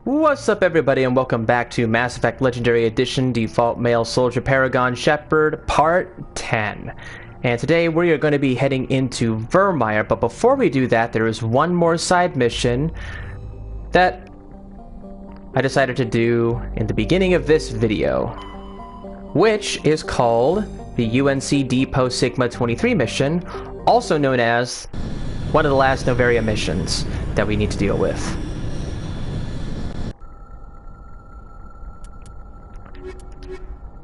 What's up, everybody, and welcome back to Mass Effect Legendary Edition Default Male Soldier Paragon Shepard Part 10. And today we are going to be heading into Virmire, but before we do that, there is one more side mission that I decided to do in the beginning of this video, which is called the UNC Depot Sigma 23 mission, also known as one of the last Novaria missions that we need to deal with.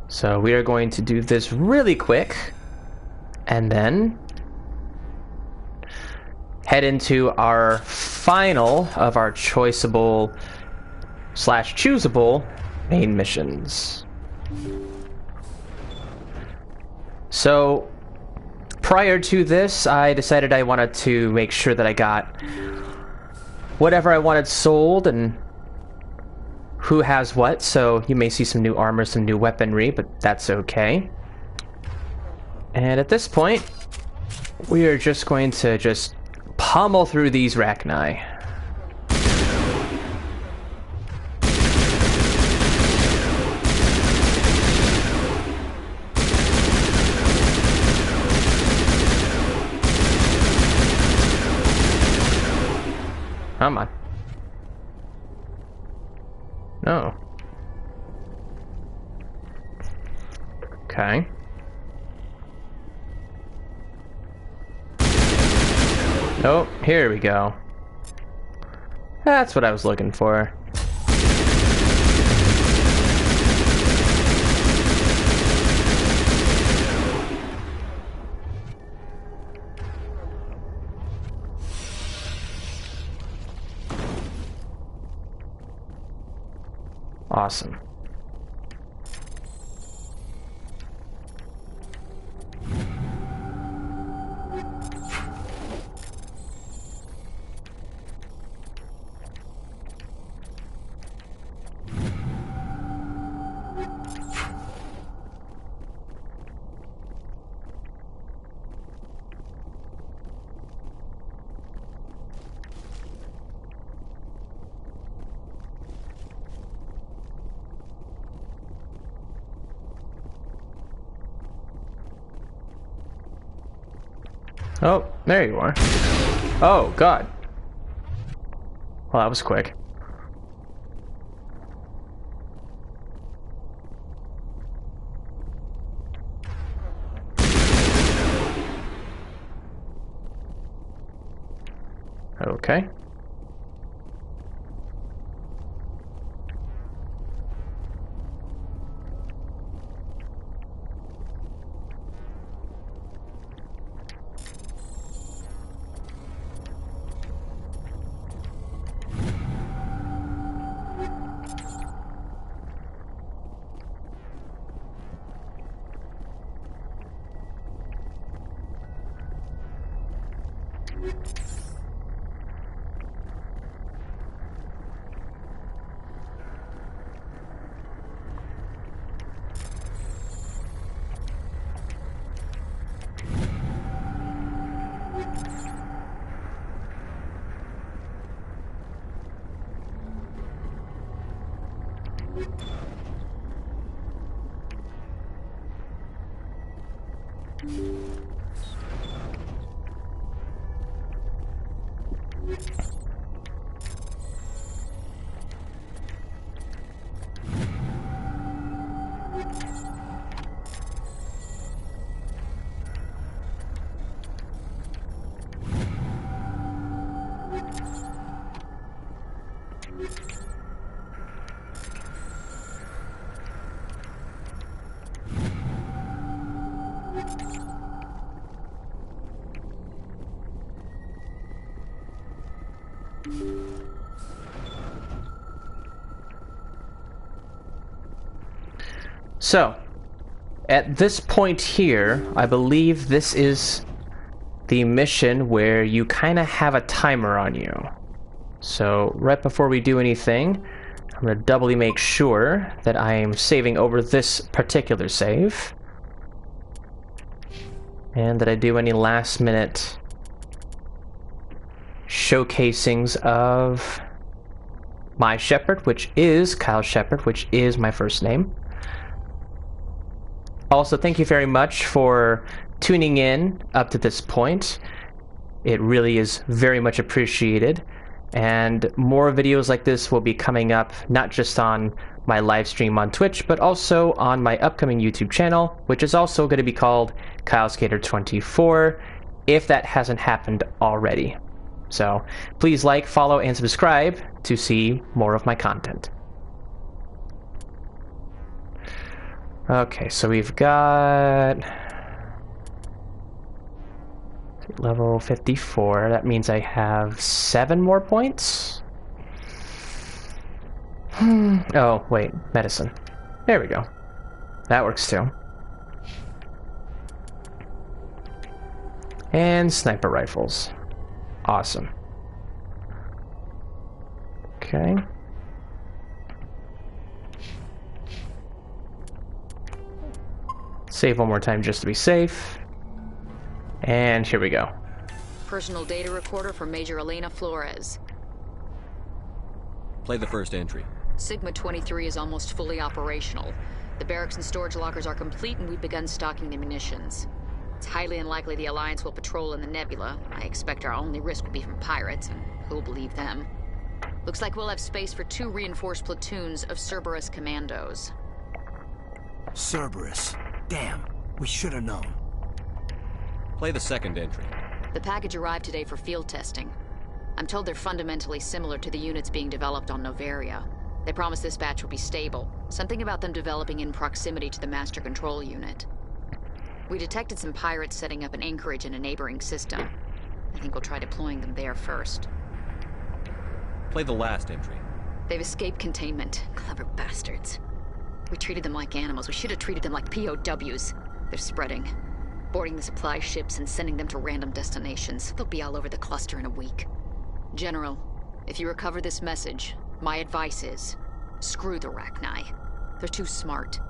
So we are going to do this really quick, and then head into our final of our choiceable / choosable main missions. So prior to this, I decided I wanted to make sure that I got whatever I wanted sold and who has what, so you may see some new armor, some new weaponry, but that's okay. And at this point, we are just going to pummel through these Rachni. Come on. No. Okay. Oh, here we go. That's what I was looking for. Awesome. Oh, there you are. Oh, God. Well, that was quick. Okay. So, at this point here, I believe this is the mission where you kind of have a timer on you. So, right before we do anything, I'm going to doubly make sure that I am saving over this particular save. And that I do any last minute showcasings of my Shepherd, which is Kylesk8r24, which is my first name. Also, thank you very much for tuning in up to this point. It really is very much appreciated. And more videos like this will be coming up, not just on my live stream on Twitch, but also on my upcoming YouTube channel, which is also going to be called Kylesk8r24, if that hasn't happened already. So please like, follow, and subscribe to see more of my content. Okay, so we've got level 54. That means I have 7 more points. Oh, wait, medicine. There we go. That works too. And sniper rifles. Awesome. Okay. Save one more time just to be safe. And here we go. Personal data recorder for Major Elena Flores. Play the first entry. Sigma 23 is almost fully operational. The barracks and storage lockers are complete, and we've begun stocking the munitions. It's highly unlikely the Alliance will patrol in the nebula. I expect our only risk will be from pirates, and who'll believe them? Looks like we'll have space for 2 reinforced platoons of Cerberus commandos. Cerberus. Damn, we should have known. Play the second entry. The package arrived today for field testing. I'm told they're fundamentally similar to the units being developed on Novaria. They promise this batch will be stable. Something about them developing in proximity to the master control unit. We detected some pirates setting up an anchorage in a neighboring system. I think we'll try deploying them there first. Play the last entry. They've escaped containment. Clever bastards. We treated them like animals. We should have treated them like POWs. They're spreading. Boarding the supply ships and sending them to random destinations. They'll be all over the cluster in a week. General, if you recover this message, my advice is, screw the Rachni. They're too smart.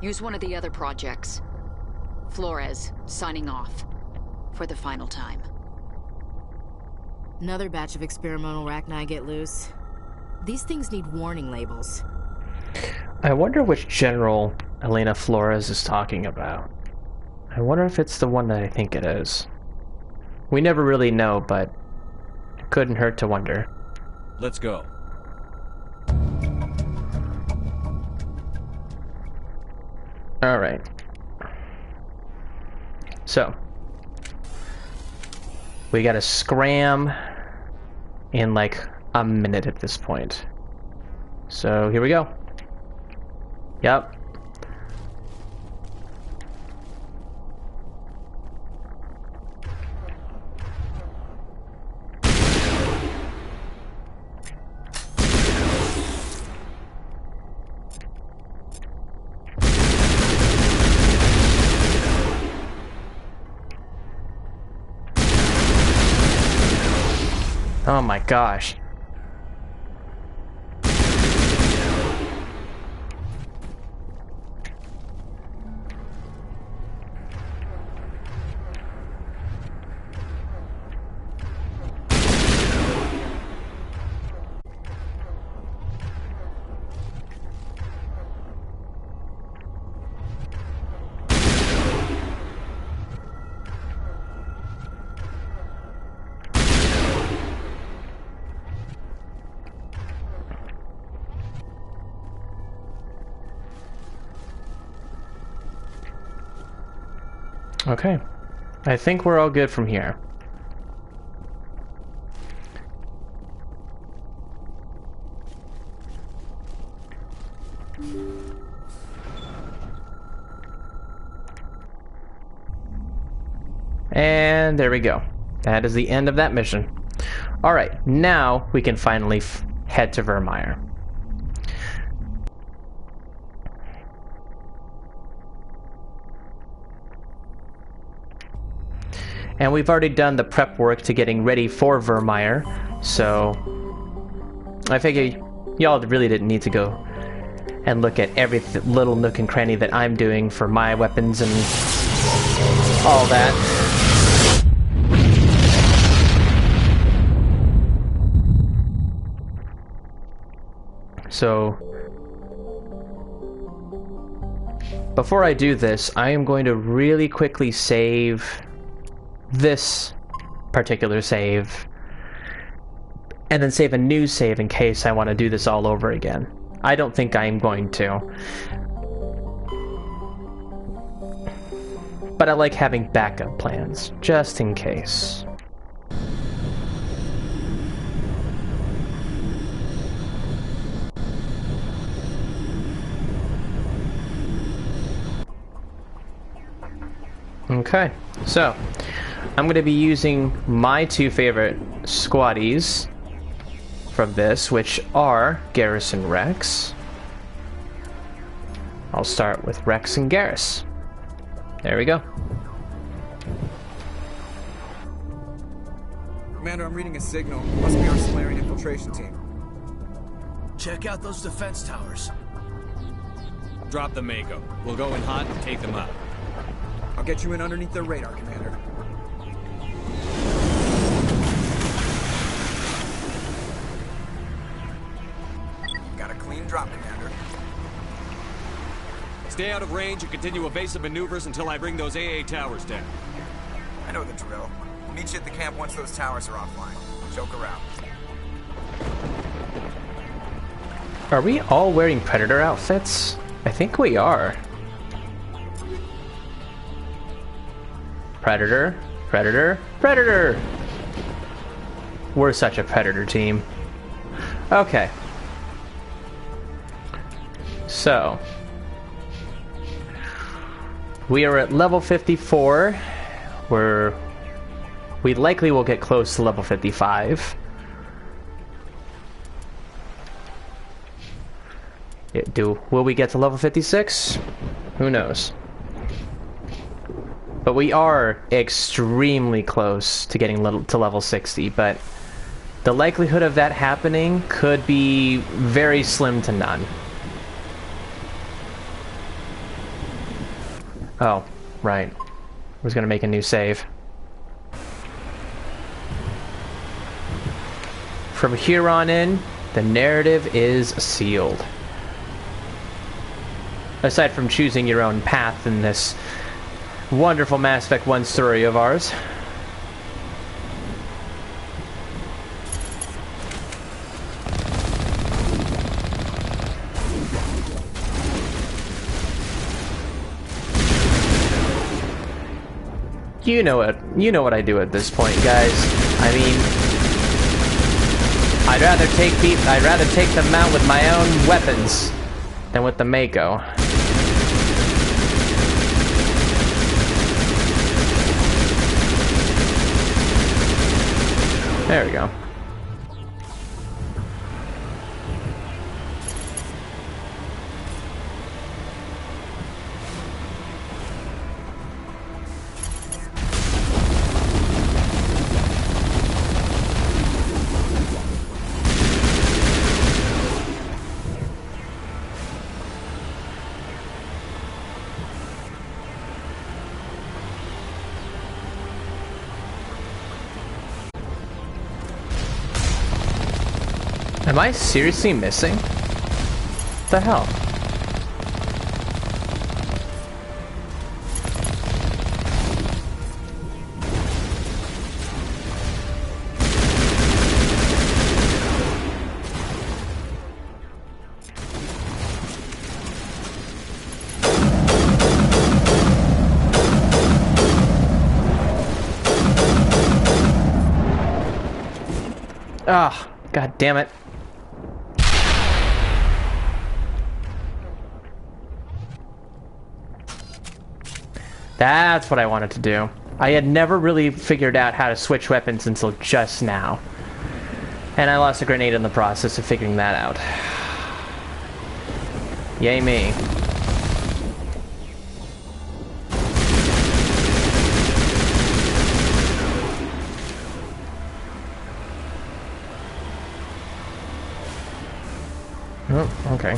Use one of the other projects. Flores, signing off. For the final time. Another batch of experimental Rachni get loose. These things need warning labels. I wonder which General Elena Flores is talking about. I wonder if it's the one that I think it is. We never really know, but it couldn't hurt to wonder. Let's go. Alright. So, we gotta scram in like a minute at this point. So, here we go. Yep. Oh my gosh. Okay, I think we're all good from here. And there we go. That is the end of that mission. Alright, now we can finally head to Virmire. And we've already done the prep work to getting ready for Virmire, so I figure y'all really didn't need to go and look at every little nook and cranny that I'm doing for my weapons and all that. So before I do this, I am going to really quickly save this particular save and then save a new save in case I want to do this all over again. I don't think I'm going to. But I like having backup plans, just in case. Okay, so I'm going to be using my two favorite squaddies from this, which are Garrus and Rex. I'll start with Rex and Garrus. There we go. Commander, I'm reading a signal. Must be our Solarian infiltration team. Check out those defense towers. Drop the Mako. We'll go in hot and take them out. I'll get you in underneath their radar, Commander. Got a clean drop, Commander. Stay out of range and continue evasive maneuvers until I bring those AA towers down. I know the drill. We'll meet you at the camp once those towers are offline. Joke around. Are we all wearing Predator outfits? I think we are. Predator, Predator, Predator! We're such a Predator team. Okay. So. We are at level 54. We likely will get close to level 55. Will we get to level 56? Who knows? But we are extremely close to getting to level 60, but the likelihood of that happening could be very slim to none. Oh, right. I was gonna make a new save. From here on in, the narrative is sealed. Aside from choosing your own path in this wonderful Mass Effect 1 story of ours. You know what I do at this point, guys. I mean, I'd rather take them out with my own weapons than with the Mako. There we go. Am I seriously missing? What the hell? Ah, god damn it. That's what I wanted to do. I had never really figured out how to switch weapons until just now. And I lost a grenade in the process of figuring that out. Yay me. Oh, okay.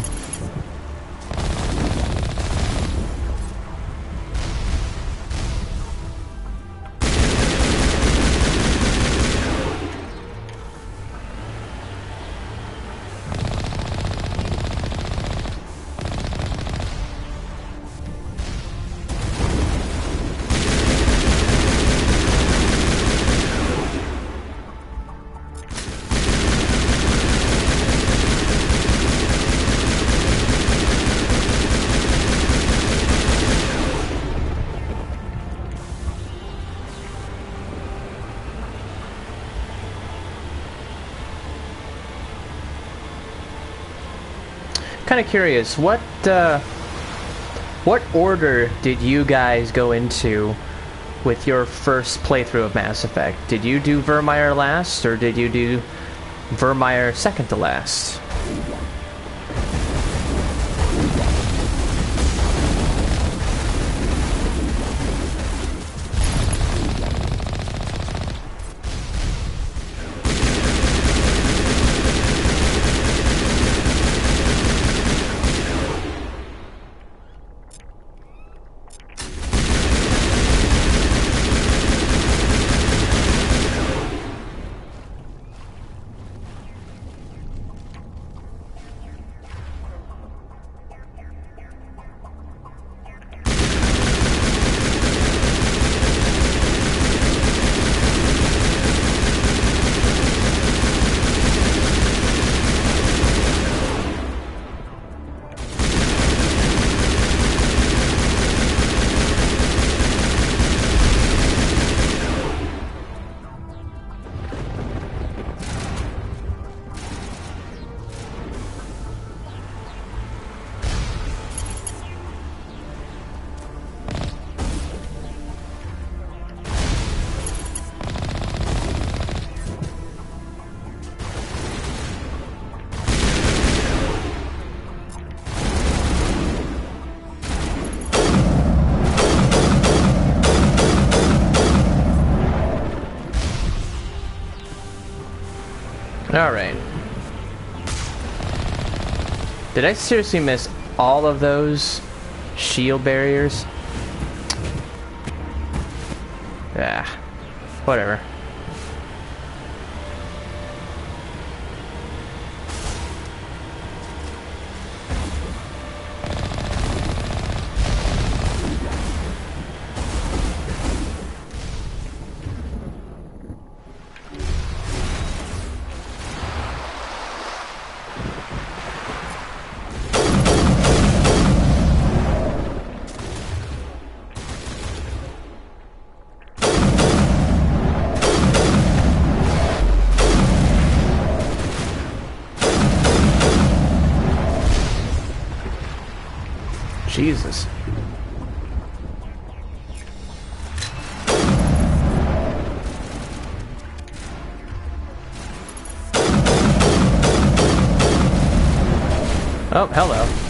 kind of curious, what order did you guys go into with your first playthrough of Mass Effect? Did you do Virmire last, or did you do Virmire second to last? Alright. Did I seriously miss all of those shield barriers? Ah, whatever. Jesus. Oh, hello.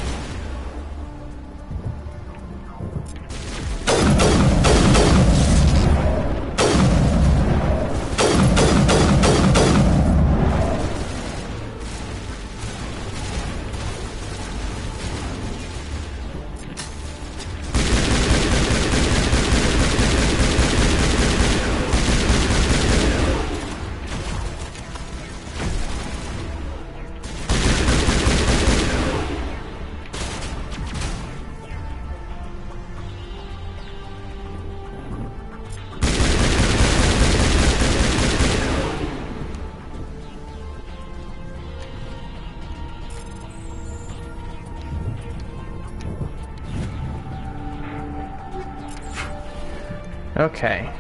Okay.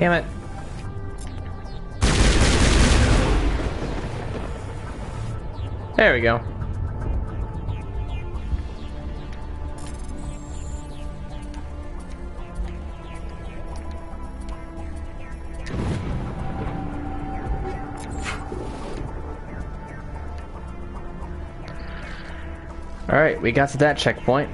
Damn it. There we go. Alright, we got to that checkpoint.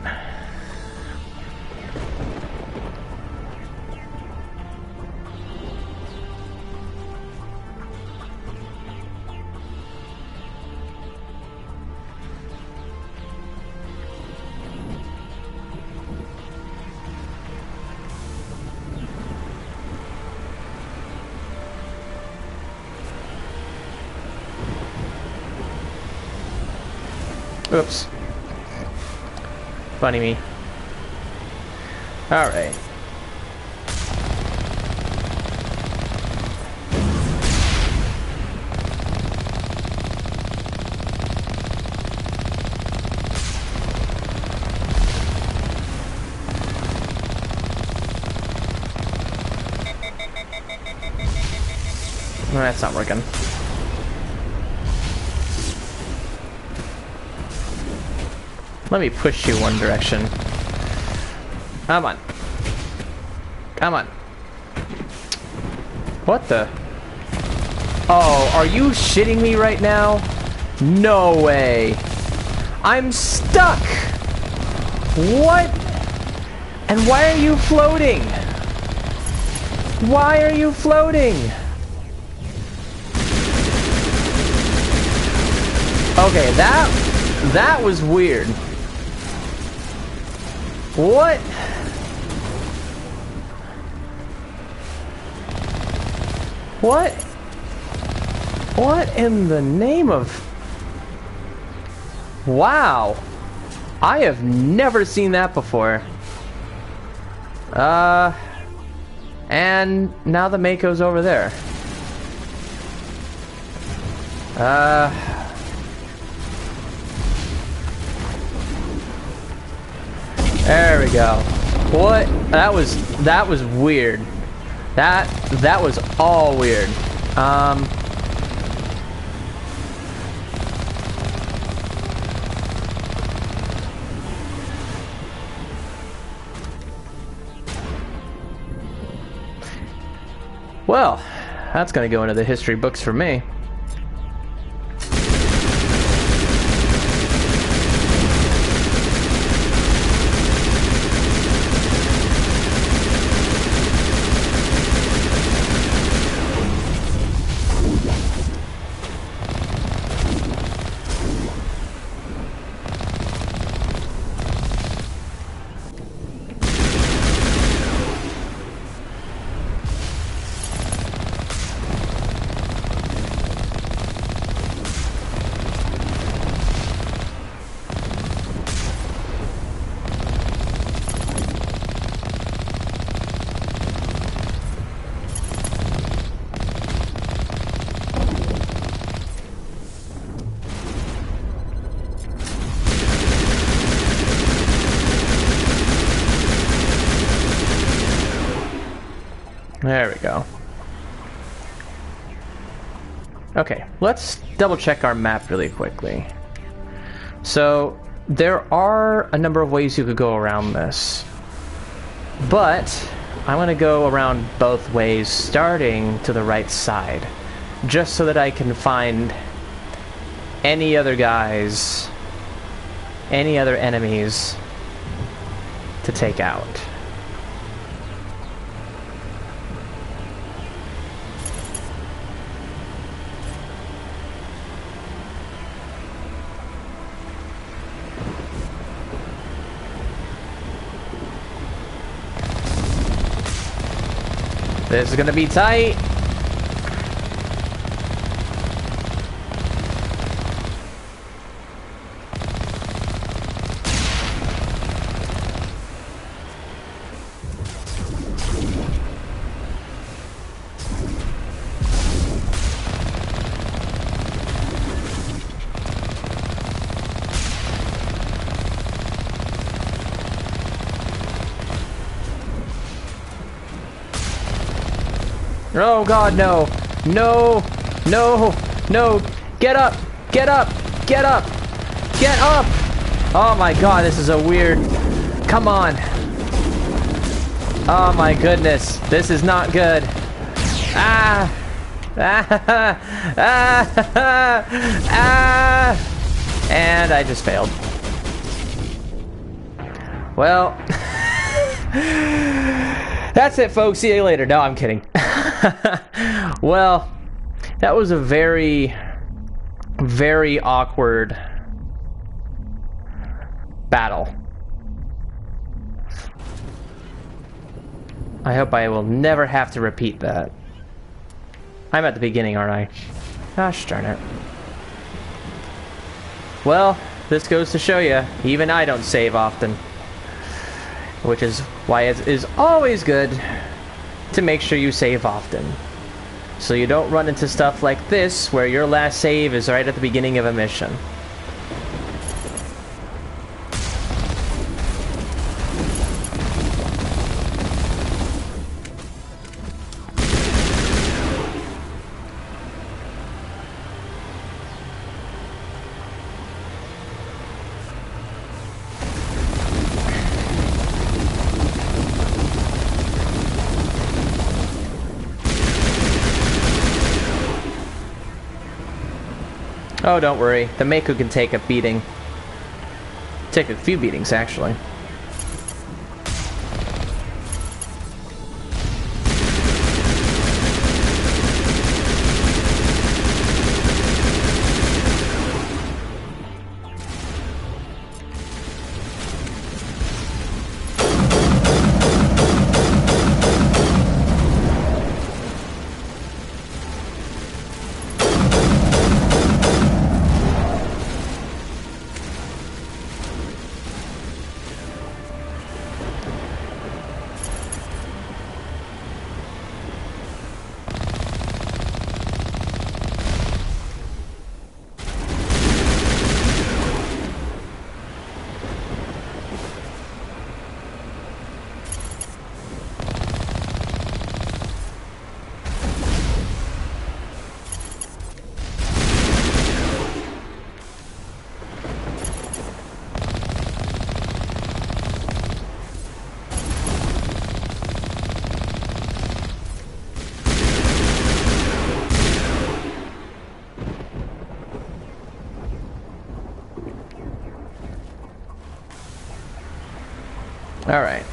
Oops. Funny me. Alright. That's not working. Let me push you one direction. Come on. Come on. What the? Oh, are you shitting me right now? No way. I'm stuck. What? And why are you floating? Why are you floating? Okay, that was weird. What? What? What in the name of... Wow. I have never seen that before. And now the Mako's over there. There we go. What? That was weird. That was all weird. Well, that's gonna go into the history books for me. There we go. Okay, let's double check our map really quickly. So, there are a number of ways you could go around this. But, I'm going to go around both ways, starting to the right side. Just so that I can find any other guys, any other enemies to take out. This is gonna be tight. Oh god, no. No. No. No. Get up. Get up. Get up. Get up. Oh my god, this is a weird... Come on. Oh my goodness. This is not good. Ah. Ah. Ah. Ah. And I just failed. Well, that's it, folks. See you later. No, I'm kidding. Well, that was a very, very awkward battle. I hope I will never have to repeat that. I'm at the beginning, aren't I? Gosh darn it. Well, this goes to show you, even I don't save often. Which is why it is always good to make sure you save often. So you don't run into stuff like this, where your last save is right at the beginning of a mission. Oh, don't worry. The Mako can take a beating. Take a few beatings, actually. Alright.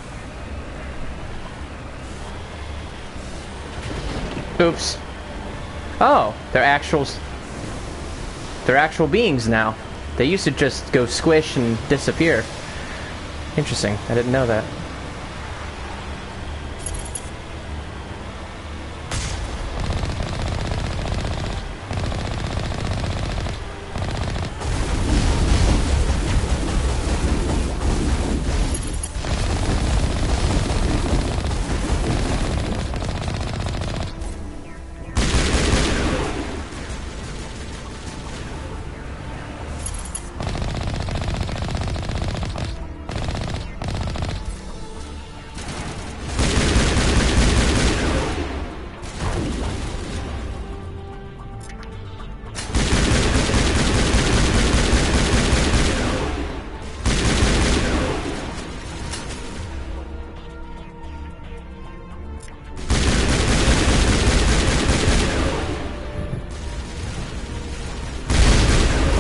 Oops. Oh, they're actual beings now. They used to just go squish and disappear. Interesting. I didn't know that.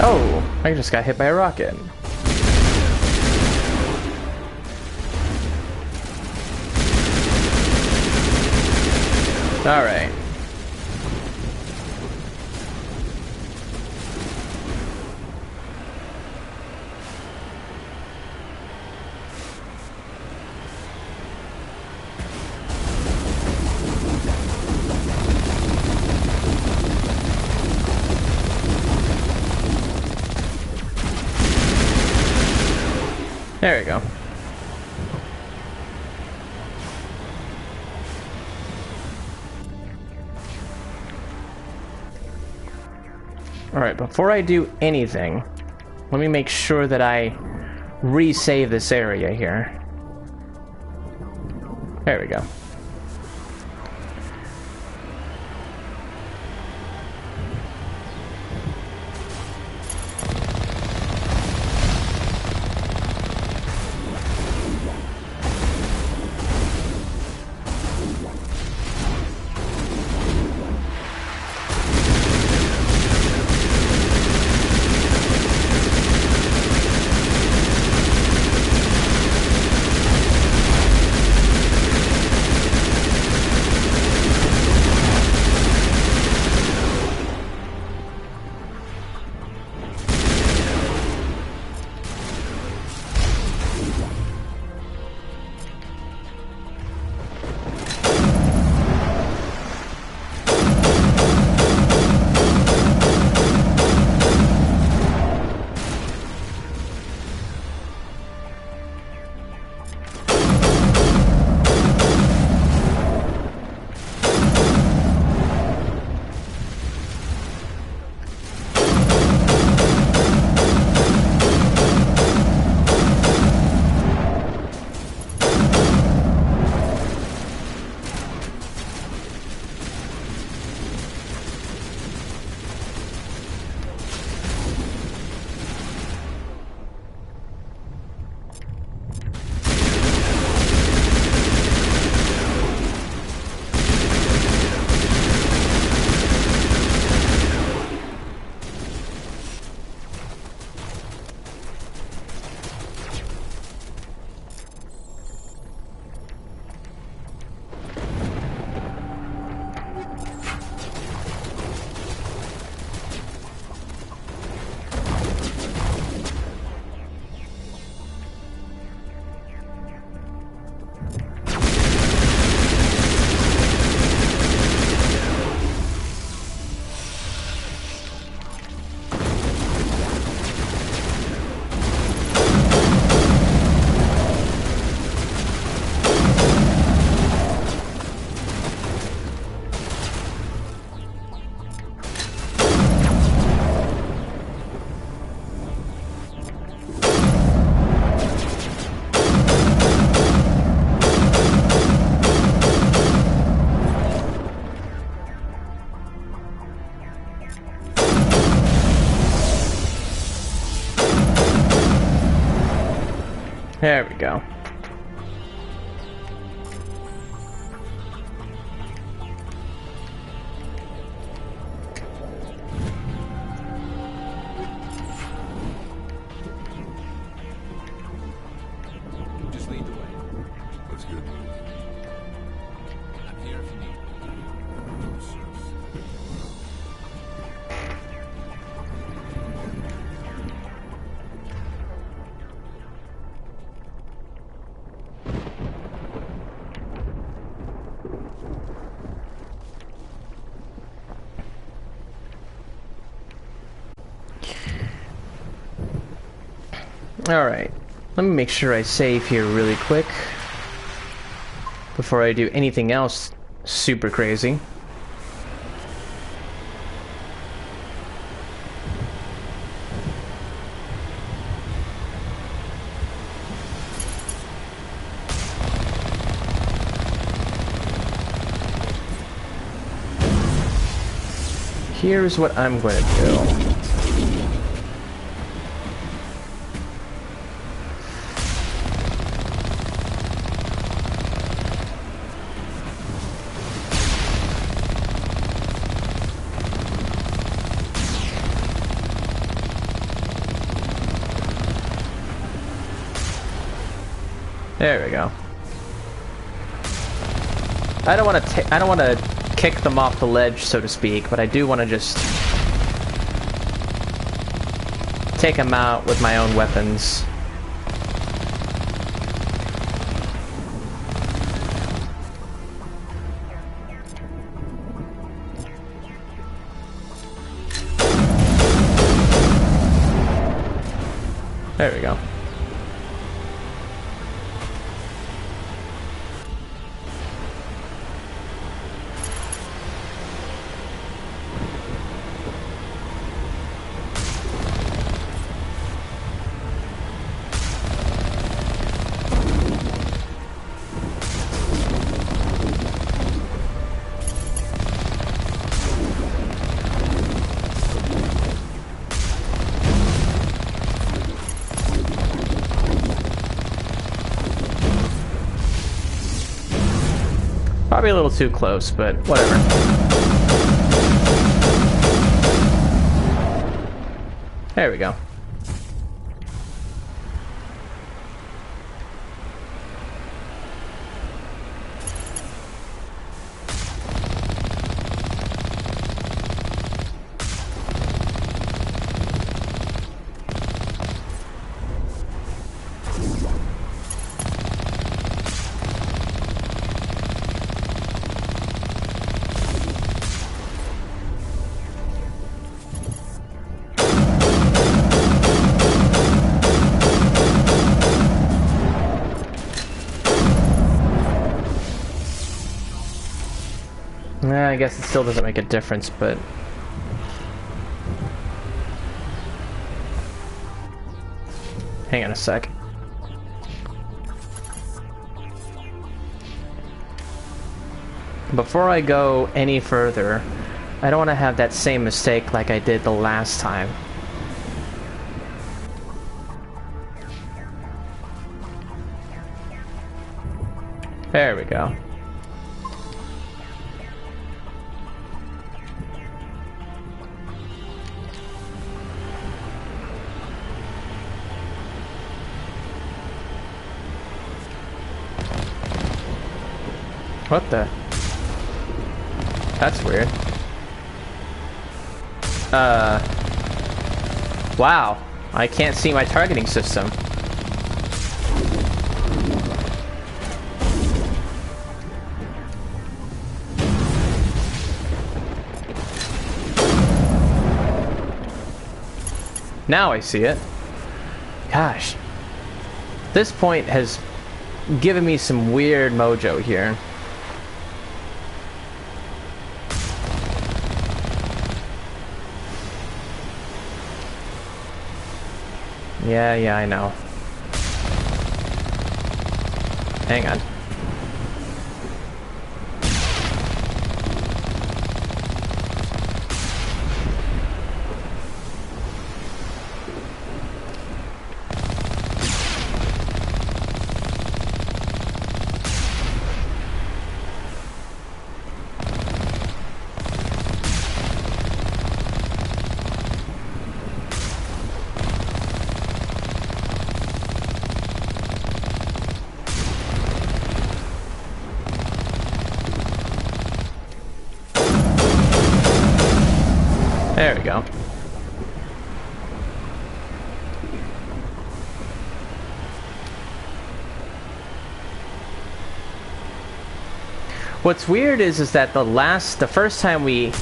Oh, I just got hit by a rocket. Alright. There we go. Alright, before I do anything, let me make sure that I resave this area here. There we go. There we go. Just lead the way. That's good. I'm here if you need me. Alright, let me make sure I save here really quick before I do anything else super crazy. Here's what I'm going to do. There we go. I don't want to kick them off the ledge, so to speak, but I do want to just take them out with my own weapons. There we go. Probably a little too close, but whatever. There we go. I guess it still doesn't make a difference, but... Hang on a sec. Before I go any further, I don't want to have that same mistake like I did the last time. There we go. What the? That's weird. Wow. I can't see my targeting system. Now I see it. Gosh. This point has given me some weird mojo here. Yeah, I know. Hang on. There we go. What's weird is that the first time we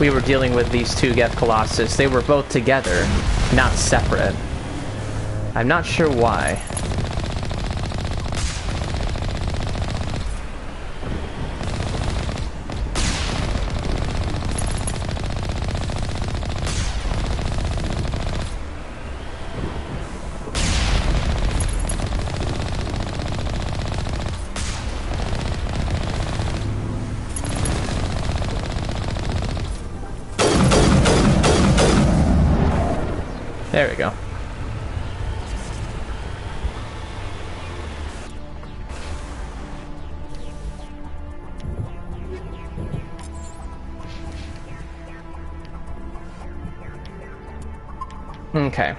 were dealing with these two Geth Colossus, they were both together, not separate. I'm not sure why. There we go. Okay,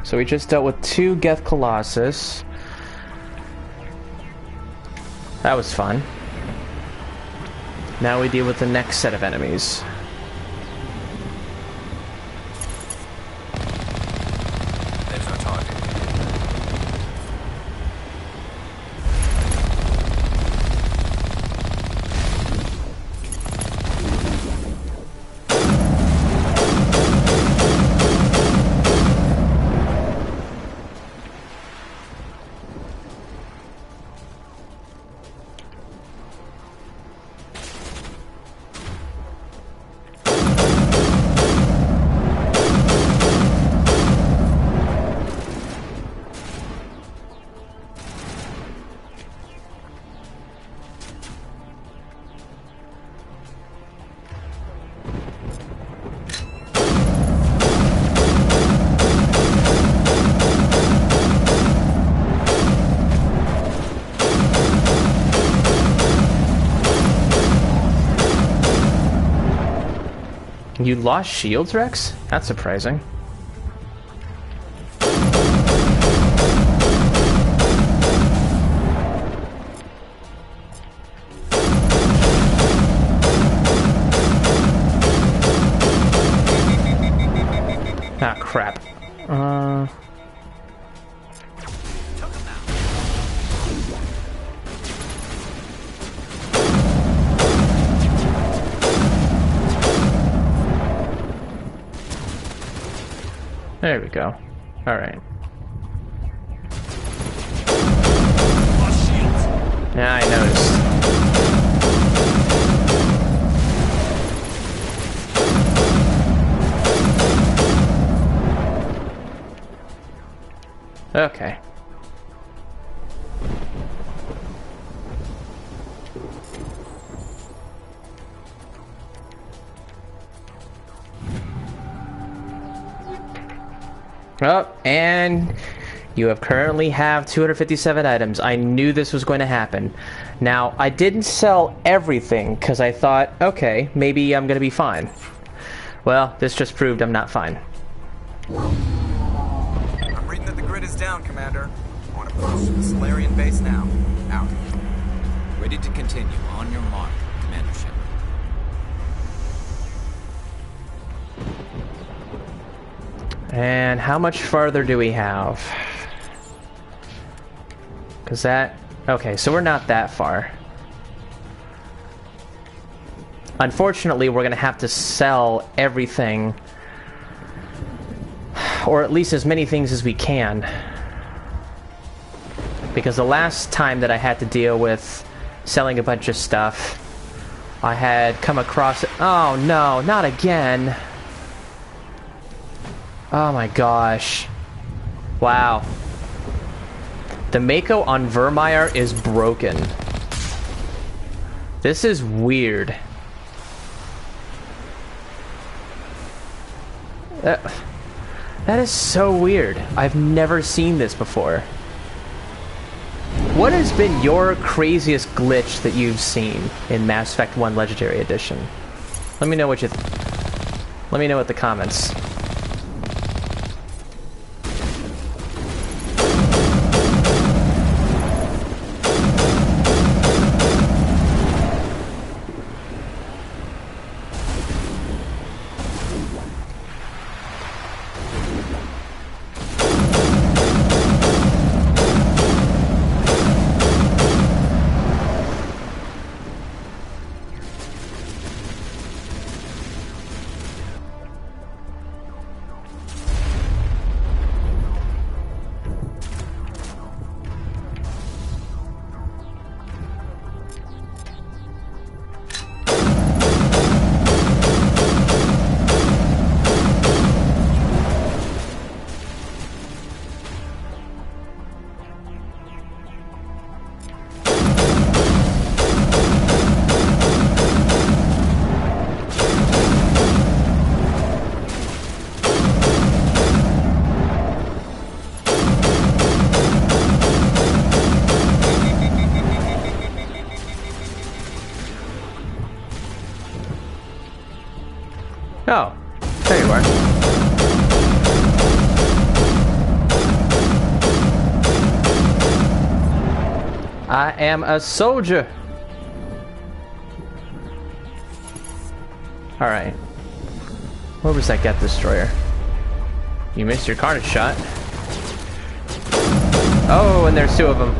so we just dealt with two Geth Colossus. That was fun. Now we deal with the next set of enemies. There's no target. You lost shields, Rex? That's surprising. Ah, crap. There we go. Alright. Yeah, I noticed. Okay. Oh, and you currently have 257 items. I knew this was going to happen. Now, I didn't sell everything because I thought, okay, maybe I'm going to be fine. Well, this just proved I'm not fine. I'm reading that the grid is down, Commander. I want to approach to the Solarian base now. Out. Ready to continue. On your mark, Commander Shepard. And how much farther do we have? Because that... Okay, so we're not that far. Unfortunately, we're going to have to sell everything. Or at least as many things as we can. Because the last time that I had to deal with selling a bunch of stuff, I had come across... Oh no, not again! Oh my gosh. Wow. The Mako on Virmire is broken. This is weird. That is so weird. I've never seen this before. What has been your craziest glitch that you've seen in Mass Effect 1 Legendary Edition? Let me know what let me know what the comments. Oh, there you are. I am a soldier. Alright. Where was that Geth Destroyer? You missed your carnage shot. Oh, and there's two of them.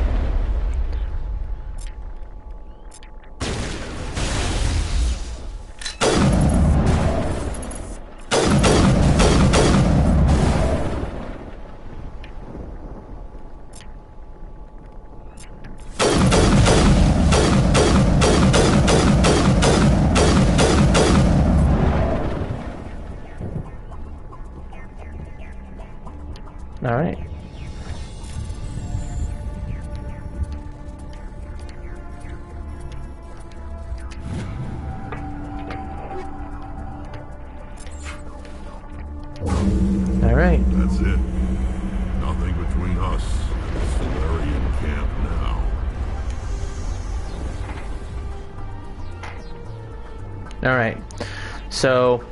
All right. All right. That's it. Nothing between us and the Solarian camp now. All right. So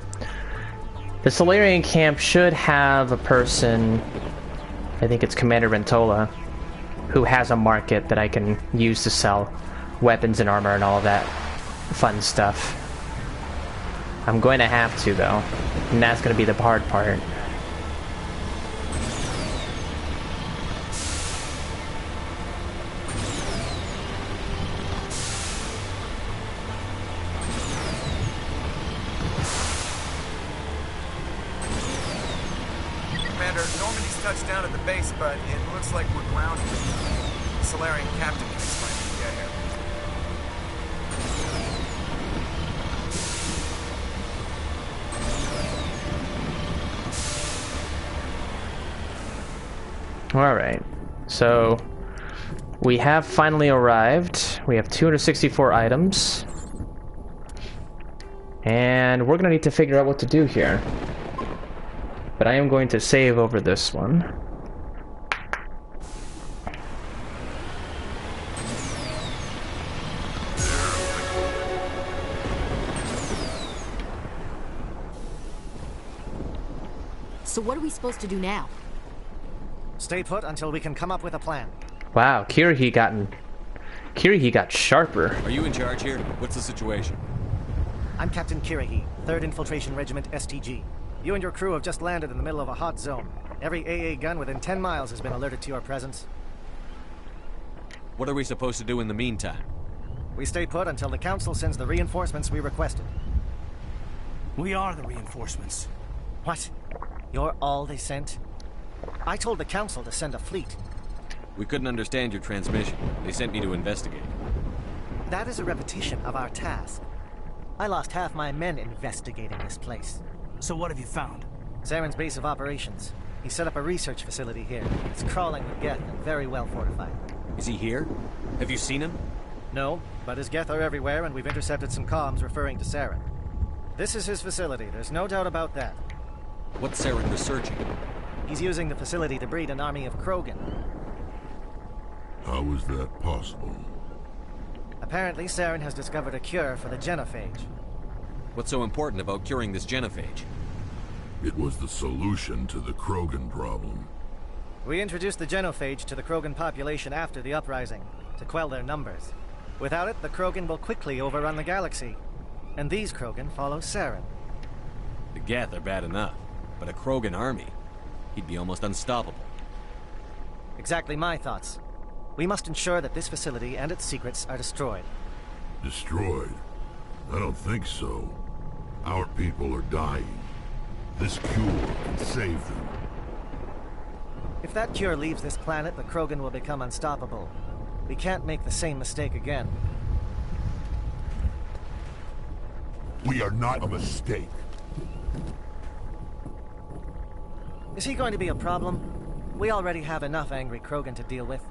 the Solarian camp should have a person, I think it's Commander Rentola, who has a market that I can use to sell weapons and armor and all of that fun stuff. I'm going to have to, though, and that's going to be the hard part. Touched down at the base, but it looks like we're grounded. The Solarian captain can explain when we get here. Alright, so we have finally arrived. We have 264 items. And we're going to need to figure out what to do here. But I am going to save over this one. So what are we supposed to do now? Stay put until we can come up with a plan. Wow, Kirihi got sharper. Are you in charge here? What's the situation? I'm Captain Kirihi, 3rd Infiltration Regiment STG. You and your crew have just landed in the middle of a hot zone. Every AA gun within 10 miles has been alerted to your presence. What are we supposed to do in the meantime? We stay put until the Council sends the reinforcements we requested. We are the reinforcements. What? You're all they sent? I told the Council to send a fleet. We couldn't understand your transmission. They sent me to investigate. That is a repetition of our task. I lost half my men investigating this place. So what have you found? Saren's base of operations. He set up a research facility here. It's crawling with Geth and very well fortified. Is he here? Have you seen him? No, but his Geth are everywhere and we've intercepted some comms referring to Saren. This is his facility, there's no doubt about that. What's Saren researching? He's using the facility to breed an army of Krogan. How is that possible? Apparently, Saren has discovered a cure for the genophage. What's so important about curing this genophage? It was the solution to the Krogan problem. We introduced the genophage to the Krogan population after the uprising, to quell their numbers. Without it, the Krogan will quickly overrun the galaxy. And these Krogan follow Saren. The Geth are bad enough, but a Krogan army, he'd be almost unstoppable. Exactly my thoughts. We must ensure that this facility and its secrets are destroyed. Destroyed? I don't think so. Our people are dying. This cure can save them. If that cure leaves this planet, the Krogan will become unstoppable. We can't make the same mistake again. We are not a mistake. Is he going to be a problem? We already have enough angry Krogan to deal with.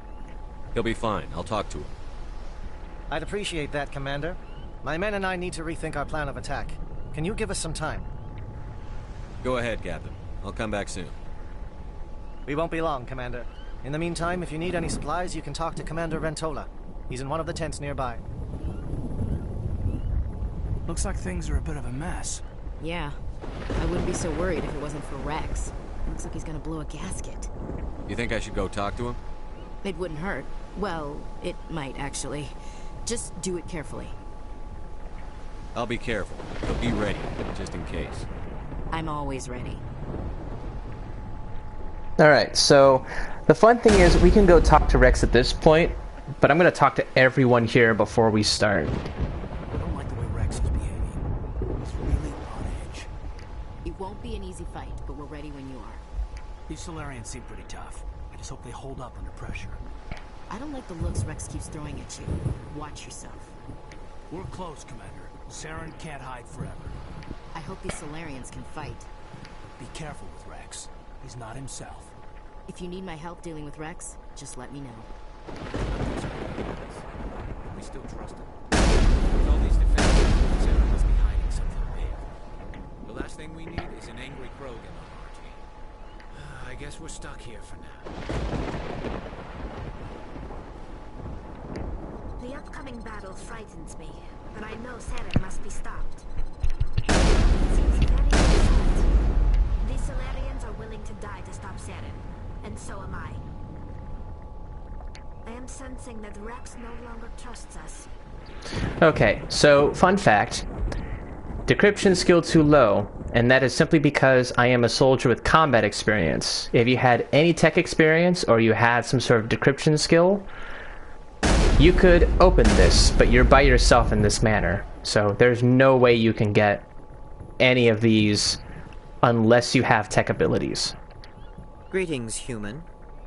He'll be fine. I'll talk to him. I'd appreciate that, Commander. My men and I need to rethink our plan of attack. Can you give us some time? Go ahead, Captain. I'll come back soon. We won't be long, Commander. In the meantime, if you need any supplies, you can talk to Commander Rentola. He's in one of the tents nearby. Looks like things are a bit of a mess. Yeah. I wouldn't be so worried if it wasn't for Rex. Looks like he's gonna blow a gasket. You think I should go talk to him? It wouldn't hurt. Well, it might, actually. Just do it carefully. I'll be careful, but be ready, just in case. I'm always ready. Alright, so the fun thing is we can go talk to Rex at this point, but I'm going to talk to everyone here before we start. I don't like the way Rex is behaving. He's really on edge. It won't be an easy fight, but we're ready when you are. These Solarians seem pretty tough. I just hope they hold up under pressure. I don't like the looks Rex keeps throwing at you. Watch yourself. We're close, Commander. Saren can't hide forever. I hope these Solarians can fight. Be careful with Rex. He's not himself. If you need my help dealing with Rex, just let me know. We still trust him. With all these defenses, Saren must be hiding something big. The last thing we need is an angry Krogan on our team. I guess we're stuck here for now. The upcoming battle frightens me, but I know Saren must be stopped. It seems very upset. These Solarians are willing to die to stop Saren, and so am I. I am sensing that Rex no longer trusts us. Okay, so fun fact. Decryption skill too low, and that is simply because I am a soldier with combat experience. If you had any tech experience or you had some sort of decryption skill, you could open this, but you're by yourself in this manner. So there's no way you can get any of these unless you have tech abilities. Greetings, human.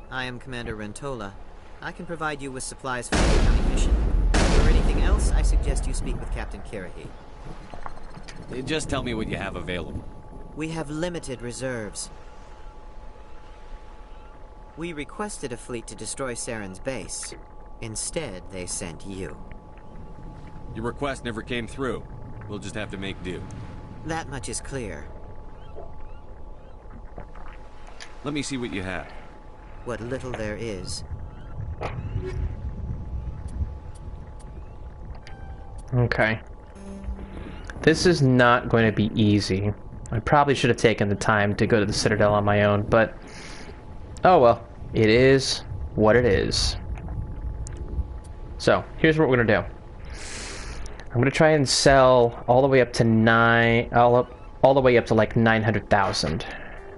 I am Commander Rentola. I can provide you with supplies for the upcoming mission. For anything else, I suggest you speak with Captain Kirahi. Just tell me what you have available. We have limited reserves. We requested a fleet to destroy Saren's base. Instead, they sent you. Your request never came through. We'll just have to make do. That much is clear. Let me see what you have. What little there is. Okay. This is not going to be easy. I probably should have taken the time to go to the Citadel on my own, but... oh well. It is what it is. So, here's what we're going to do. I'm going to try and sell all the way up to all the way up to like 900,000.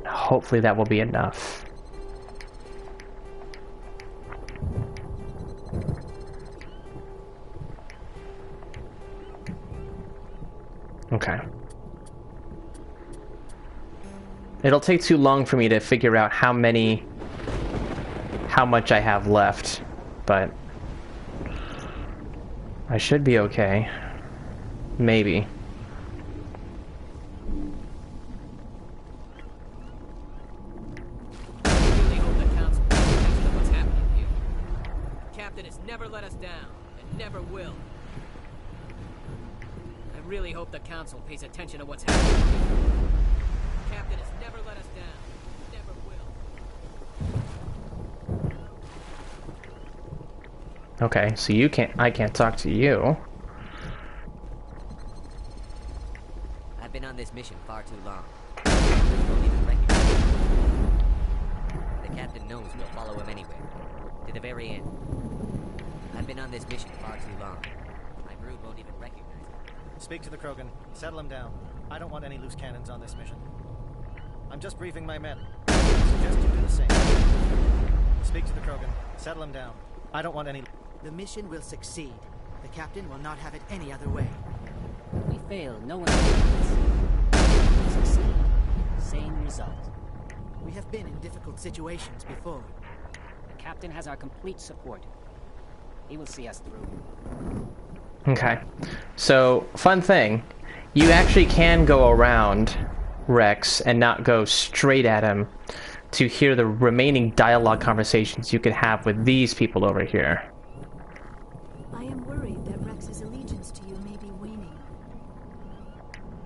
Hopefully that will be enough. Okay. It'll take too long for me to figure out how much I have left, but I should be okay. Maybe. I really hope the Council pays attention to what's happening here. The Captain has never let us down, and never will. I really hope the Council pays attention to what's happening here. The Captain has never let us down, and never will. Okay, so I can't talk to you. I've been on this mission far too long. Won't even recognize me. The Captain knows we'll follow him anywhere. To the very end. I've been on this mission far too long. My brood won't even recognize me. Speak to the Krogan. Settle him down. I don't want any loose cannons on this mission. I'm just briefing my men. I suggest you do the same. Speak to the Krogan. Settle him down. I don't want any... The mission will succeed. The Captain will not have it any other way. If we fail, no one will. If we succeed, same result. We have been in difficult situations before. The Captain has our complete support. He will see us through. Okay. So, fun thing. You actually can go around Rex and not go straight at him to hear the remaining dialogue conversations you could have with these people over here. I am worried that Rex's allegiance to you may be waning.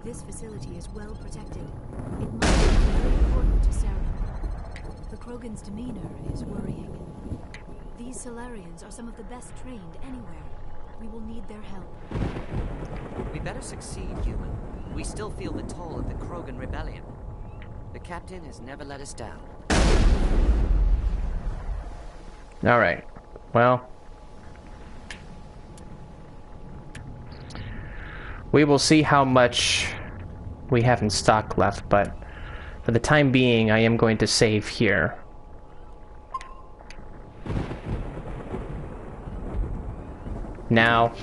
This facility is well protected. It must be very important to Saren. The Krogan's demeanor is worrying. These Solarians are some of the best trained anywhere. We will need their help. We better succeed, human. we still feel the toll of the Krogan rebellion. The captain has never let us down. Alright. Well, we will see how much we have in stock left, but for the time being, I am going to save here. Now,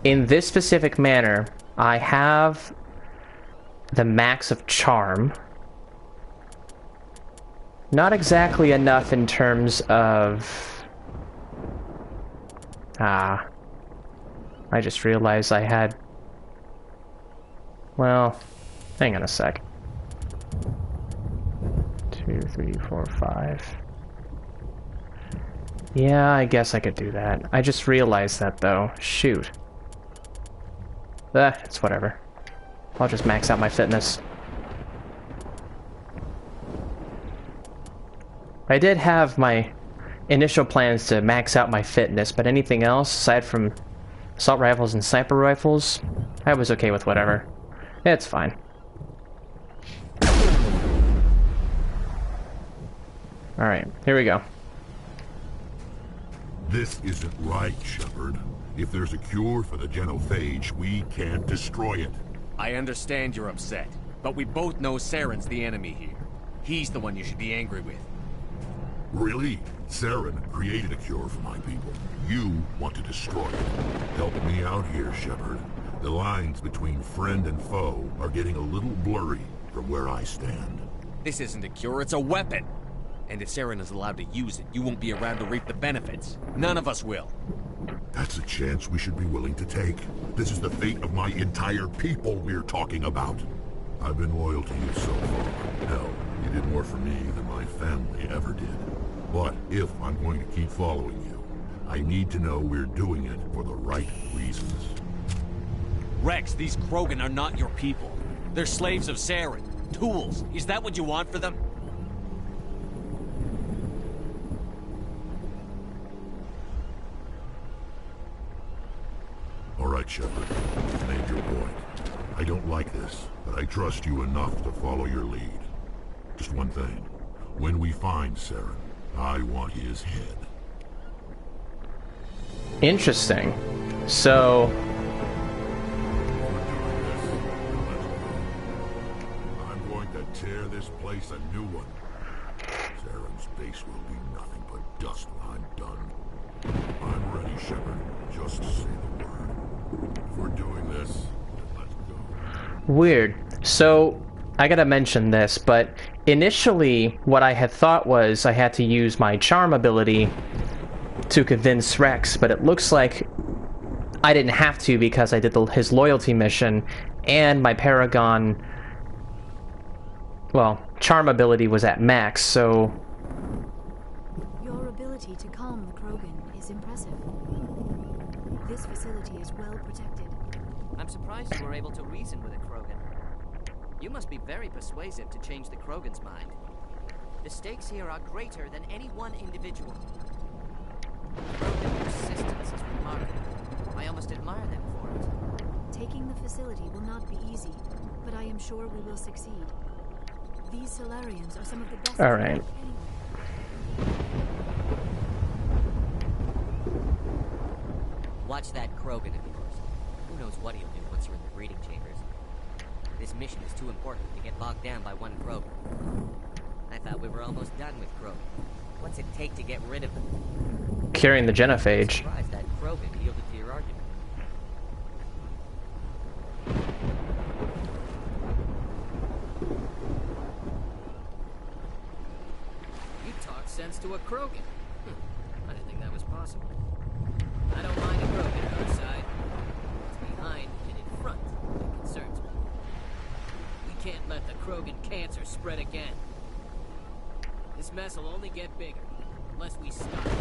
in this specific manner, I have the max of charm. Not exactly enough in terms of... I just realized I had... Well, hang on a sec. 2, 3, 4, 5... Yeah, I guess I could do that. I just realized that, though. Shoot. It's whatever. I'll just max out my fitness. I did have my initial plans to max out my fitness, but anything else, aside from assault rifles and sniper rifles, I was okay with whatever. It's fine. Alright, here we go. This isn't right, Shepard. If there's a cure for the genophage, we can't destroy it. I understand you're upset, but we both know Saren's the enemy here. He's the one you should be angry with. Really? Saren created a cure for my people. You want to destroy it. Help me out here, Shepard. The lines between friend and foe are getting a little blurry from where I stand. This isn't a cure, it's a weapon! And if Saren is allowed to use it, you won't be around to reap the benefits. None of us will. That's a chance we should be willing to take. This is the fate of my entire people we're talking about. I've been loyal to you so far. Hell, you did more for me than my family ever did. But if I'm going to keep following you, I need to know we're doing it for the right reasons. Rex, these Krogan are not your people. They're slaves of Saren. Tools. Is that what you want for them? All right, Shepard. You've made your point. I don't like this, but I trust you enough to follow your lead. Just one thing. When we find Saren, I want his head. Interesting. So... I'm going to tear this place a new one. Saren's base will be nothing but dust when I'm done. I'm ready, Shepard. Just say the word. If we're doing this, then let's go. Weird. So, I gotta mention this, but initially what I had thought was I had to use my charm ability to convince Rex, but it looks like I didn't have to because I did his loyalty mission, and my Paragon, well, charm ability was at max, so... Your ability to calm the Krogan is impressive. This facility is well protected. I'm surprised you were able to reason with a Krogan. You must be very persuasive to change the Krogan's mind. The stakes here are greater than any one individual. Krogan persistence is remarkable. I almost admire them for it. Taking the facility will not be easy, but I am sure we will succeed. These Solarians are some of the best. All right. Watch that Krogan of yours. Who knows what he'll do once you're in the breeding chambers. This mission is too important to get bogged down by one Krogan. I thought we were almost done with Krogan. What's it take to get rid of them? Curing the genophage. I'm surprised that Krogan yielded to your argument. You talk sense to a Krogan. I didn't think that was possible. I don't mind a Krogan at our side. What's behind and in front that concerns me. We can't let the Krogan cancer spread again. This mess will only get bigger, unless we stop it.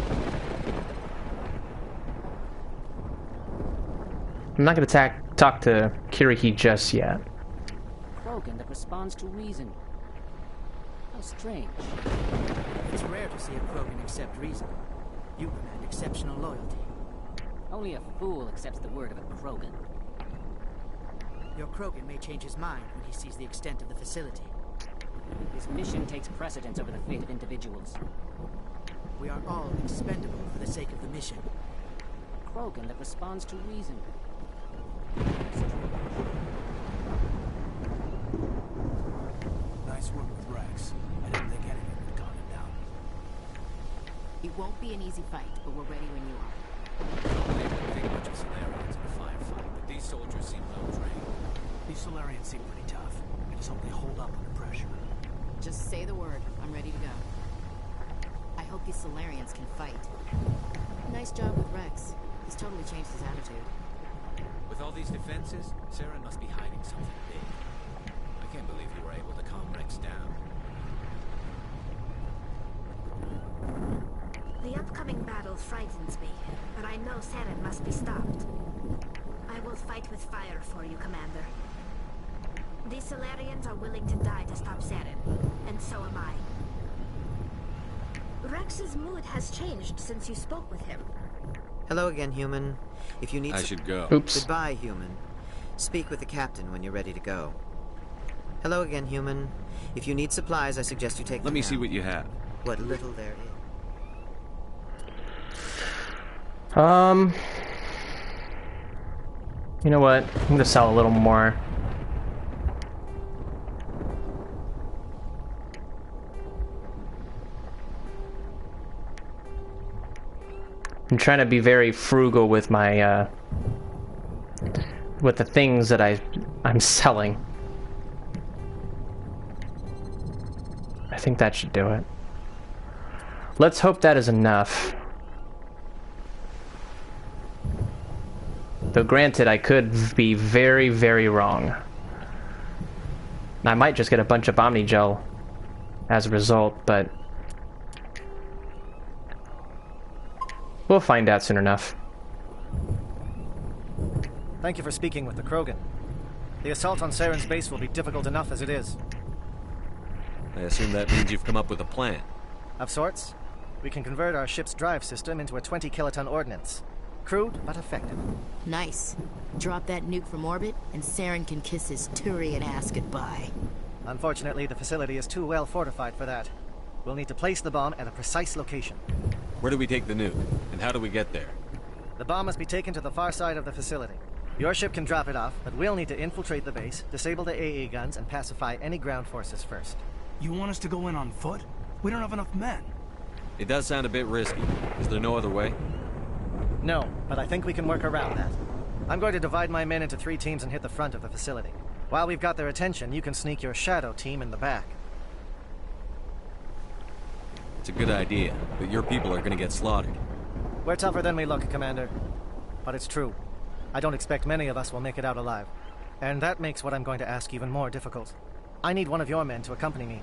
I'm not gonna talk to Kiriki just yet. Krogan that responds to reason. How strange. It's rare to see a Krogan accept reason. You command exceptional loyalty. Only a fool accepts the word of a Krogan. Your Krogan may change his mind when he sees the extent of the facility. His mission takes precedence over the fate of individuals. We are all expendable for the sake of the mission. Krogan that responds to reason. Nice work with Rex. I didn't think anything would calm him down. It won't be an easy fight, but we're ready when you are. They wouldn't think much of Solarians in a firefight, but these soldiers seem well trained. These Solarians seem pretty tough. I just hope they hold up under pressure. Just say the word. I'm ready to go. I hope these Solarians can fight. Nice job with Rex. He's totally changed his attitude. With all these defenses, Saren must be hiding something big. I can't believe you were able to calm Rex down. The upcoming battle frightens me, but I know Saren must be stopped. I will fight with fire for you, Commander. These Solarians are willing to die to stop Saren, and so am I. Rex's mood has changed since you spoke with him. Hello again, human. If you need I should go. Oops. Goodbye, human. Speak with the captain when you're ready to go. Hello again, human. If you need supplies, I suggest you take them Let me now. see what you have. What little there is. You know what? I'm gonna sell a little more. I'm trying to be very frugal with my, with the things that I'm selling. I think that should do it. Let's hope that is enough. Though granted, I could be very, very wrong. I might just get a bunch of Omni Gel as a result, but we'll find out soon enough. Thank you for speaking with the Krogan. The assault on Saren's base will be difficult enough as it is. I assume that means you've come up with a plan. Of sorts. We can convert our ship's drive system into a 20-kiloton ordnance. Crude, but effective. Nice. Drop that nuke from orbit, and Saren can kiss his Turian ass goodbye. Unfortunately, the facility is too well fortified for that. We'll need to place the bomb at a precise location. Where do we take the nuke? And how do we get there? The bomb must be taken to the far side of the facility. Your ship can drop it off, but we'll need to infiltrate the base, disable the AA guns, and pacify any ground forces first. You want us to go in on foot? We don't have enough men. It does sound a bit risky. Is there no other way? No, but I think we can work around that. I'm going to divide my men into 3 teams and hit the front of the facility. While we've got their attention, you can sneak your shadow team in the back. It's a good idea, but your people are gonna get slaughtered. We're tougher than we look, Commander. But it's true. I don't expect many of us will make it out alive. And that makes what I'm going to ask even more difficult. I need one of your men to accompany me,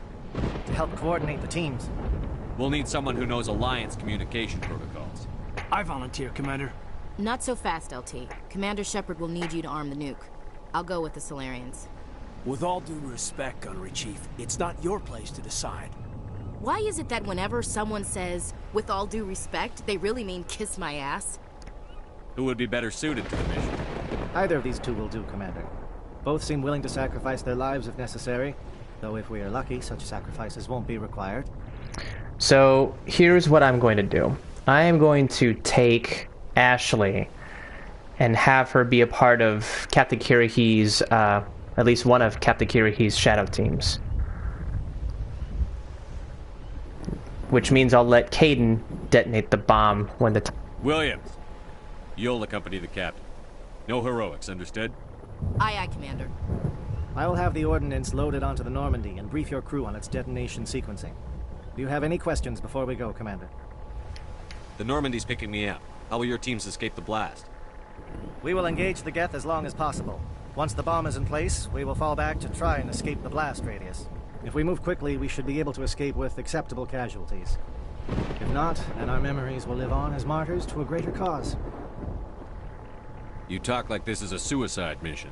to help coordinate the teams. We'll need someone who knows Alliance communication protocols. I volunteer, Commander. Not so fast, LT. Commander Shepard will need you to arm the nuke. I'll go with the Solarians. With all due respect, Gunnery Chief, it's not your place to decide. Why is it that whenever someone says, with all due respect, they really mean kiss my ass? Who would be better suited to the mission? Either of these 2 will do, Commander. Both seem willing to sacrifice their lives if necessary, though if we are lucky, such sacrifices won't be required. So here's what I'm going to do. I am going to take Ashley and have her be a part of Captain Kirahi's, at least one of Captain Kirahi's shadow teams. Which means I'll let Caden detonate the bomb when the Williams, you'll accompany the captain. No heroics, understood? Aye, aye, Commander. I will have the ordnance loaded onto the Normandy and brief your crew on its detonation sequencing. Do you have any questions before we go, Commander? The Normandy's picking me up. How will your teams escape the blast? We will engage the Geth as long as possible. Once the bomb is in place, we will fall back to try and escape the blast radius. If we move quickly, we should be able to escape with acceptable casualties. If not, then our memories will live on as martyrs to a greater cause. You talk like this is a suicide mission.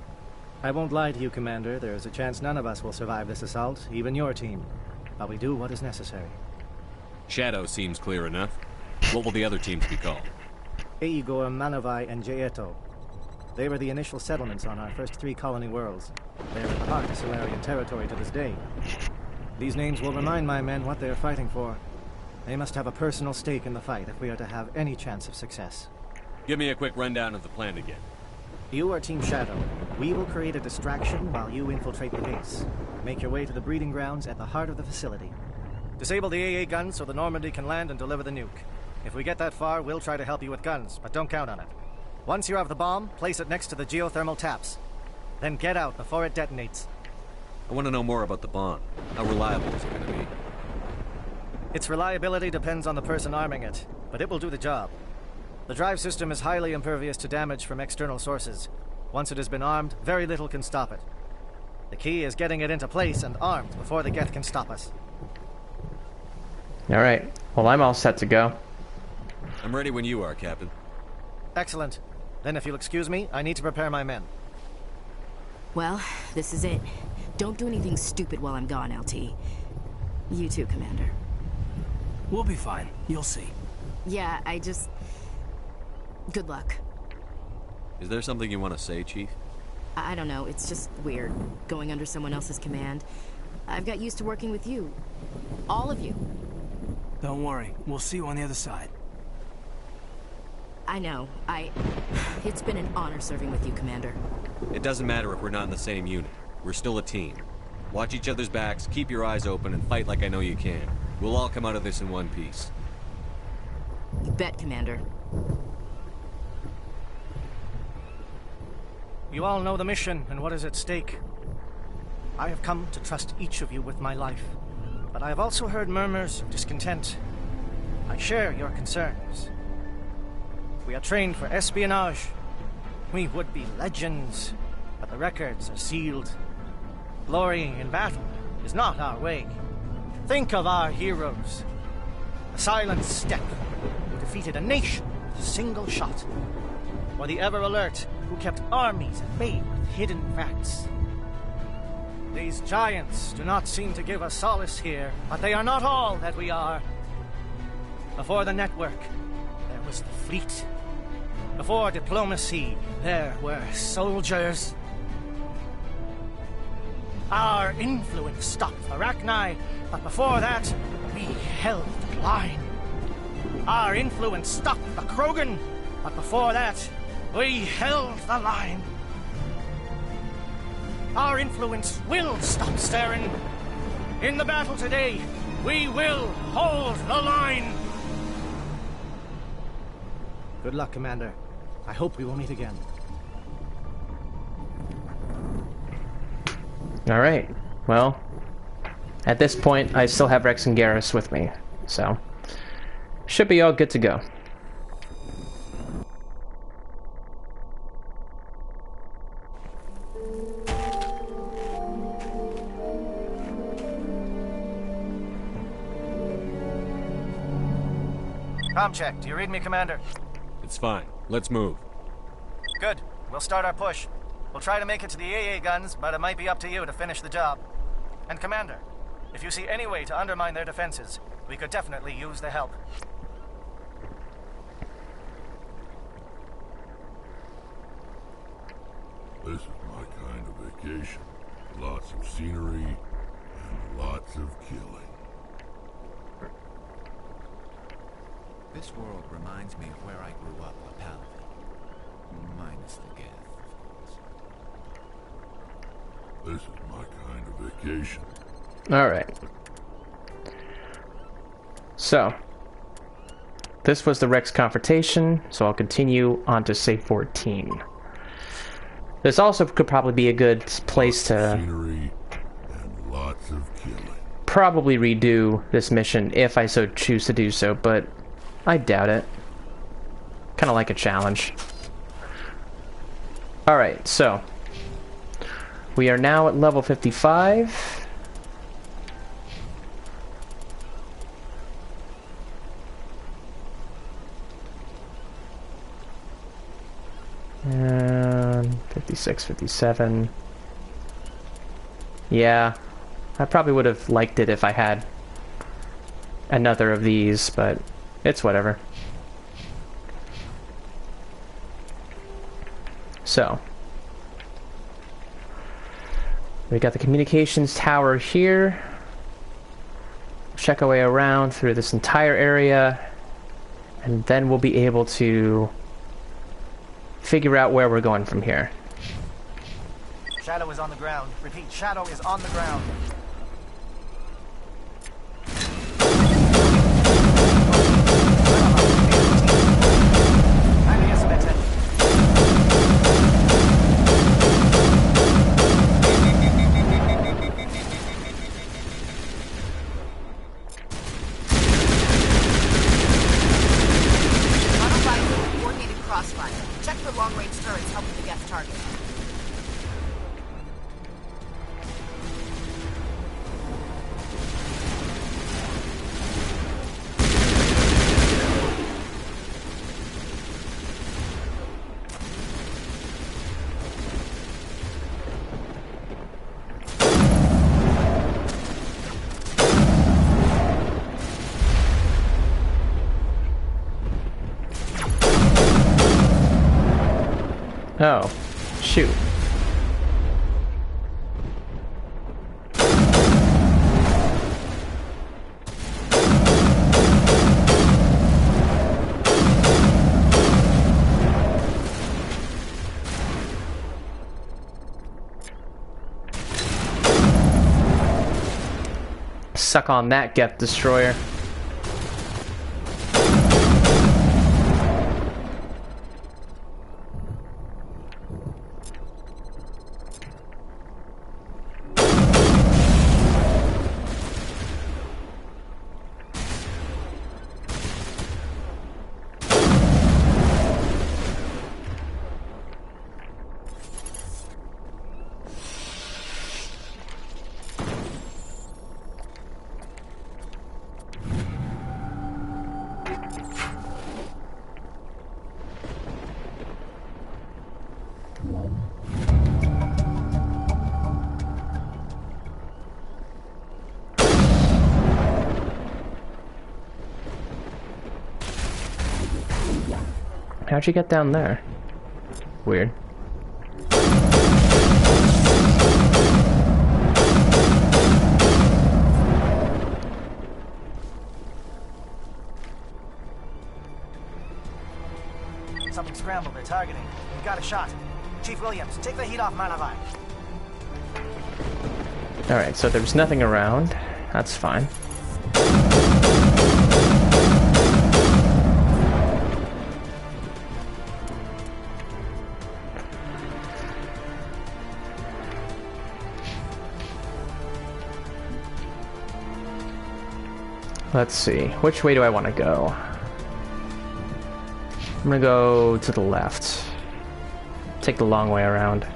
I won't lie to you, Commander. There is a chance none of us will survive this assault, even your team. But we do what is necessary. Shadow seems clear enough. What will the other teams be called? Igor, Manovai, and Jaeto. They were the initial settlements on our first 3 colony worlds. They are at the heart of Solarian territory to this day. These names will remind my men what they are fighting for. They must have a personal stake in the fight if we are to have any chance of success. Give me a quick rundown of the plan again. You are Team Shadow. We will create a distraction while you infiltrate the base. Make your way to the breeding grounds at the heart of the facility. Disable the AA guns so the Normandy can land and deliver the nuke. If we get that far, we'll try to help you with guns, but don't count on it. Once you have the bomb, place it next to the geothermal taps. Then get out before it detonates. I want to know more about the bomb. How reliable is it going to be? Its reliability depends on the person arming it, but it will do the job. The drive system is highly impervious to damage from external sources. Once it has been armed, very little can stop it. The key is getting it into place and armed before the Geth can stop us. Alright, well I'm all set to go. I'm ready when you are, Captain. Excellent. Then if you'll excuse me, I need to prepare my men. Well, this is it. Don't do anything stupid while I'm gone, LT. You too, Commander. We'll be fine. You'll see. Yeah, good luck. Is there something you want to say, Chief? I don't know, it's just weird, going under someone else's command. I've got used to working with you. All of you. Don't worry, we'll see you on the other side. I know, it's been an honor serving with you, Commander. It doesn't matter if we're not in the same unit. We're still a team. Watch each other's backs, keep your eyes open, and fight like I know you can. We'll all come out of this in one piece. You bet, Commander. You all know the mission and what is at stake. I have come to trust each of you with my life, but I have also heard murmurs of discontent. I share your concerns. We are trained for espionage. We would be legends, but the records are sealed. Glory in battle is not our way. Think of our heroes. The silent step who defeated a nation with a single shot. Or the ever-alert who kept armies at bay with hidden facts. These giants do not seem to give us solace here, but they are not all that we are. Before the network, there was the fleet. Before diplomacy, there were soldiers. Our influence stopped Arachni, but before that, we held the line. Our influence stopped the Krogan, but before that, we held the line. Our influence will stop Saren. In the battle today, we will hold the line. Good luck, Commander. I hope we will meet again. Alright, well, at this point, I still have Rex and Garrus with me, so should be all good to go. Com check. Do you read me, Commander? It's fine. Let's move. Good. We'll start our push. We'll try to make it to the AA guns, but it might be up to you to finish the job. And Commander, if you see any way to undermine their defenses, we could definitely use the help. This is my kind of vacation. Lots of scenery and lots of killing. This world reminds me of where I grew up, a Paladin. Minus the Geth, of course. This is my kind of vacation. Alright. So, this was the Rex confrontation, so I'll continue on to Save 14. This also could probably be a good place to Scenery and lots of killing. probably redo this mission if I so choose to do so, but I doubt it. Kind of like a challenge. Alright, so we are now at level 55. And 56, 57. Yeah, I probably would have liked it if I had another of these, but it's whatever. So, we got the communications tower here. Check our way around through this entire area, and then we'll be able to figure out where we're going from here. Shadow is on the ground. Repeat, Shadow is on the ground. Coordinated crossfire. Check for long-range turrets helping the Geth target. Oh, shoot. Suck on that, Geth Destroyer. How'd you get down there? Weird. Something scrambled. They're targeting. We got a shot. Chief Williams, take the heat off Manavai. Alright, so there's nothing around. That's fine. Let's see. Which way do I want to go? I'm gonna go to the left. Take the long way around.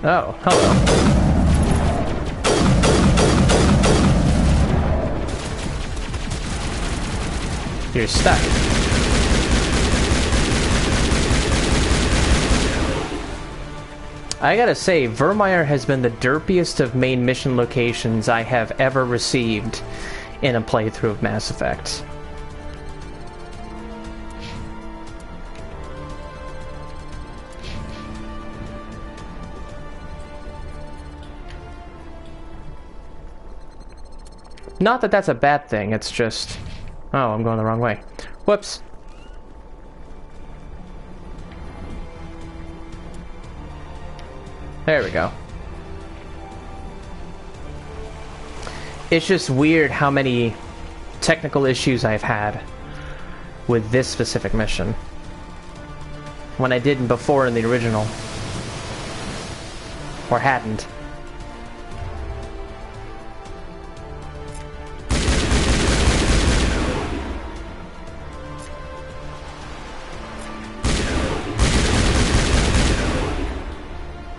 Oh, hello. You're stuck. I gotta say, Virmire has been the derpiest of main mission locations I have ever received in a playthrough of Mass Effect. Not that that's a bad thing, it's just... Oh, I'm going the wrong way. Whoops. There we go. It's just weird how many technical issues I've had with this specific mission when I didn't before in the original. Or hadn't.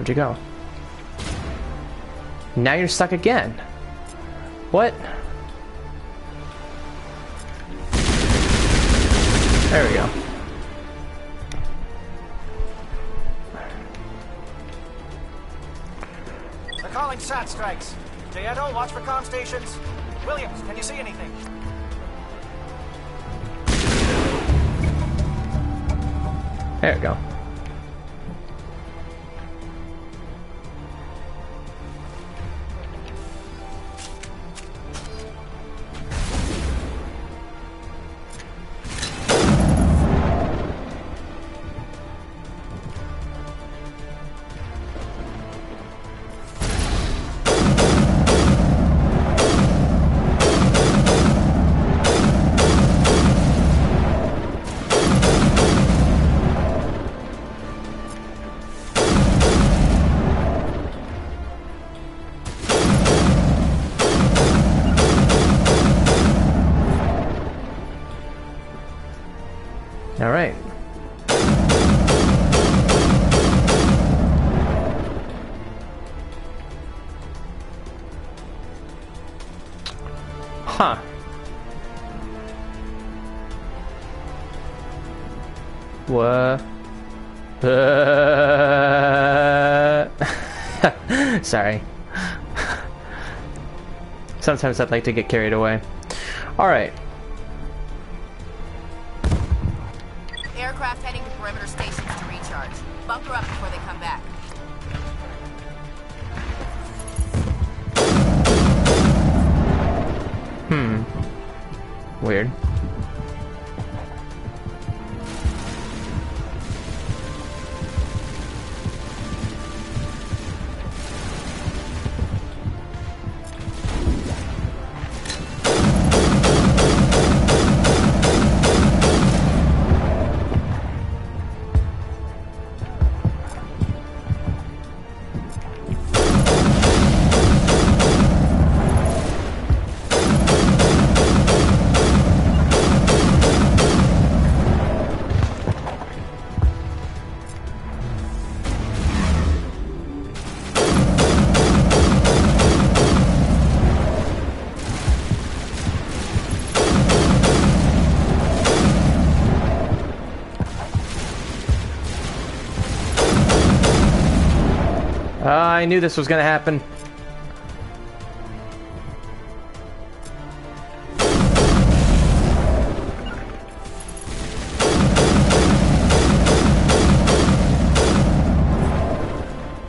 Where'd you go? Now you're stuck again. What? There we go. They're calling SAT strikes. Dieto, watch for comm stations. Williams, can you see anything? There we go. All right. Huh. What? Sorry. Sometimes I'd like to get carried away. All right. Aircraft heading to perimeter stations to recharge. Bunker up before they come back. Weird. I knew this was gonna happen.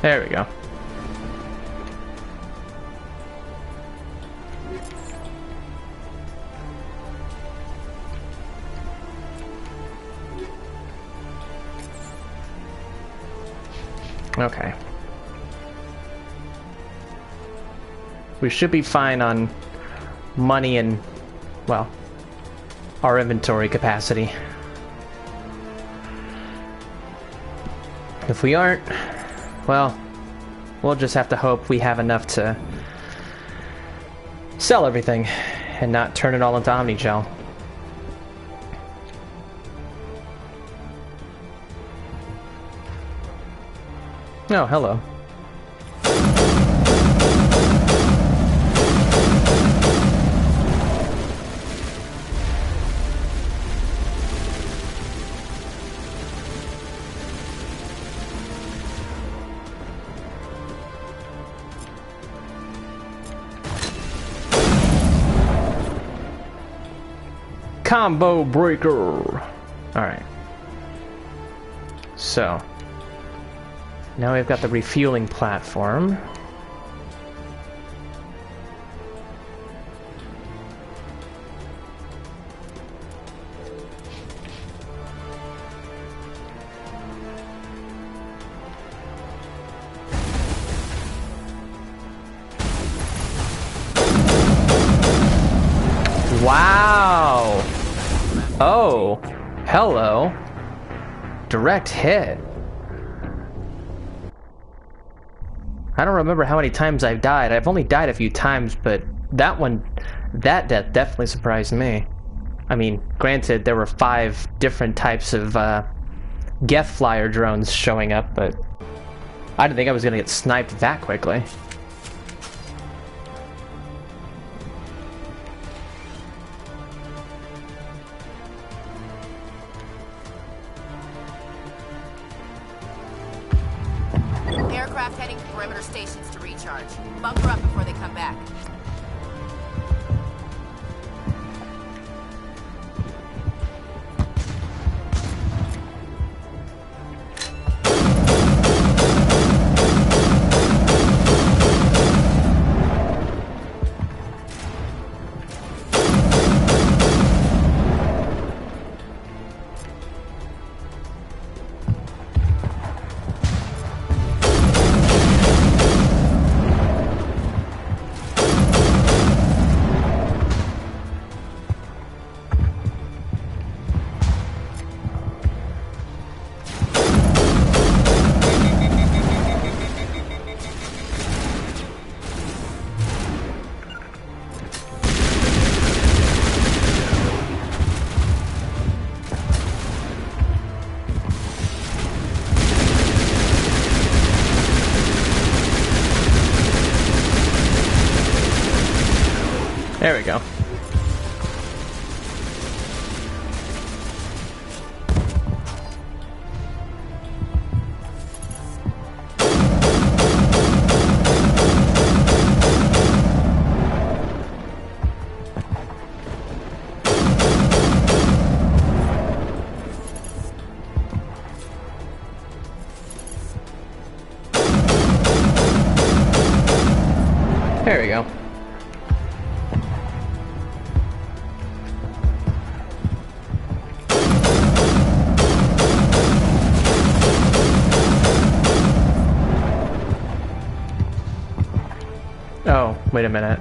There we go. Okay. We should be fine on money and, well, our inventory capacity. If we aren't, well, we'll just have to hope we have enough to sell everything and not turn it all into Omnigel. Oh, hello. Combo breaker. Alright. So. Now we've got the refueling platform. Wow. Oh, hello. Direct hit. I don't remember how many times I've died. I've only died a few times, but that death definitely surprised me. I mean, granted, there were 5 different types of Geth flyer drones showing up, but I didn't think I was going to get sniped that quickly. craft heading to perimeter stations to recharge. Bunker up before they come back. There we go. There we go. Oh, wait a minute.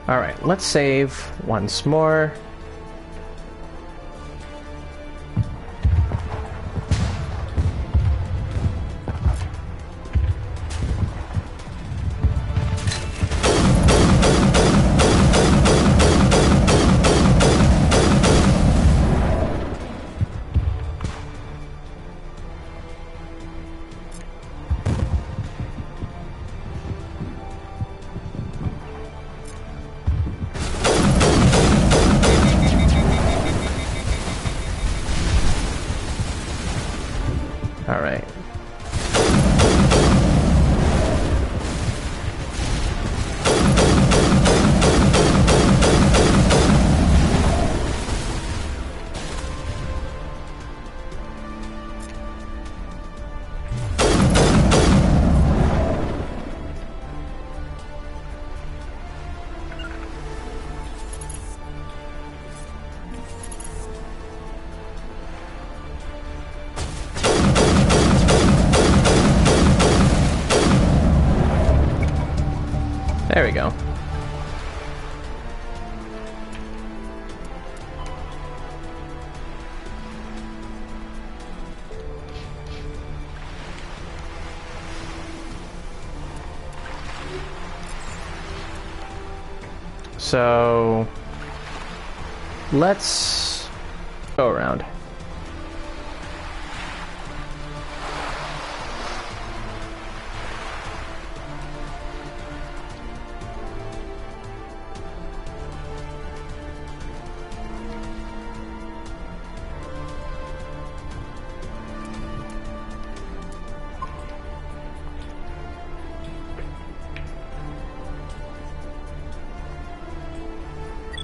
Alright, let's save once more. Alright. There we go. So let's go around.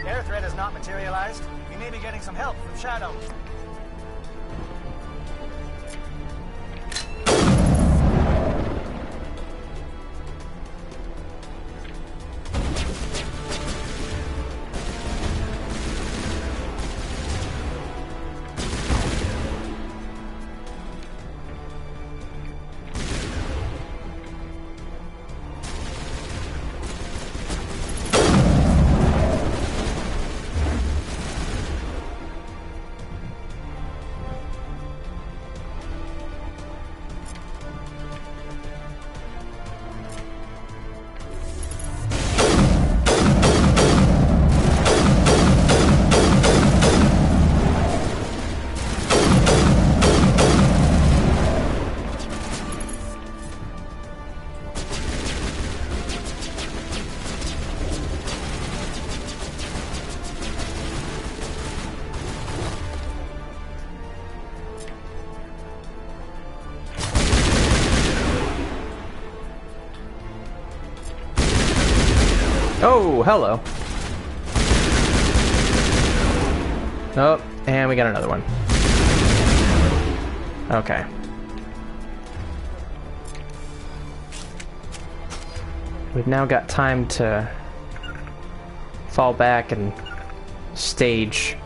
Air threat has not materialized. We may be getting some help from Shadow. Oh, hello. Oh, and we got another one. Okay. We've now got time to fall back and stage.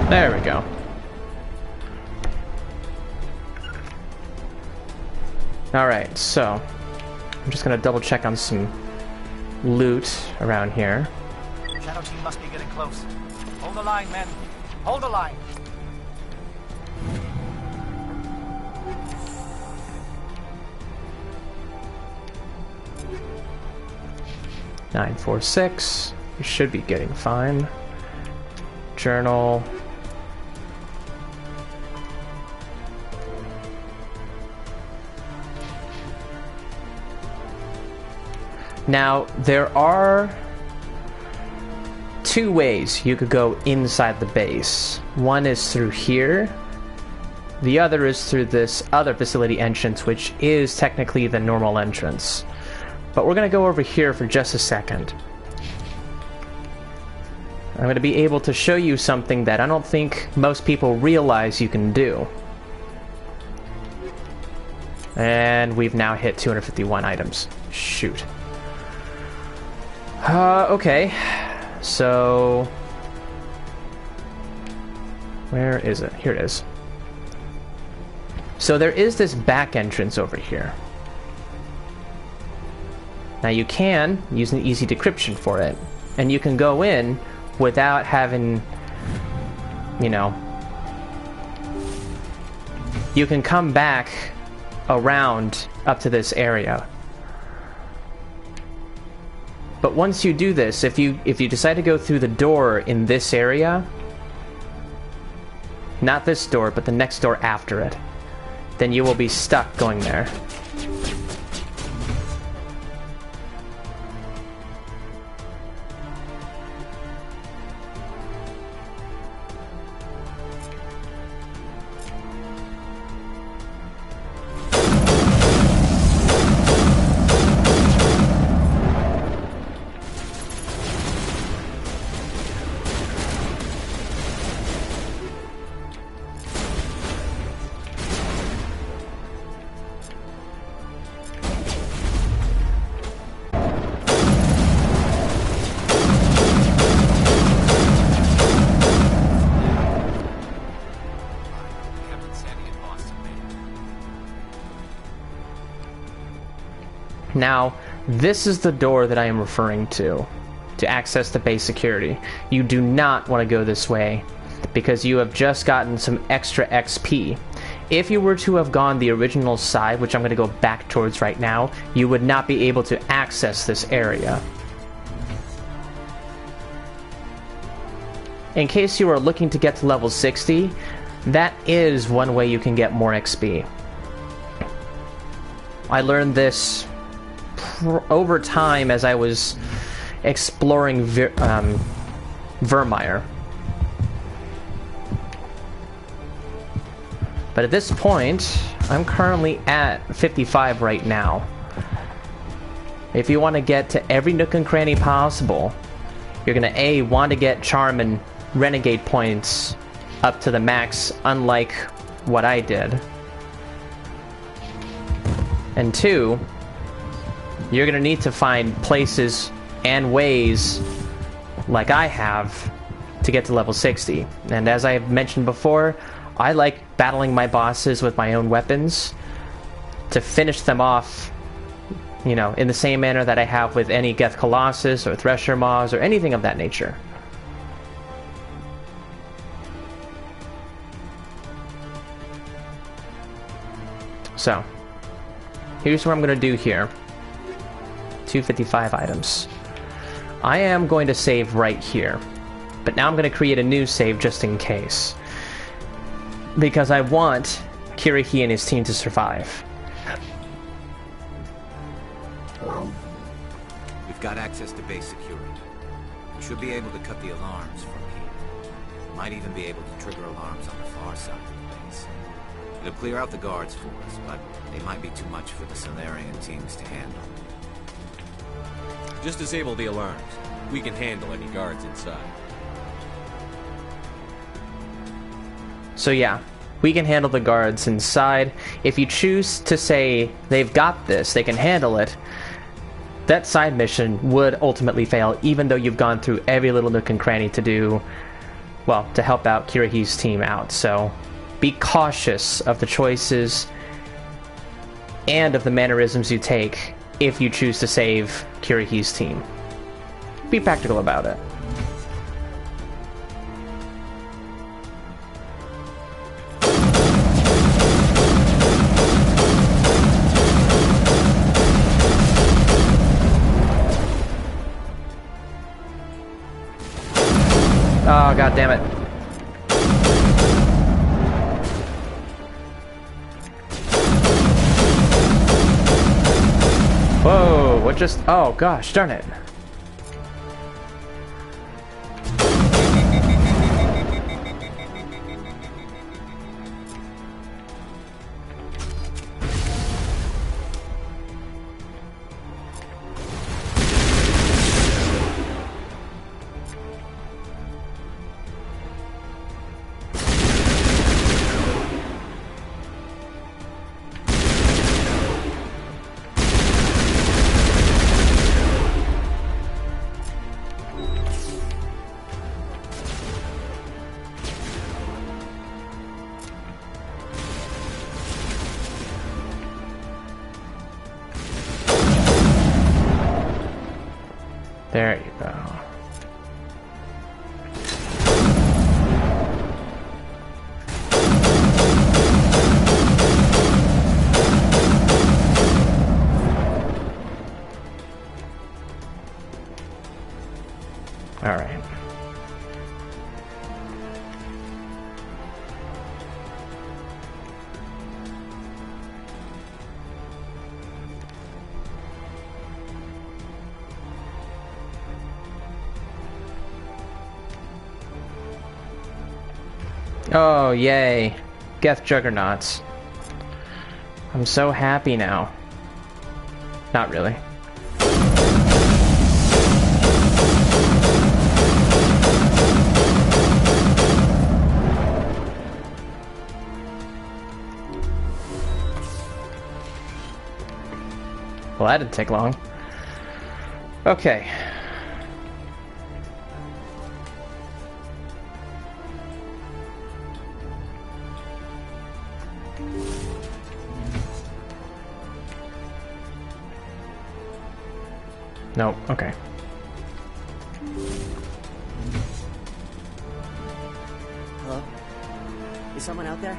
There we go. Alright, so I'm just gonna double check on some loot around here. Shadow team must be getting close. Hold the line, men. Hold the line. $946. We should be getting fine. Journal. Now, there are two ways you could go inside the base. One is through here. The other is through this other facility entrance, which is technically the normal entrance. But we're going to go over here for just a second. I'm going to be able to show you something that I don't think most people realize you can do. And we've now hit 251 items. Shoot. Okay. So... where is it? Here it is. So there is this back entrance over here. Now you can use an easy decryption for it. And you can go in without having, you know, you can come back around up to this area. But once you do this, if you decide to go through the door in this area, not this door, but the next door after it, then you will be stuck going there. Now, this is the door that I am referring to access the base security. You do not want to go this way, because you have just gotten some extra XP. If you were to have gone the original side, which I'm going to go back towards right now, you would not be able to access this area. In case you are looking to get to level 60, that is one way you can get more XP. I learned this over time as I was exploring Virmire. But at this point, I'm currently at 55 right now. If you want to get to every nook and cranny possible, you're going to want to get Charm and Renegade points up to the max, unlike what I did. And 2, you're going to need to find places and ways, like I have, to get to level 60. And as I have mentioned before, I like battling my bosses with my own weapons to finish them off, you know, in the same manner that I have with any Geth Colossus or Thresher Maws or anything of that nature. So, here's what I'm going to do here. 255 items. I am going to save right here. But now I'm going to create a new save just in case. Because I want Kiriki and his team to survive. We've got access to base security. We should be able to cut the alarms from here. Might even be able to trigger alarms on the far side of the base. It'll clear out the guards for us, but they might be too much for the Solarian teams to handle. Just disable the alarms. We can handle any guards inside. So yeah, we can handle the guards inside. If you choose to say they've got this, they can handle it, that side mission would ultimately fail, even though you've gone through every little nook and cranny to do, well, to help out Kiriki's team out. So be cautious of the choices and of the mannerisms you take if you choose to save Kiriki's team. Be practical about it. Oh, god damn it. Whoa, what just... Oh gosh, darn it. There you go. All right. Oh, yay. Geth Juggernauts. I'm so happy now. Not really. Well, that didn't take long. Okay. No, okay. Hello? Is someone out there?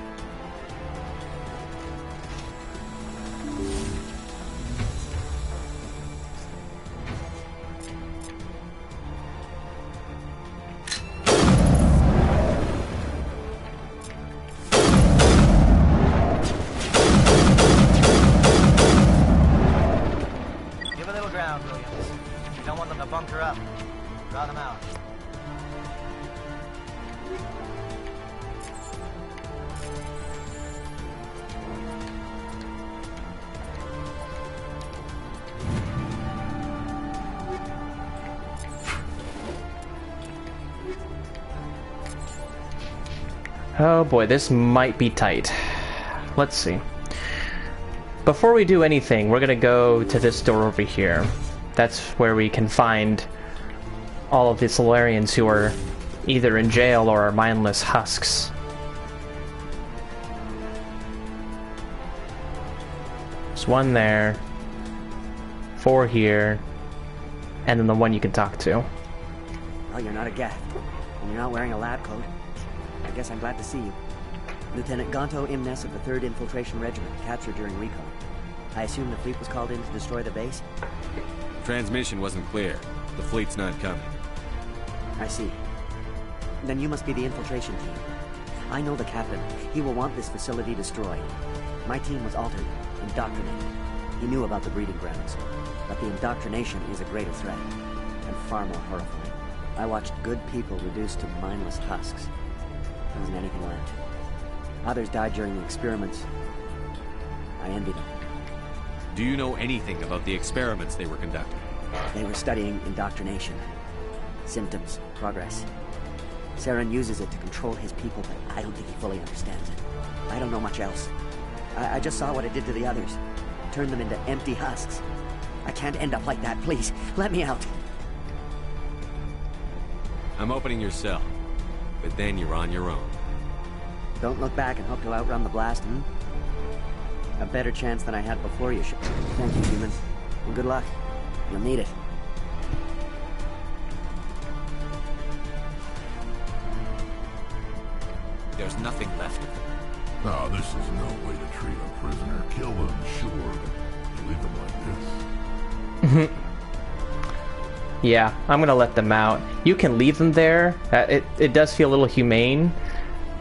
Give a little ground, Williams. You don't want them to bunker up. Draw them out. Oh boy, this might be tight. Let's see. Before we do anything, we're gonna go to this door over here. That's where we can find all of the Solarians who are either in jail or are mindless husks. There's one there, 4 here, and then the one you can talk to. Well, you're not a Geth, and you're not wearing a lab coat. I guess I'm glad to see you. Lieutenant Gonto Imnes of the 3rd Infiltration Regiment, captured during recon. I assume the fleet was called in to destroy the base? Transmission wasn't clear. The fleet's not coming. I see. Then you must be the infiltration team. I know the captain. He will want this facility destroyed. My team was altered, indoctrinated. He knew about the breeding grounds. But the indoctrination is a greater threat, and far more horrifying. I watched good people reduced to mindless husks. There wasn't anything left. Others died during the experiments. I envy them. Do you know anything about the experiments they were conducting? They were studying indoctrination. Symptoms, progress. Saren uses it to control his people, but I don't think he fully understands it. I don't know much else. I just saw what it did to the others. Turned them into empty husks. I can't end up like that, please. Let me out. I'm opening your cell. But then you're on your own. Don't look back and hope to outrun the blast, hmm? A better chance than I had before you should. Thank you, human. And good luck. You'll need it. There's nothing left of them. No, this is no way to treat a prisoner. Kill them, sure, but leave them like this. Yeah, I'm gonna let them out. You can leave them there. It does feel a little humane.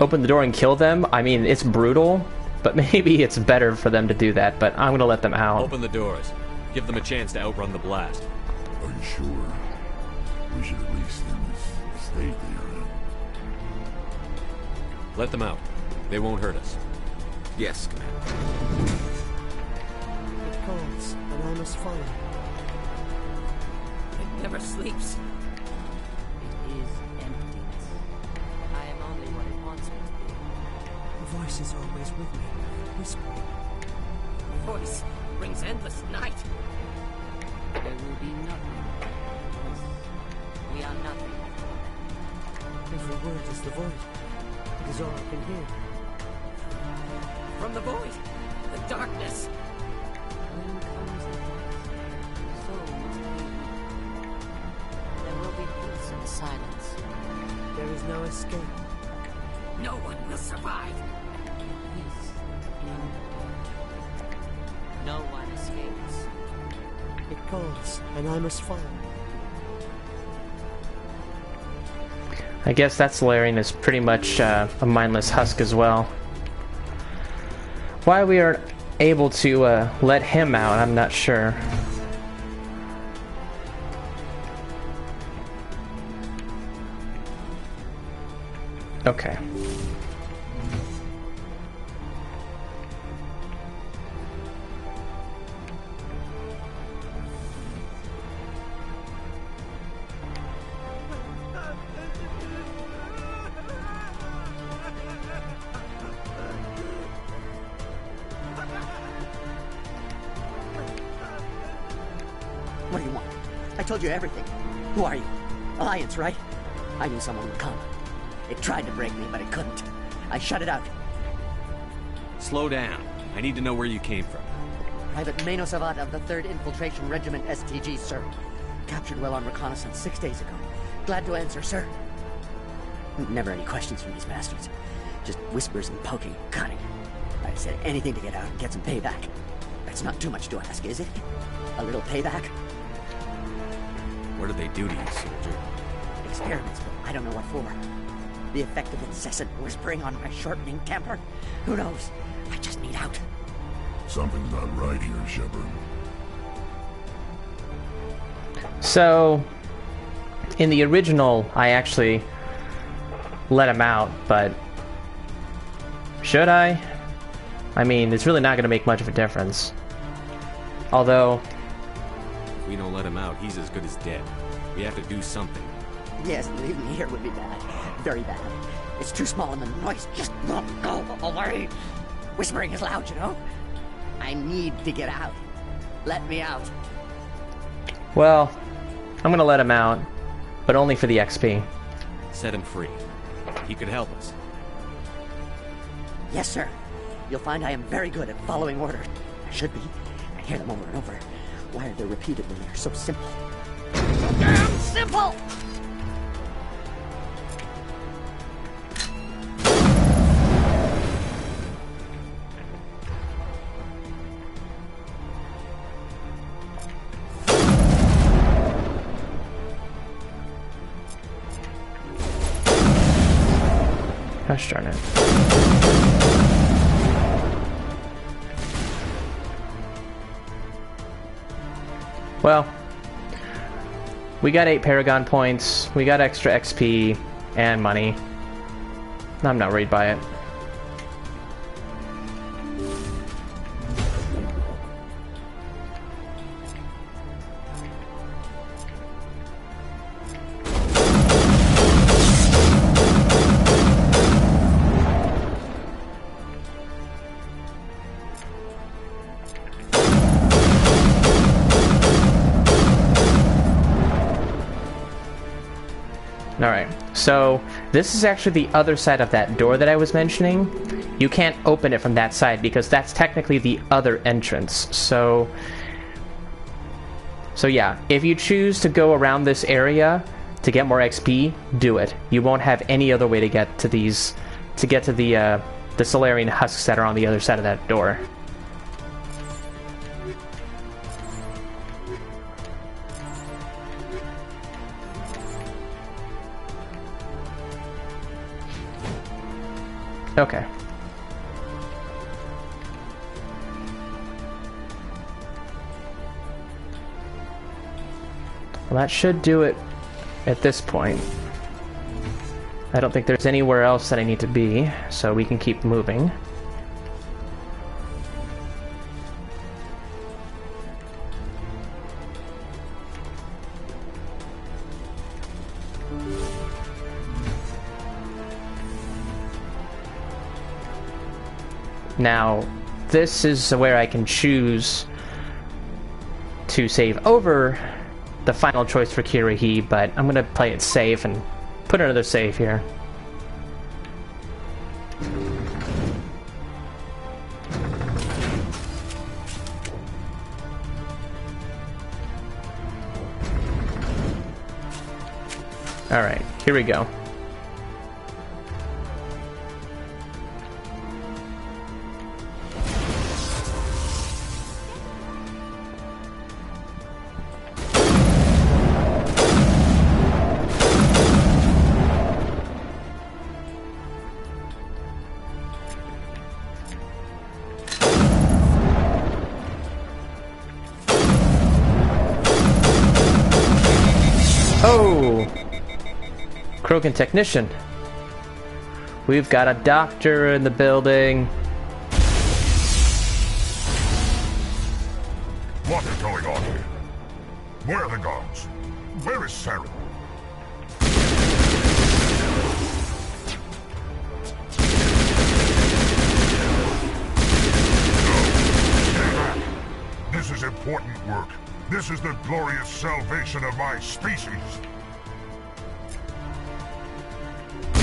Open the door and kill them. I mean, it's brutal, but maybe it's better for them to do that, but I'm gonna let them out. Open the doors. Give them a chance to outrun the blast. Are you sure? We should at least end this state they're in. Let them out. They won't hurt us. Yes, Commander. It calls, and I must follow. It never sleeps. It is emptiness. I am only what it wants me to be. The voice is always with me, whispering. The voice brings endless night. There will be nothing. We are nothing. Every word is the void. It is all I can hear. From the void, the darkness. When comes the darkness, so must be. There will be peace in the silence. There is no escape. No one will survive. Peace in darkness. No one escapes. It calls, and I must follow. I guess that Solarian is pretty much a mindless husk as well. Why we are able to let him out, I'm not sure. Okay. What do you want? I told you everything. Who are you? Alliance, right? I knew someone would come. It tried to break me, but it couldn't. I shut it out. Slow down. I need to know where you came from. Private Mano Savat of the 3rd Infiltration Regiment STG, sir. Captured while on reconnaissance 6 days ago. Glad to answer, sir. Never any questions from these bastards. Just whispers and poking, cutting. I said anything to get out and get some payback. That's not too much to ask, is it? A little payback? What did they do to you, soldier? Experiments, but I don't know what for. The effect of incessant whispering on my shortening temper? Who knows? I just need out. Something's not right here, Shepard. So, in the original, I actually let him out, but should I? I mean, it's really not going to make much of a difference. Although, if we don't let him out, he's as good as dead. We have to do something. Yes, leaving me here would be bad. Very bad. It's too small and the noise just won't go away. Whispering is loud, you know? I need to get out. Let me out. well, I'm going to let him out, but only for the XP. Set him free. He could help us. Yes, sir. You'll find I am very good at following orders. I should be. I hear them over and over. Why are they repeated when they're so simple? So damn simple! Gosh darn it. Well, we got 8 Paragon points, we got extra XP and money. I'm not worried by it. Alright, so this is actually the other side of that door that I was mentioning. You can't open it from that side because that's technically the other entrance. So yeah, if you choose to go around this area to get more XP, do it. You won't have any other way to get to these, to get to the Solarian husks that are on the other side of that door. Okay. Well, that should do it at this point. I don't think there's anywhere else that I need to be, so we can keep moving. Now, this is where I can choose to save over the final choice for Kirihee, but I'm gonna play it safe and put another save here. Alright, here we go. Oh! Krogan technician. We've got a doctor in the building. What is going on here? Where are the guards? Where is Sarah? This is important work. This is the glorious salvation of my species. You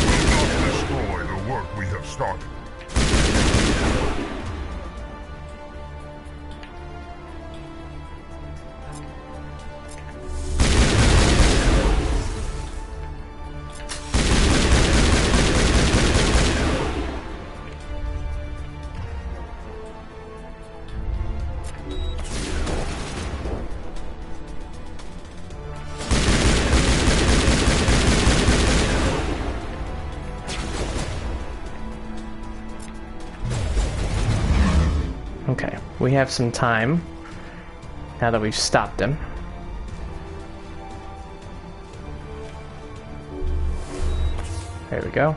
will not destroy the work we have started. Okay, we have some time now that we've stopped him. There we go.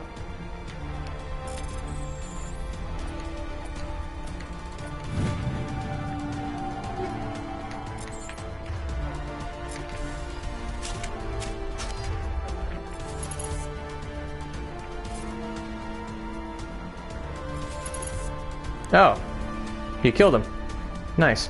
Oh. You killed him. Nice.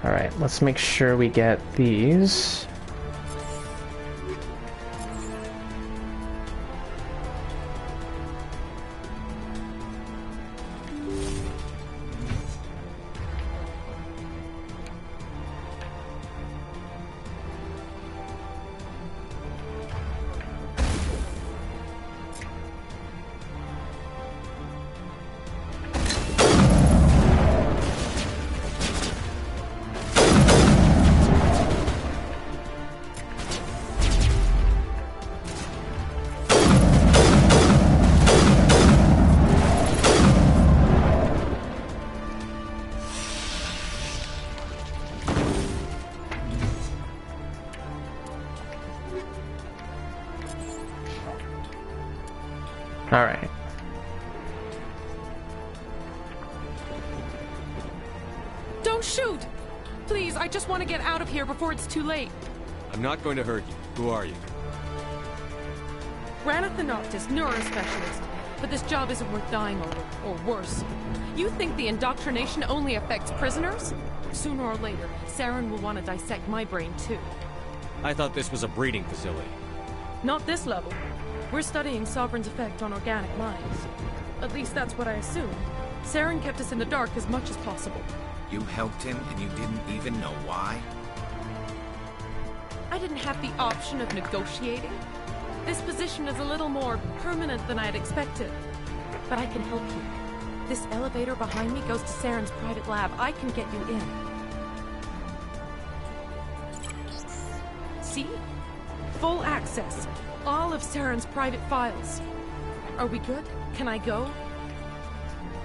Alright, let's make sure we get these. Alright. Don't shoot! Please, I just want to get out of here before it's too late. I'm not going to hurt you. Who are you? Ranathanoptis, neurospecialist. But this job isn't worth dying over, or worse. You think the indoctrination only affects prisoners? Sooner or later, Saren will want to dissect my brain too. I thought this was a breeding facility. Not this level. We're studying Sovereign's effect on organic minds. At least that's what I assumed. Saren kept us in the dark as much as possible. You helped him and you didn't even know why? I didn't have the option of negotiating. This position is a little more permanent than I had expected. But I can help you. This elevator behind me goes to Saren's private lab. I can get you in. See? Full access. All of Saren's private files. Are we good? Can I go?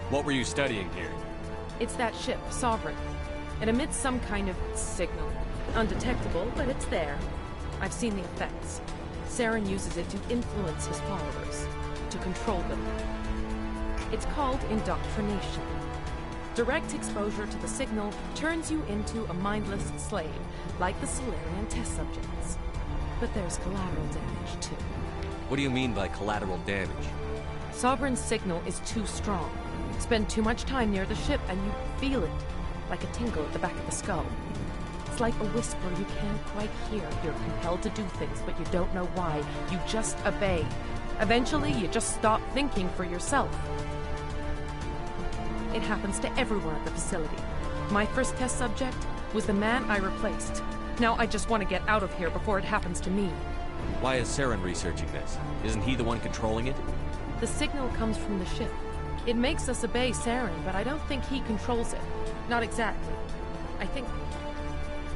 What were you studying here? It's that ship, Sovereign. It emits some kind of signal. Undetectable, but it's there. I've seen the effects. Saren uses it to influence his followers, to control them. It's called indoctrination. Direct exposure to the signal turns you into a mindless slave, like the Solarian test subjects. But there's collateral damage, too. What do you mean by collateral damage? Sovereign's signal is too strong. Spend too much time near the ship and you feel it, like a tingle at the back of the skull. It's like a whisper you can't quite hear. You're compelled to do things, but you don't know why. You just obey. Eventually, you just stop thinking for yourself. It happens to everyone at the facility. My first test subject was the man I replaced. Now I just want to get out of here before it happens to me. Why is Saren researching this? Isn't he the one controlling it? The signal comes from the ship. It makes us obey Saren, but I don't think he controls it. Not exactly. I think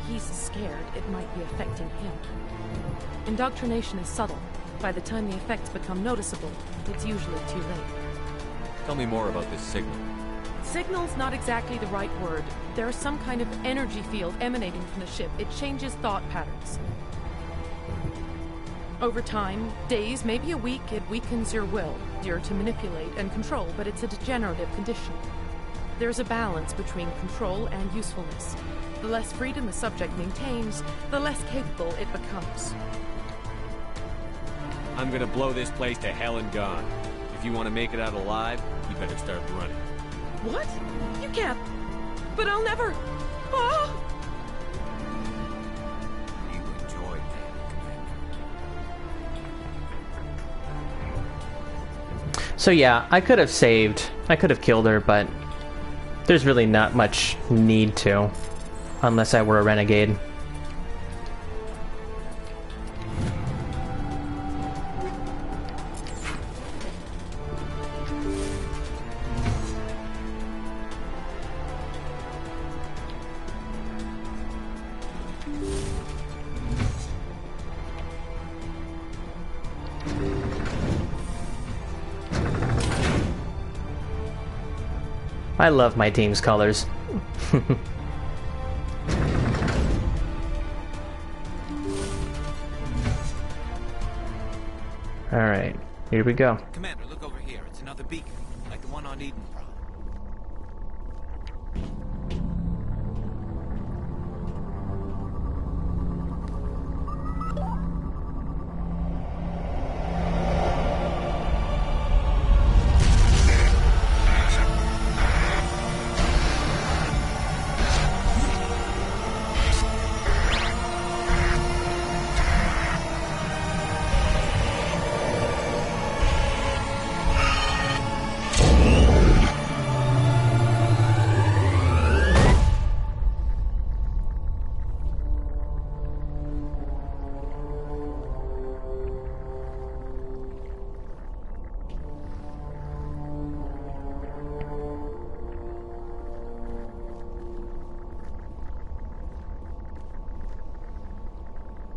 he's scared it might be affecting him. Indoctrination is subtle. By the time the effects become noticeable, it's usually too late. Tell me more about this signal. Signal's not exactly the right word. There's some kind of energy field emanating from the ship. It changes thought patterns. Over time, days, maybe a week, it weakens your will. You're to manipulate and control, but it's a degenerative condition. There's a balance between control and usefulness. The less freedom a subject maintains, the less capable it becomes. I'm gonna blow this place to hell and gone. If you want to make it out alive, you better start running. What? You can't. But I'll never. Ah! You enjoyed that, Commander. So yeah, I could have killed her, but there's really not much need to, unless I were a renegade. I love my team's colors. Alright, here we go. Commander, look over here. It's another beacon, like the one on Eden Prime.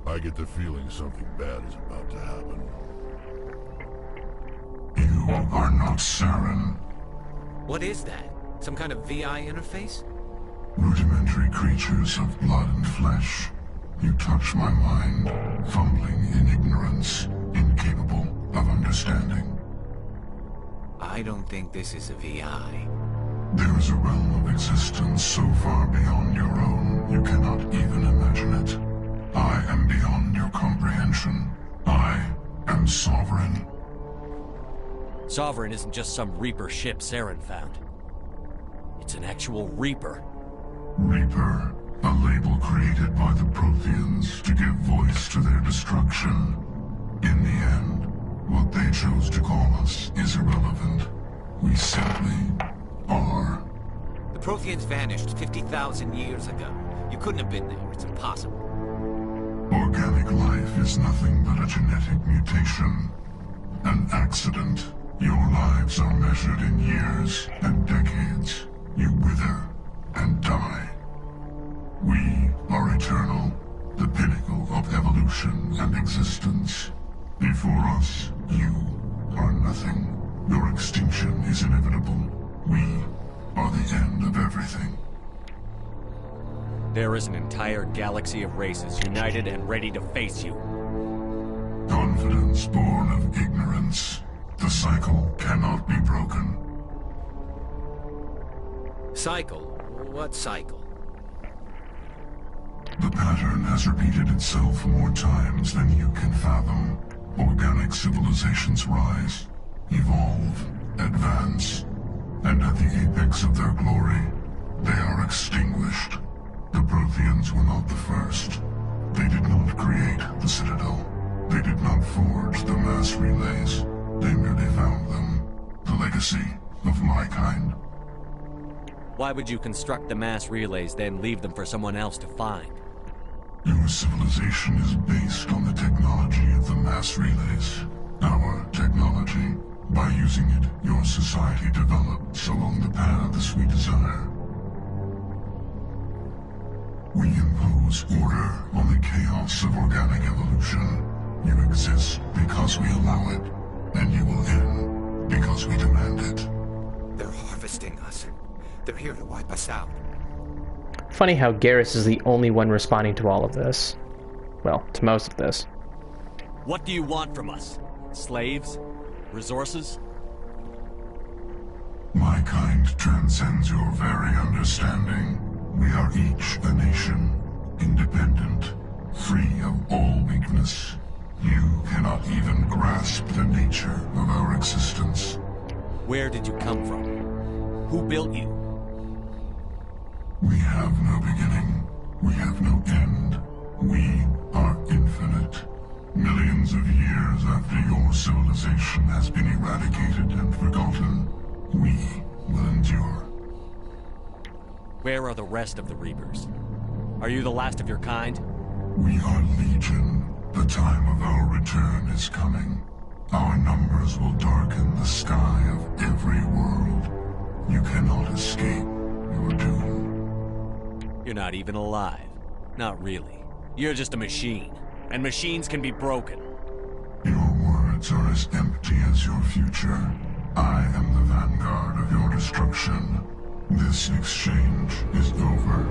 I get the feeling something bad is about to happen. You are not Saren. What is that? Some kind of VI interface? Rudimentary creatures of blood and flesh. You touch my mind, fumbling in ignorance, incapable of understanding. I don't think this is a VI. There is a realm of existence so far beyond your own, you cannot even imagine it. I am beyond your comprehension. I am Sovereign. Sovereign isn't just some Reaper ship Saren found. It's an actual Reaper. Reaper, a label created by the Protheans to give voice to their destruction. In the end, what they chose to call us is irrelevant. We simply are. The Protheans vanished 50,000 years ago. You couldn't have been there. It's impossible. Organic life is nothing but a genetic mutation. An accident. Your lives are measured in years and decades. You wither and die. We are eternal, the pinnacle of evolution and existence. Before us, you are nothing. Your extinction is inevitable. We are the end of everything. There is an entire galaxy of races united and ready to face you. Confidence born of ignorance. The cycle cannot be broken. Cycle? What cycle? The pattern has repeated itself more times than you can fathom. Organic civilizations rise, evolve, advance, and at the apex of their glory, they are extinguished. The Protheans were not the first. They did not create the Citadel. They did not forge the mass relays. They merely found them. The legacy of my kind. Why would you construct the mass relays, then leave them for someone else to find? Your civilization is based on the technology of the mass relays. Our technology. By using it, your society develops along the paths we desire. We impose order on the chaos of organic evolution. You exist because we allow it, and you will end because we demand it. They're harvesting us. They're here to wipe us out. Funny how Garrus is the only one responding to all of this. Well, to most of this. What do you want from us? Slaves? Resources? My kind transcends your very understanding. We are each a nation, independent, free of all weakness. You cannot even grasp the nature of our existence. Where did you come from? Who built you? We have no beginning. We have no end. We are infinite. Millions of years after your civilization has been eradicated and forgotten, we will endure. Where are the rest of the Reapers? Are you the last of your kind? We are Legion. The time of our return is coming. Our numbers will darken the sky of every world. You cannot escape your doom. You're not even alive. Not really. You're just a machine. And machines can be broken. Your words are as empty as your future. I am the vanguard of your destruction. This exchange is over.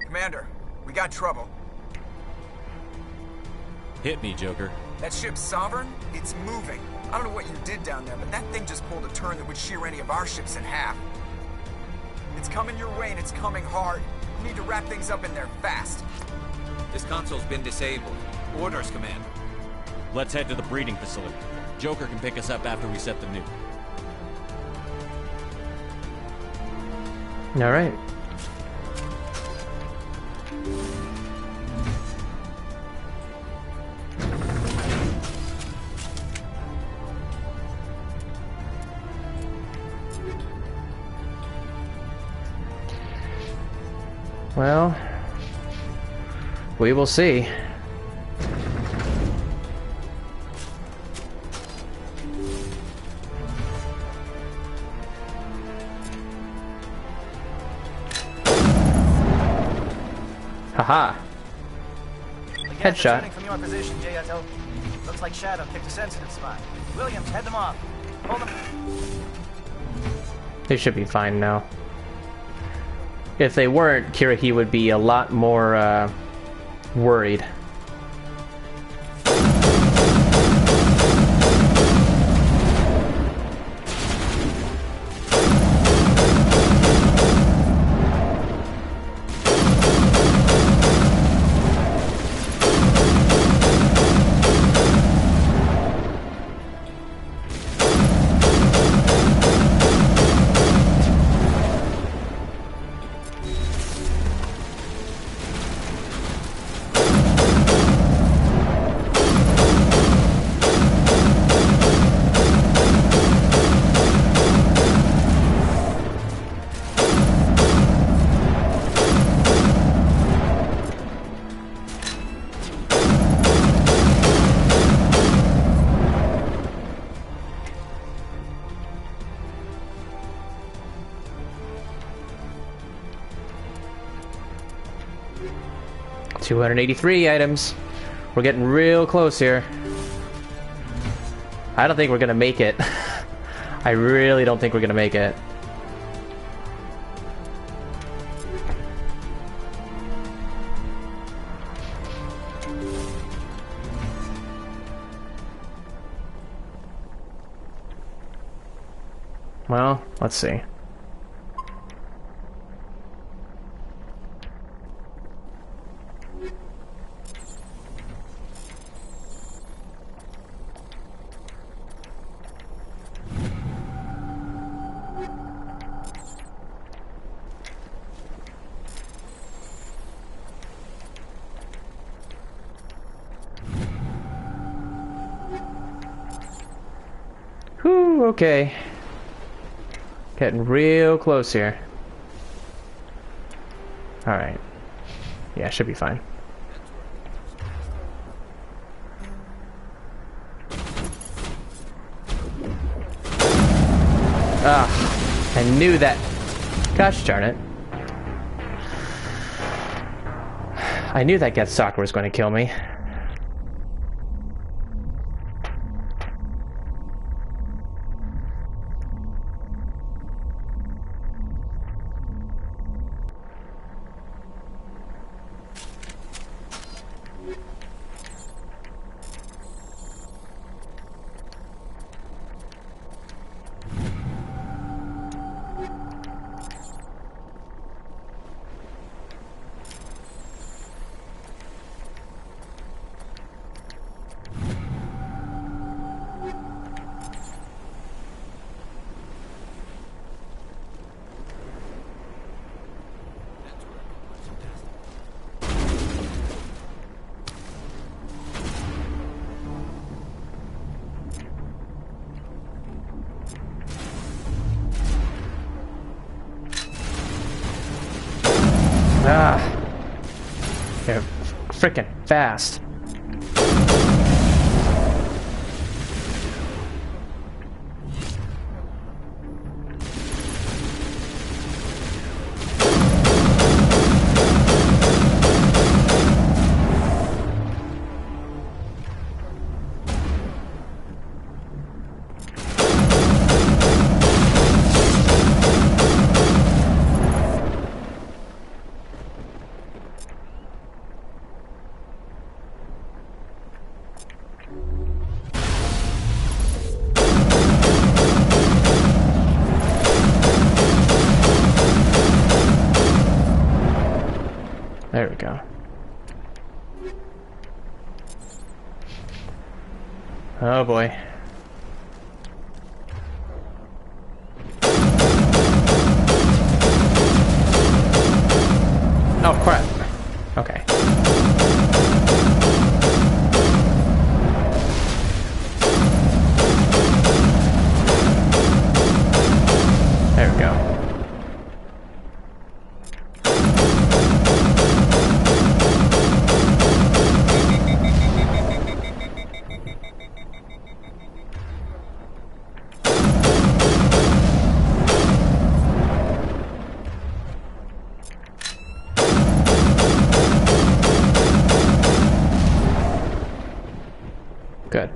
Commander, we got trouble. Hit me, Joker. That ship's Sovereign? It's moving. I don't know what you did down there, but that thing just pulled a turn that would shear any of our ships in half. It's coming your way, and it's coming hard. You need to wrap things up in there fast. This console's been disabled. Orders, Commander. Let's head to the breeding facility. Joker can pick us up after we set the nuke. All right. Well, we will see. Haha. Headshot. From your position, J.Otto. Looks like Shadow picked a sensitive spot. Williams, head them off. Hold them. They should be fine now. If they weren't, Kirrahe would be a lot more worried. $283 items. We're getting real close here. I don't think we're gonna make it. I really don't think we're gonna make it. Well, let's see. Whew, okay. Getting real close here. Alright. Yeah, should be fine. Ah, I knew that. Gosh darn it. I knew that Get Soccer was going to kill me. Ah, they're freaking fast. There we go. Oh boy. Oh crap. Okay. There we go. Good.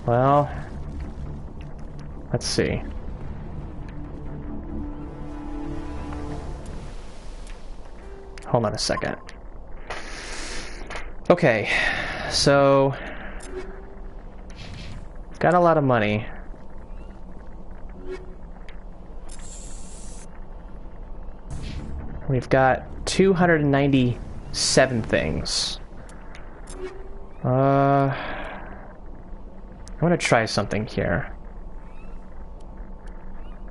Well, let's see. hold on a second. Okay, so got a lot of money. We've got 297 things. I want to try something here.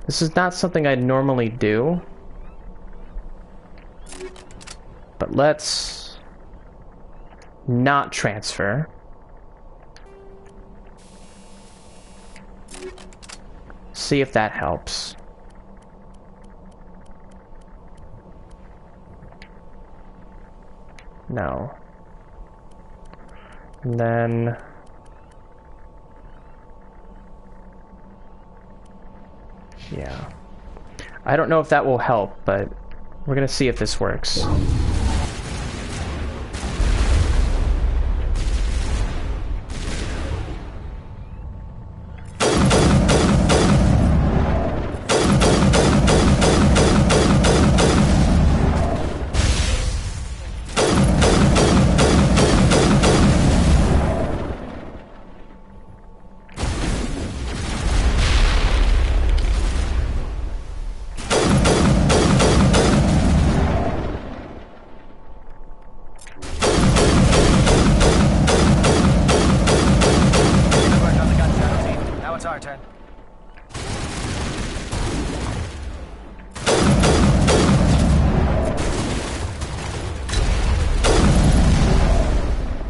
This is not something I'd normally do. But let's not transfer. See if that helps. No. And then yeah. I don't know if that will help, but we're gonna see if this works.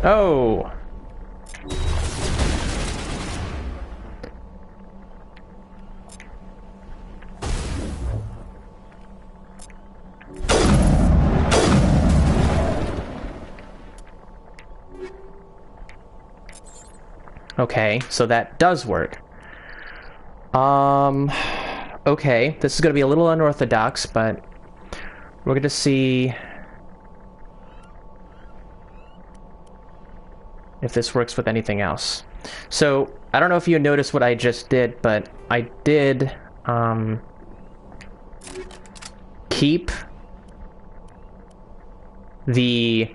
Oh. Okay, so that does work. Okay, this is going to be a little unorthodox, but we're going to see if this works with anything else. So, I don't know if you noticed what I just did, but I did keep the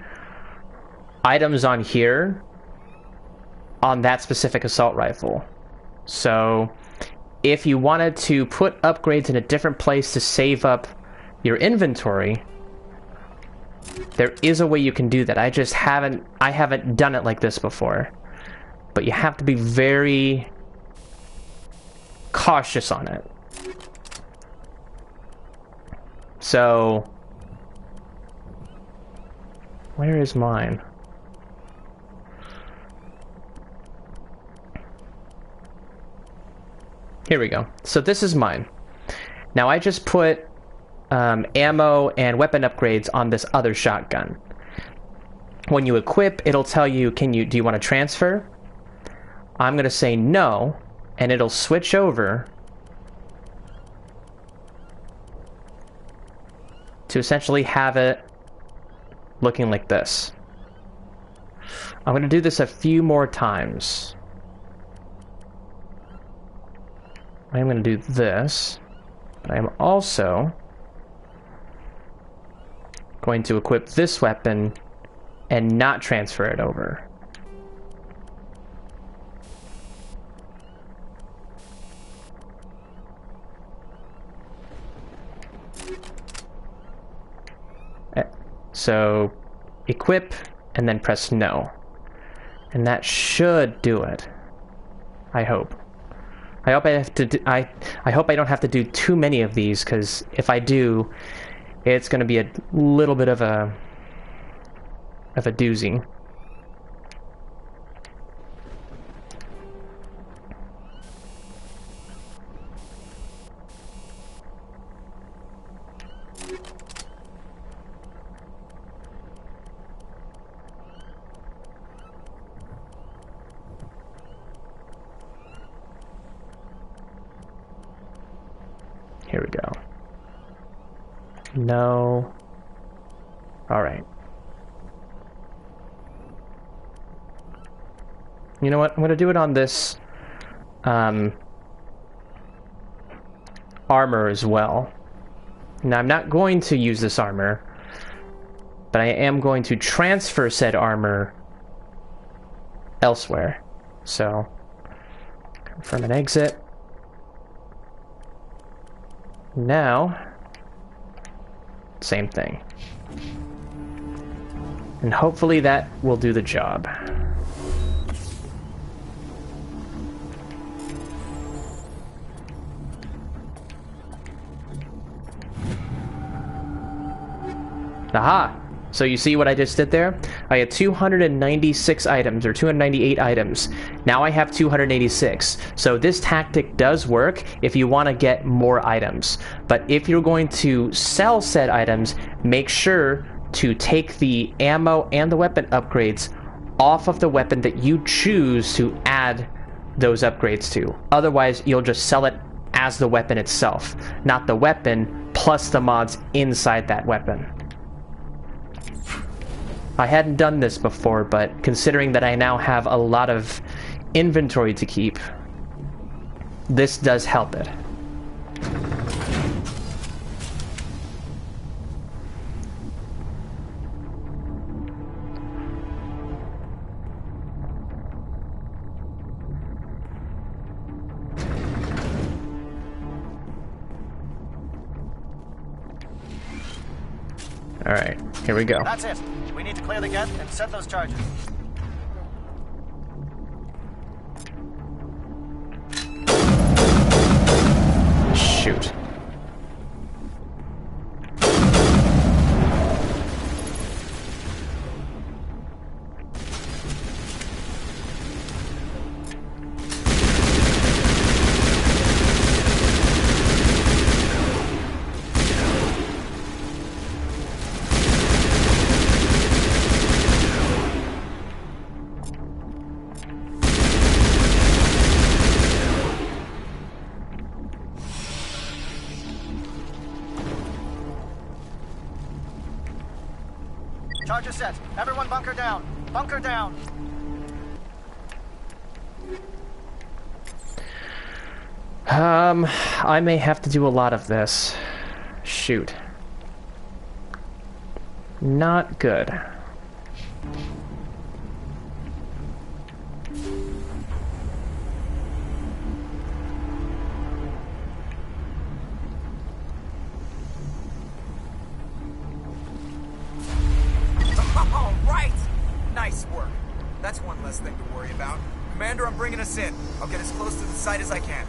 items on here on that specific assault rifle. So, if you wanted to put upgrades in a different place to save up your inventory, there is a way you can do that. I haven't done it like this before. But you have to be very cautious on it. So, where is mine? Here we go. So this is mine. Now I just put ammo and weapon upgrades on this other shotgun. When you equip, it'll tell you, do you want to transfer? I'm going to say no, and it'll switch over to essentially have it looking like this. I'm going to do this a few more times. I'm going to do this, but I'm also going to equip this weapon and not transfer it over. So, equip, and then press no. And that should do it. I hope. I hope I hope I don't have to do too many of these, because if I do, it's going to be a little bit of a doozy. Here we go. No. All right. You know what? I'm going to do it on this armor as well. Now, I'm not going to use this armor but I am going to transfer said armor elsewhere. So, confirm an exit. Now, same thing. And hopefully that will do the job. Aha! So you see what I just did there? I had 296 items, or 298 items. Now I have 286. So this tactic does work if you want to get more items. But if you're going to sell said items, make sure to take the ammo and the weapon upgrades off of the weapon that you choose to add those upgrades to. Otherwise, you'll just sell it as the weapon itself, not the weapon plus the mods inside that weapon. I hadn't done this before, but considering that I now have a lot of inventory to keep, this does help it. Alright, here we go. That's it. We need to clear the gate and set those charges. Shoot. Charges set. Everyone bunker down. Bunker down. I may have to do a lot of this. Shoot. Not good. All right! Nice work. That's one less thing to worry about. Commander, I'm bringing us in. I'll get as close to the site as I can.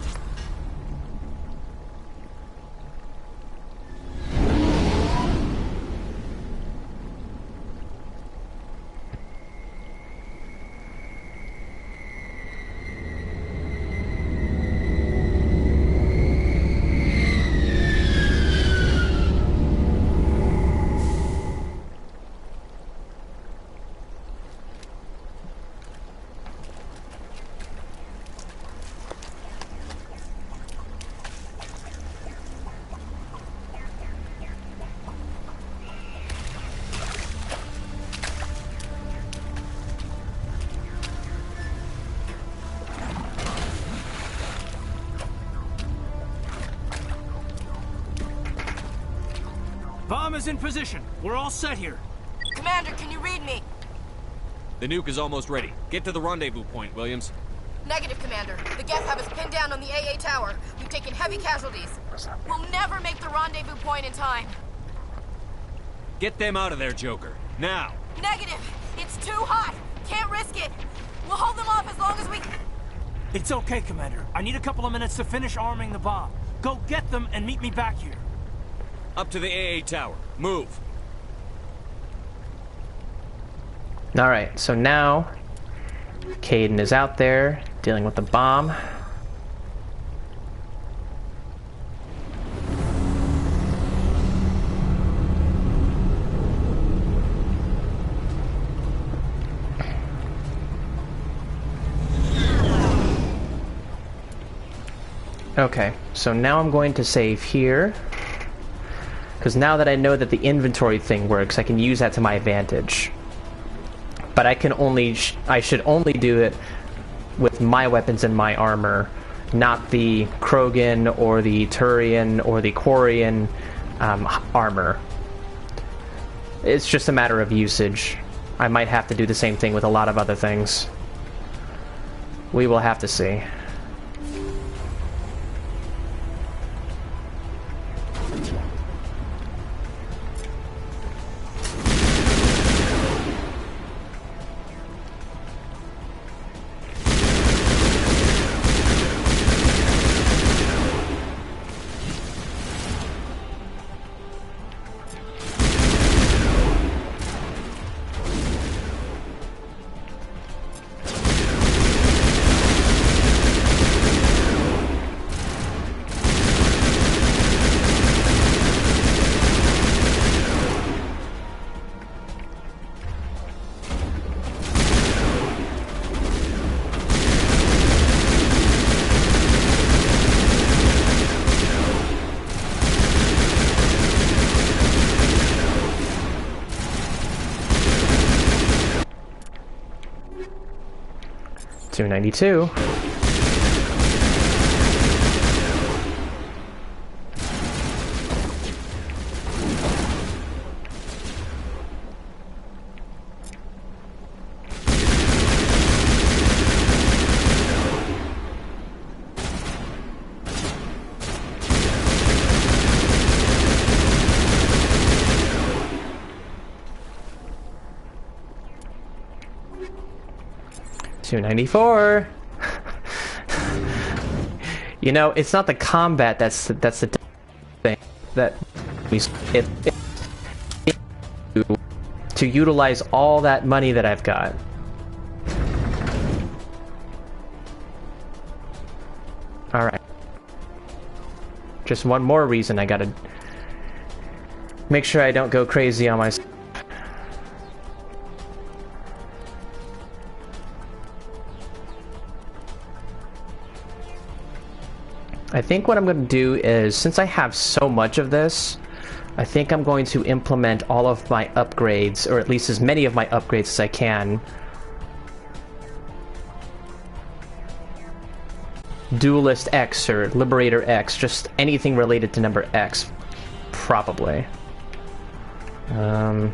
Bomb is in position. We're all set here. Commander, can you read me? The nuke is almost ready. Get to the rendezvous point, Williams. Negative, Commander. The Geth have us pinned down on the AA tower. We've taken heavy casualties. We'll never make the rendezvous point in time. Get them out of there, Joker. Now! Negative! It's too hot! Can't risk it! We'll hold them off as long as we... It's okay, Commander. I need a couple of minutes to finish arming the bomb. Go get them and meet me back here. Up to the AA tower. Move. Alright, so now Kaidan is out there dealing with the bomb. Okay, so now I'm going to save here, because now that I know that the inventory thing works, I can use that to my advantage. But I can only, I should only do it with my weapons and my armor, not the Krogan or the Turian or the Quarian armor. It's just a matter of usage. I might have to do the same thing with a lot of other things. We will have to see. $292. $294. You know, it's not the combat that's the thing that we to utilize all that money that I've got. All right. Just one more reason I gotta make sure I don't go crazy on myself. I think what I'm going to do is, since I have so much of this, I think I'm going to implement all of my upgrades, or at least as many of my upgrades as I can. Duelist X or Liberator X, just anything related to number X, probably. Yeah,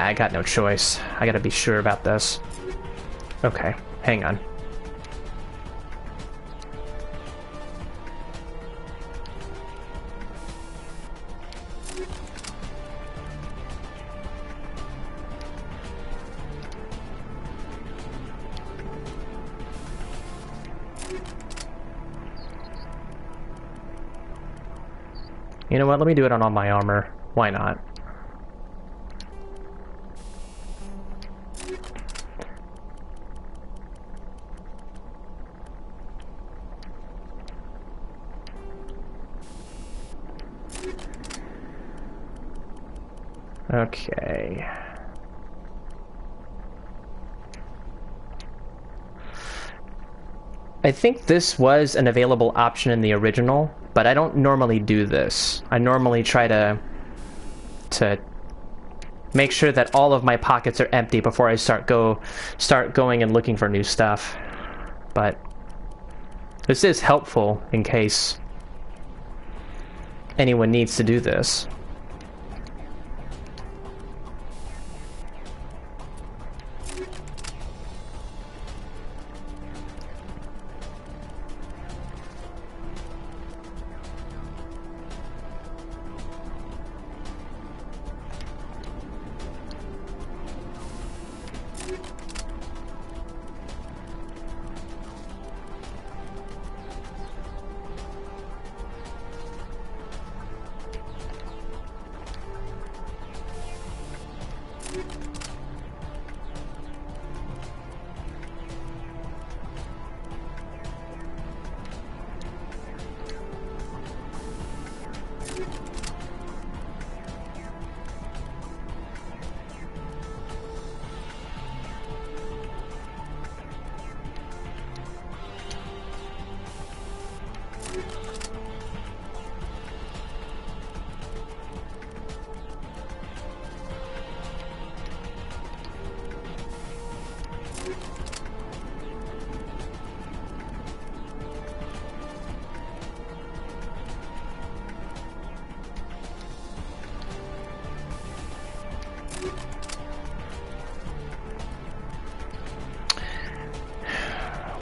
I got no choice. I gotta be sure about this. Okay, hang on. You know what? Let me do it on all my armor. Why not? Okay. I think this was an available option in the original, but I don't normally do this. I normally try to make sure that all of my pockets are empty before I start going and looking for new stuff. But this is helpful in case anyone needs to do this.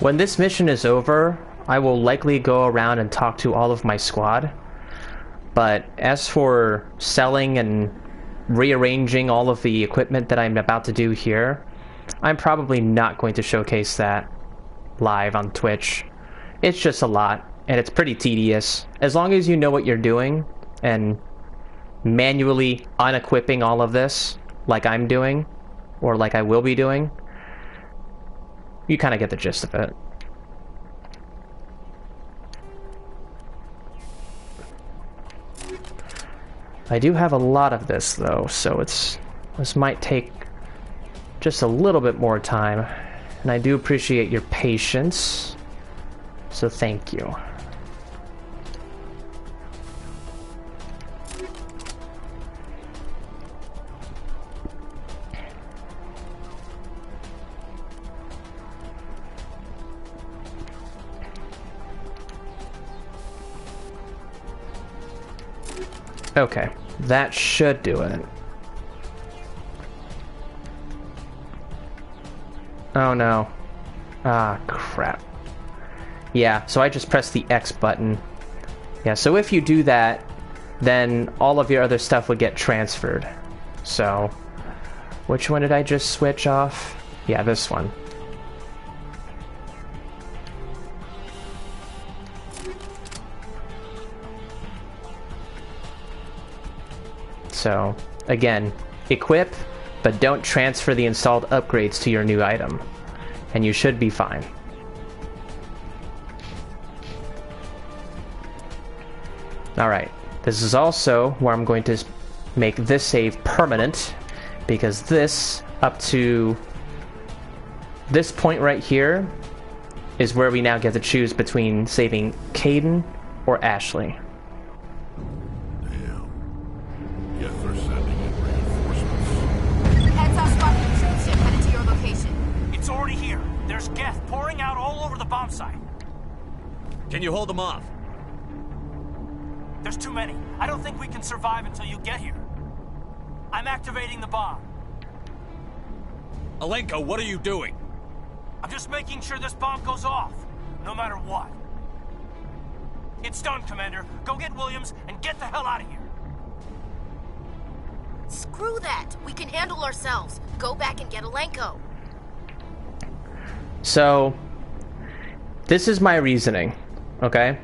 When this mission is over, I will likely go around and talk to all of my squad. But as for selling and rearranging all of the equipment that I'm about to do here, I'm probably not going to showcase that live on Twitch. It's just a lot, and it's pretty tedious. As long as you know what you're doing, and manually unequipping all of this, like I'm doing, or like I will be doing, you kind of get the gist of it. I do have a lot of this though, so this might take just a little bit more time, and I do appreciate your patience, so thank you. Okay, that should do it. Oh no. Ah, crap. Yeah, so I just pressed the X button. Yeah, so if you do that, then all of your other stuff would get transferred. So, which one did I just switch off? Yeah, this one. So, again, equip, but don't transfer the installed upgrades to your new item, and you should be fine. Alright, this is also where I'm going to make this save permanent, because this, up to this point right here, is where we now get to choose between saving Kaidan or Ashley. Can you hold them off? There's too many. I don't think we can survive until you get here. I'm activating the bomb. Alenko, what are you doing? I'm just making sure this bomb goes off, no matter what. It's done, Commander. Go get Williams and get the hell out of here. Screw that. We can handle ourselves. Go back and get Alenko. So, this is my reasoning. Okay?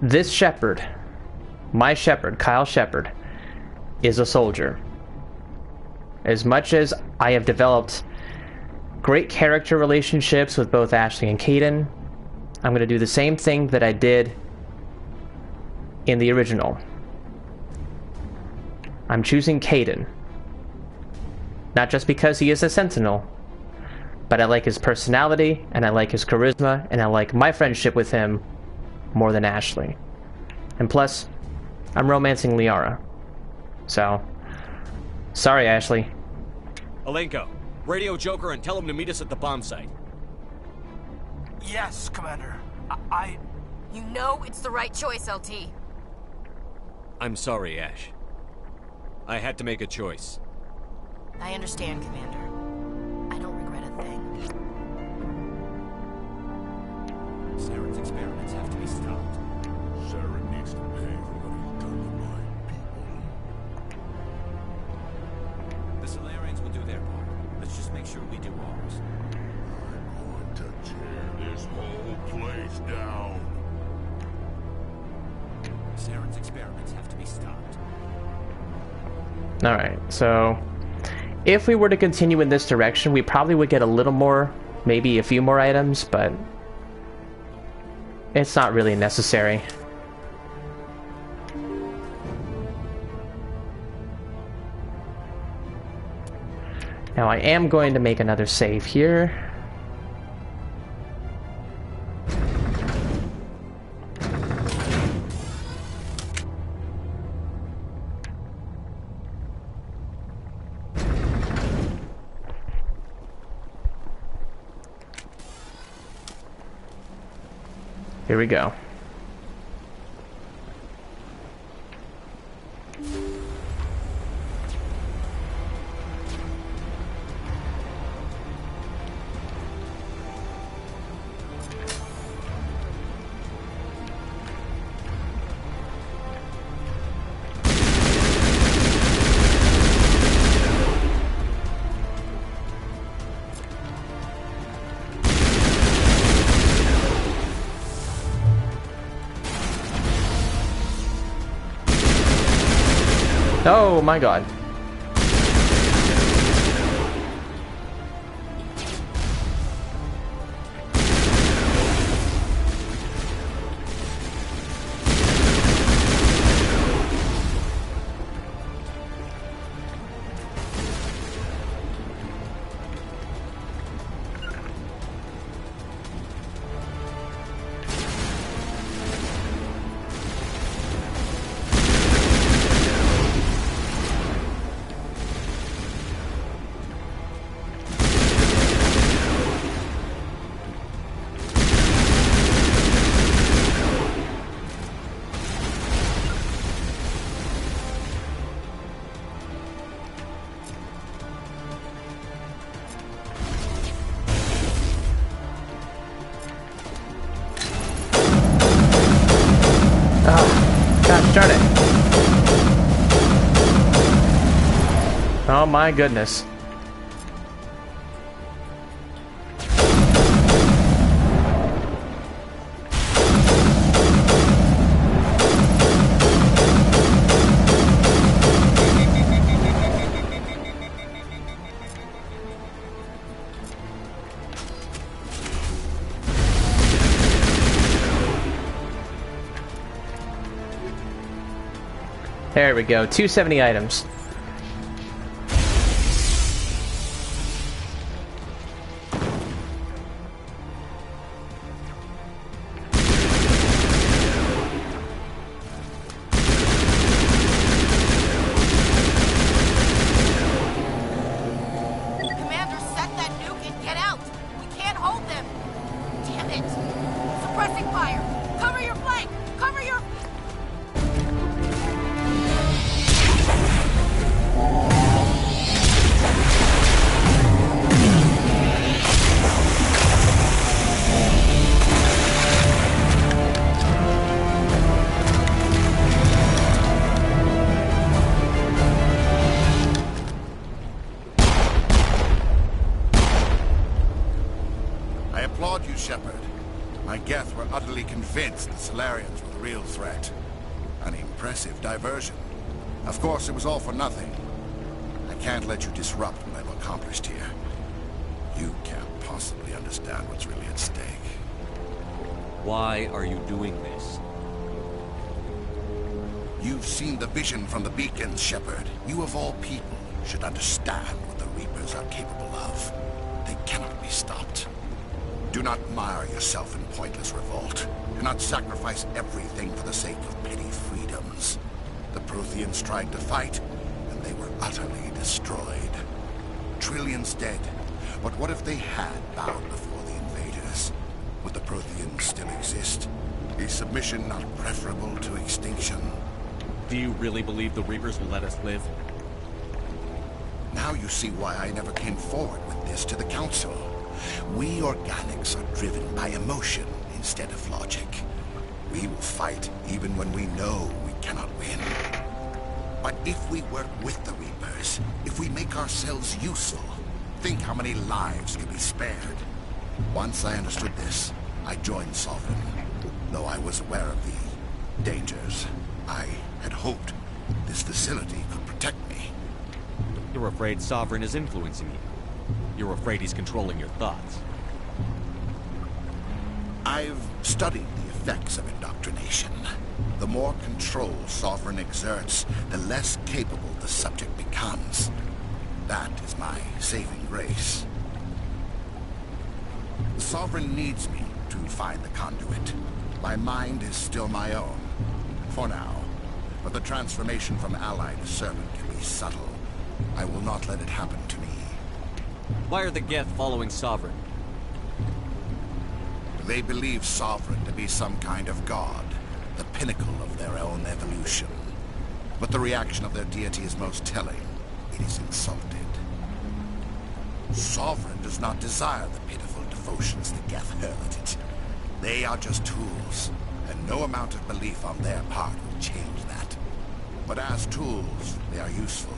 This Shepard, my Shepard, Kylesk8r24, is a soldier. As much as I have developed great character relationships with both Ashley and Kaidan, I'm going to do the same thing that I did in the original. I'm choosing Kaidan. Not just because he is a Sentinel, but I like his personality, and I like his charisma, and I like my friendship with him more than Ashley. And plus, I'm romancing Liara. So, sorry, Ashley. Alenko, radio Joker and tell him to meet us at the bomb site. Yes, Commander. You know it's the right choice, LT. I'm sorry, Ash. I had to make a choice. I understand, Commander. I don't regret a thing. Saren's experiments have to be stopped. Saren needs to pay for what he's done to my people. The Solarians will do their part. Let's just make sure we do ours. I'm going to tear this whole place down. Saren's experiments have to be stopped. Alright, so if we were to continue in this direction, we probably would get a little more, maybe a few more items, but it's not really necessary. Now I am going to make another save here. Here we go. Oh my god. Gosh darn it. Oh my goodness. There we go, 270 items. Commander, set that nuke and get out! We can't hold them! Damn it! Suppressing fire! Cover your flank! Cover your... I applaud you, Shepard. My Geth were utterly convinced the Solarians were the real threat. An impressive diversion. Of course, it was all for nothing. I can't let you disrupt what I've accomplished here. You can't possibly understand what's really at stake. Why are you doing this? You've seen the vision from the beacons, Shepard. You of all people should understand what the Reapers are capable of. They cannot be stopped. Do not mire yourself in pointless revolt. Do not sacrifice everything for the sake of petty freedoms. The Protheans tried to fight, and they were utterly destroyed. Trillions dead. But what if they had bowed before the invaders? Would the Protheans still exist? Is submission not preferable to extinction? Do you really believe the Reapers will let us live? Now you see why I never came forward with this to the Council. We organics are driven by emotion instead of logic. We will fight even when we know we cannot win. But if we work with the Reapers, if we make ourselves useful, think how many lives could be spared. Once I understood this, I joined Sovereign. Though I was aware of the dangers, I had hoped this facility could protect me. You're afraid Sovereign is influencing you. You're afraid he's controlling your thoughts. I've studied the effects of indoctrination. The more control Sovereign exerts, the less capable the subject becomes. That is my saving grace. The Sovereign needs me to find the conduit. My mind is still my own, for now. But the transformation from ally to servant can be subtle. I will not let it happen to me. Why are the Geth following Sovereign? They believe Sovereign to be some kind of god, the pinnacle of their own evolution. But the reaction of their deity is most telling. It is insulted. Sovereign does not desire the pitiful devotions the Geth hurl at it. They are just tools, and no amount of belief on their part will change that. But as tools, they are useful.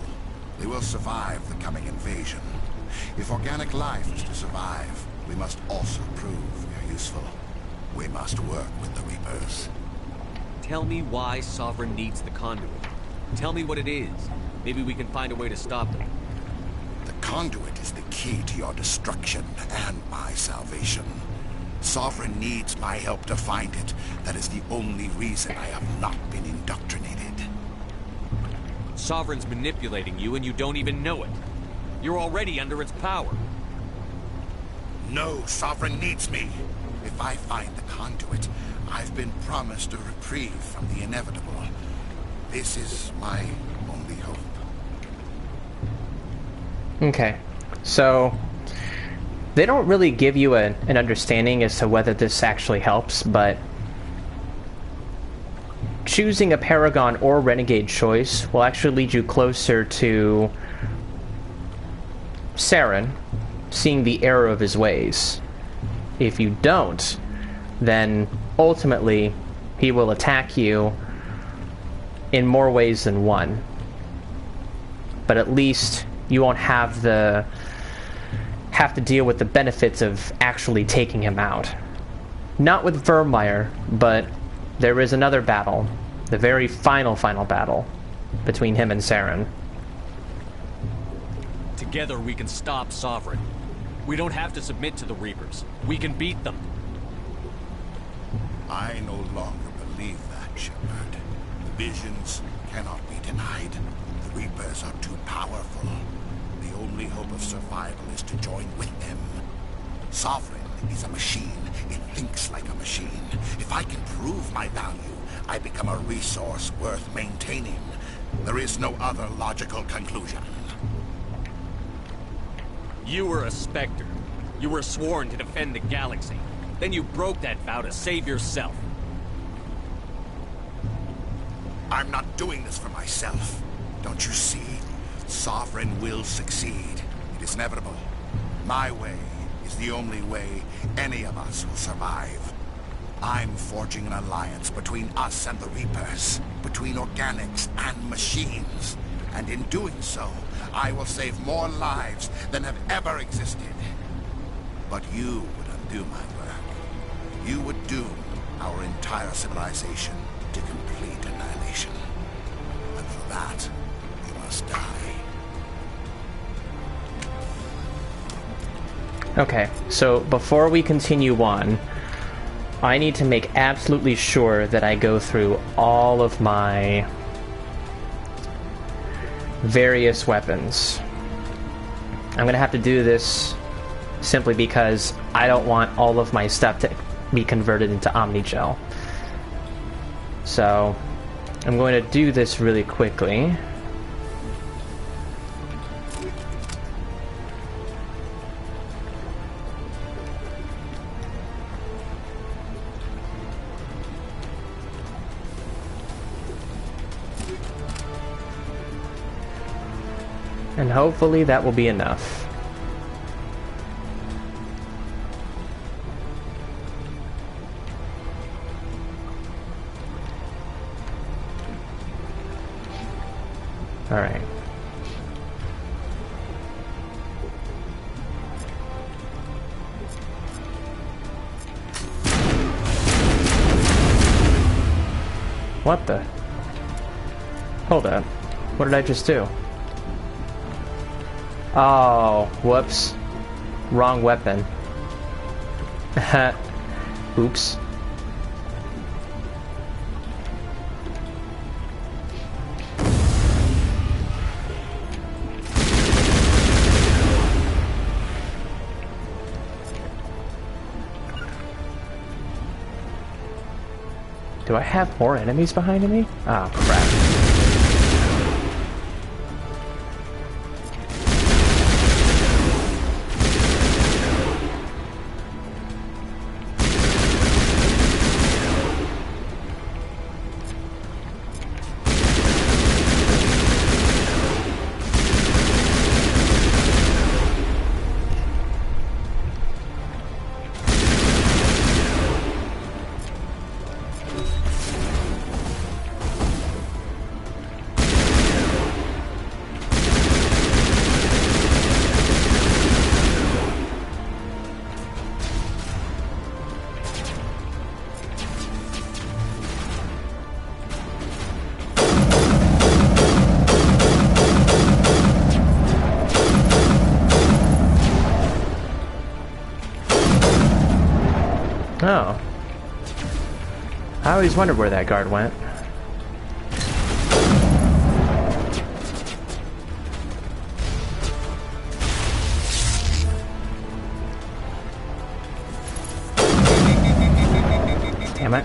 They will survive the coming invasion. If organic life is to survive, we must also prove we are useful. We must work with the Reapers. Tell me why Sovereign needs the conduit. Tell me what it is. Maybe we can find a way to stop them. The conduit is the key to your destruction and my salvation. Sovereign needs my help to find it. That is the only reason I have not been indoctrinated. Sovereign's manipulating you and you don't even know it. You're already under its power. No, Sovereign needs me. If I find the conduit, I've been promised a reprieve from the inevitable. This is my only hope. Okay, so they don't really give you an understanding as to whether this actually helps, but choosing a Paragon or Renegade choice will actually lead you closer to Saren, seeing the error of his ways. If you don't, then ultimately he will attack you in more ways than one. But at least you won't have to deal with the benefits of actually taking him out. Not with Virmire, but there is another battle, the very final battle between him and Saren. Together we can stop Sovereign. We don't have to submit to the Reapers. We can beat them. I no longer believe that, Shepard. The visions cannot be denied. The Reapers are too powerful. The only hope of survival is to join with them. Sovereign is a machine. It thinks like a machine. If I can prove my value, I become a resource worth maintaining. There is no other logical conclusion. You were a Spectre. You were sworn to defend the galaxy. Then you broke that vow to save yourself. I'm not doing this for myself. Don't you see? Sovereign will succeed. It is inevitable. My way is the only way any of us will survive. I'm forging an alliance between us and the Reapers, between organics and machines. And in doing so, I will save more lives than have ever existed. But you would undo my work. You would doom our entire civilization to complete annihilation. And for that, you must die. Okay, so before we continue on, I need to make absolutely sure that I go through all of my various weapons. I'm gonna have to do this simply because I don't want all of my stuff to be converted into Omnigel. So I'm going to do this really quickly. And hopefully that will be enough. All right. What the? Hold up. What did I just do? Oh, whoops. Wrong weapon. Oops. Do I have more enemies behind me? Oh, crap. Oh. I always wondered where that guard went. Damn it.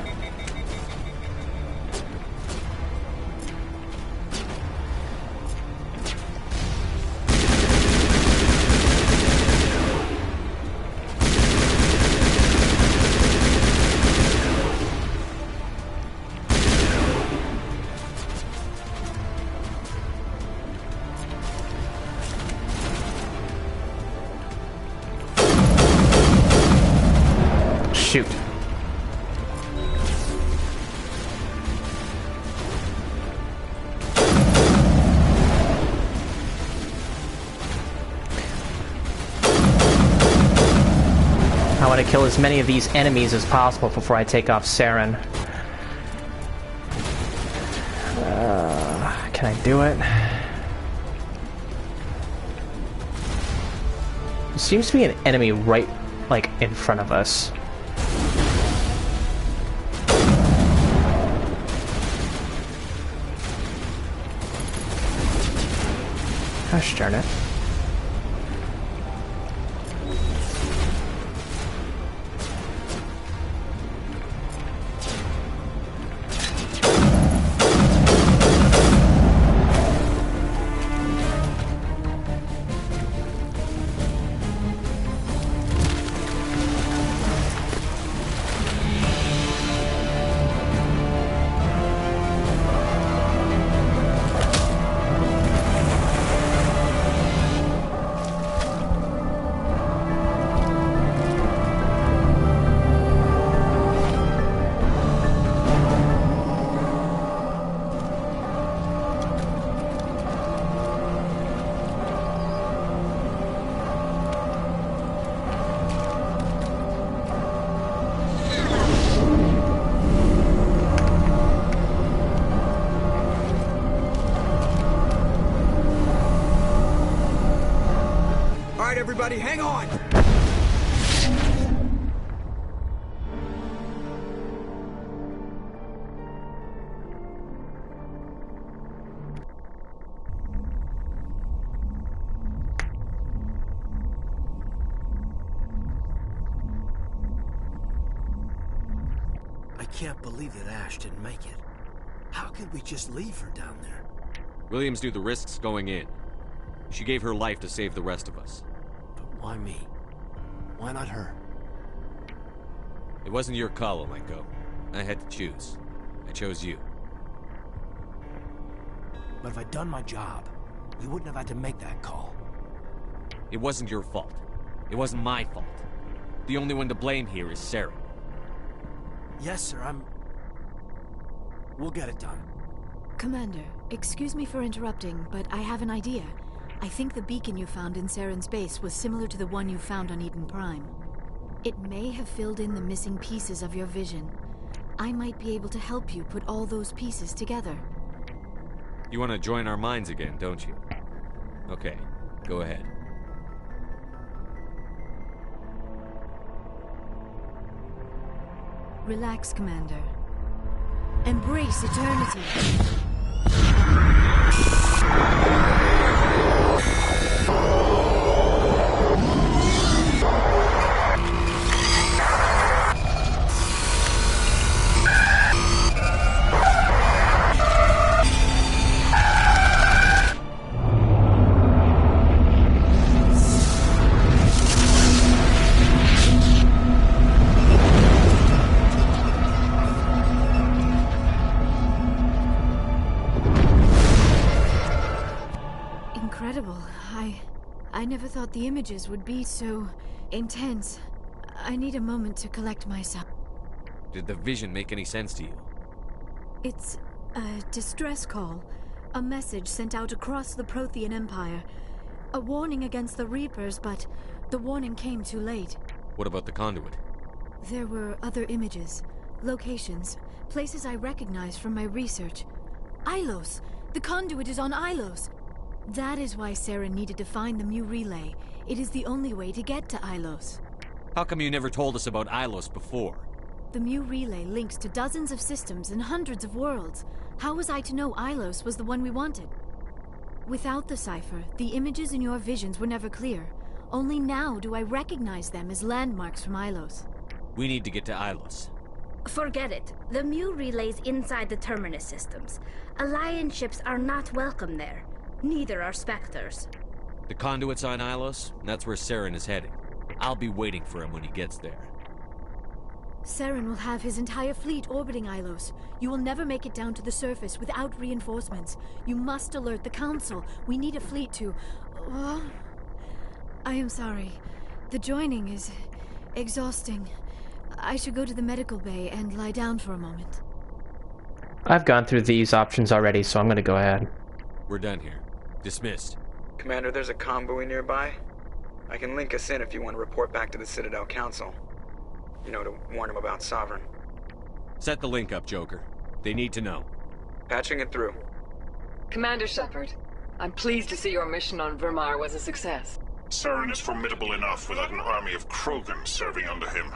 Shoot. I want to kill as many of these enemies as possible before I take off Saren. Can I do it? There seems to be an enemy right, like, in front of us. Gosh darn it. Everybody, hang on! I can't believe that Ash didn't make it. How could we just leave her down there? Williams knew the risks going in. She gave her life to save the rest of us. Why me? Why not her? It wasn't your call, Olenko. I had to choose. I chose you. But if I'd done my job, we wouldn't have had to make that call. It wasn't your fault. It wasn't my fault. The only one to blame here is Saren. Yes, sir, We'll get it done. Commander, excuse me for interrupting, but I have an idea. I think the beacon you found in Saren's base was similar to the one you found on Eden Prime. It may have filled in the missing pieces of your vision. I might be able to help you put all those pieces together. You want to join our minds again, don't you? Okay, go ahead. Relax, Commander. Embrace eternity. Incredible. I never thought the images would be so intense. I need a moment to collect myself. Did the vision make any sense to you? It's a distress call. A message sent out across the Prothean Empire. A warning against the Reapers, but the warning came too late. What about the conduit? There were other images, locations, places I recognized from my research. Ilos! The conduit is on Ilos! That is why Saren needed to find the Mu relay. It is the only way to get to Ilos. How come you never told us about Ilos before? The Mu relay links to dozens of systems and hundreds of worlds. How was I to know Ilos was the one we wanted? Without the cipher, the images in your visions were never clear. Only now do I recognize them as landmarks from Ilos. We need to get to Ilos. Forget it. The Mu relay's inside the Terminus systems. Alliance ships are not welcome there. Neither are Spectres. The conduit's on Ilos, and that's where Saren is heading. I'll be waiting for him when he gets there. Saren will have his entire fleet orbiting Ilos. You will never make it down to the surface without reinforcements. You must alert the Council. We need a fleet to... I am sorry. The joining is exhausting. I should go to the medical bay and lie down for a moment. I've gone through these options already, so I'm gonna go ahead. We're done here. Dismissed. Commander, there's a convoy nearby. I can link us in if you want to report back to the Citadel Council. You know, to warn them about Sovereign. Set the link up, Joker. They need to know. Patching it through. Commander Shepard, I'm pleased to see your mission on Virmire was a success. Saren is formidable enough without an army of Krogan serving under him.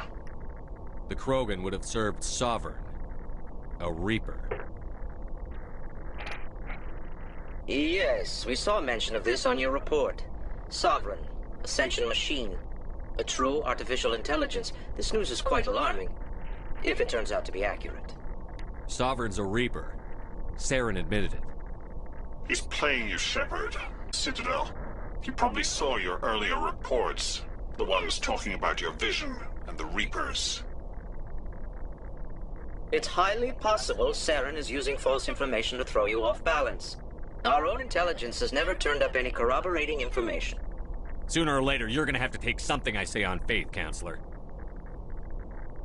The Krogan would have served Sovereign. A Reaper. Yes, we saw mention of this on your report. Sovereign, Ascension machine, a true artificial intelligence. This news is quite alarming, if it turns out to be accurate. Sovereign's a Reaper. Saren admitted it. He's playing you, Shepard. Citadel. He probably saw your earlier reports. The ones talking about your vision and the Reapers. It's highly possible Saren is using false information to throw you off balance. Our own intelligence has never turned up any corroborating information. Sooner or later, you're gonna have to take something I say on faith, Counselor.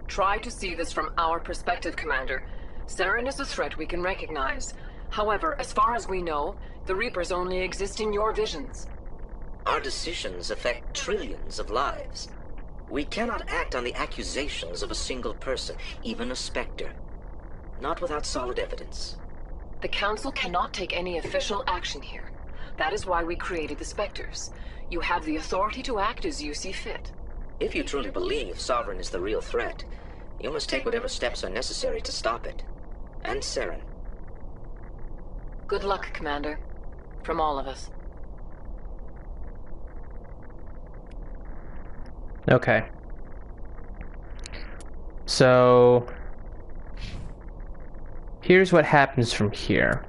Try to see this from our perspective, Commander. Saren is a threat we can recognize. However, as far as we know, the Reapers only exist in your visions. Our decisions affect trillions of lives. We cannot act on the accusations of a single person, even a Spectre. Not without solid evidence. The Council cannot take any official action here. That is why we created the Spectres. You have the authority to act as you see fit. If you truly believe Sovereign is the real threat, you must take whatever steps are necessary to stop it. And Saren. Good luck, Commander. From all of us. Okay. So... here's what happens from here.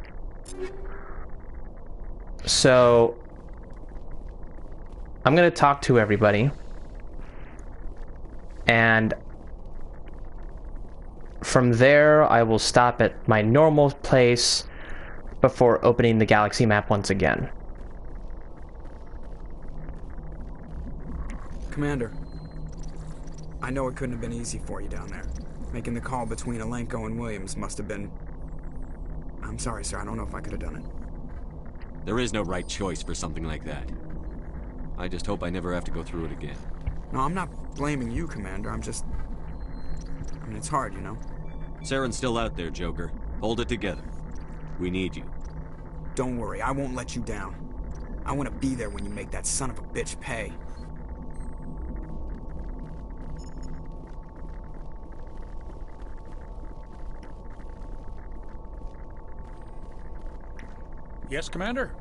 So... I'm gonna talk to everybody. And... from there, I will stop at my normal place before opening the galaxy map once again. Commander, I know it couldn't have been easy for you down there. Making the call between Alenko and Williams must have been... I'm sorry, sir. I don't know if I could have done it. There is no right choice for something like that. I just hope I never have to go through it again. No, I'm not blaming you, Commander. I'm just... I mean, it's hard, you know? Saren's still out there, Joker. Hold it together. We need you. Don't worry, I won't let you down. I want to be there when you make that son of a bitch pay. Yes, Commander?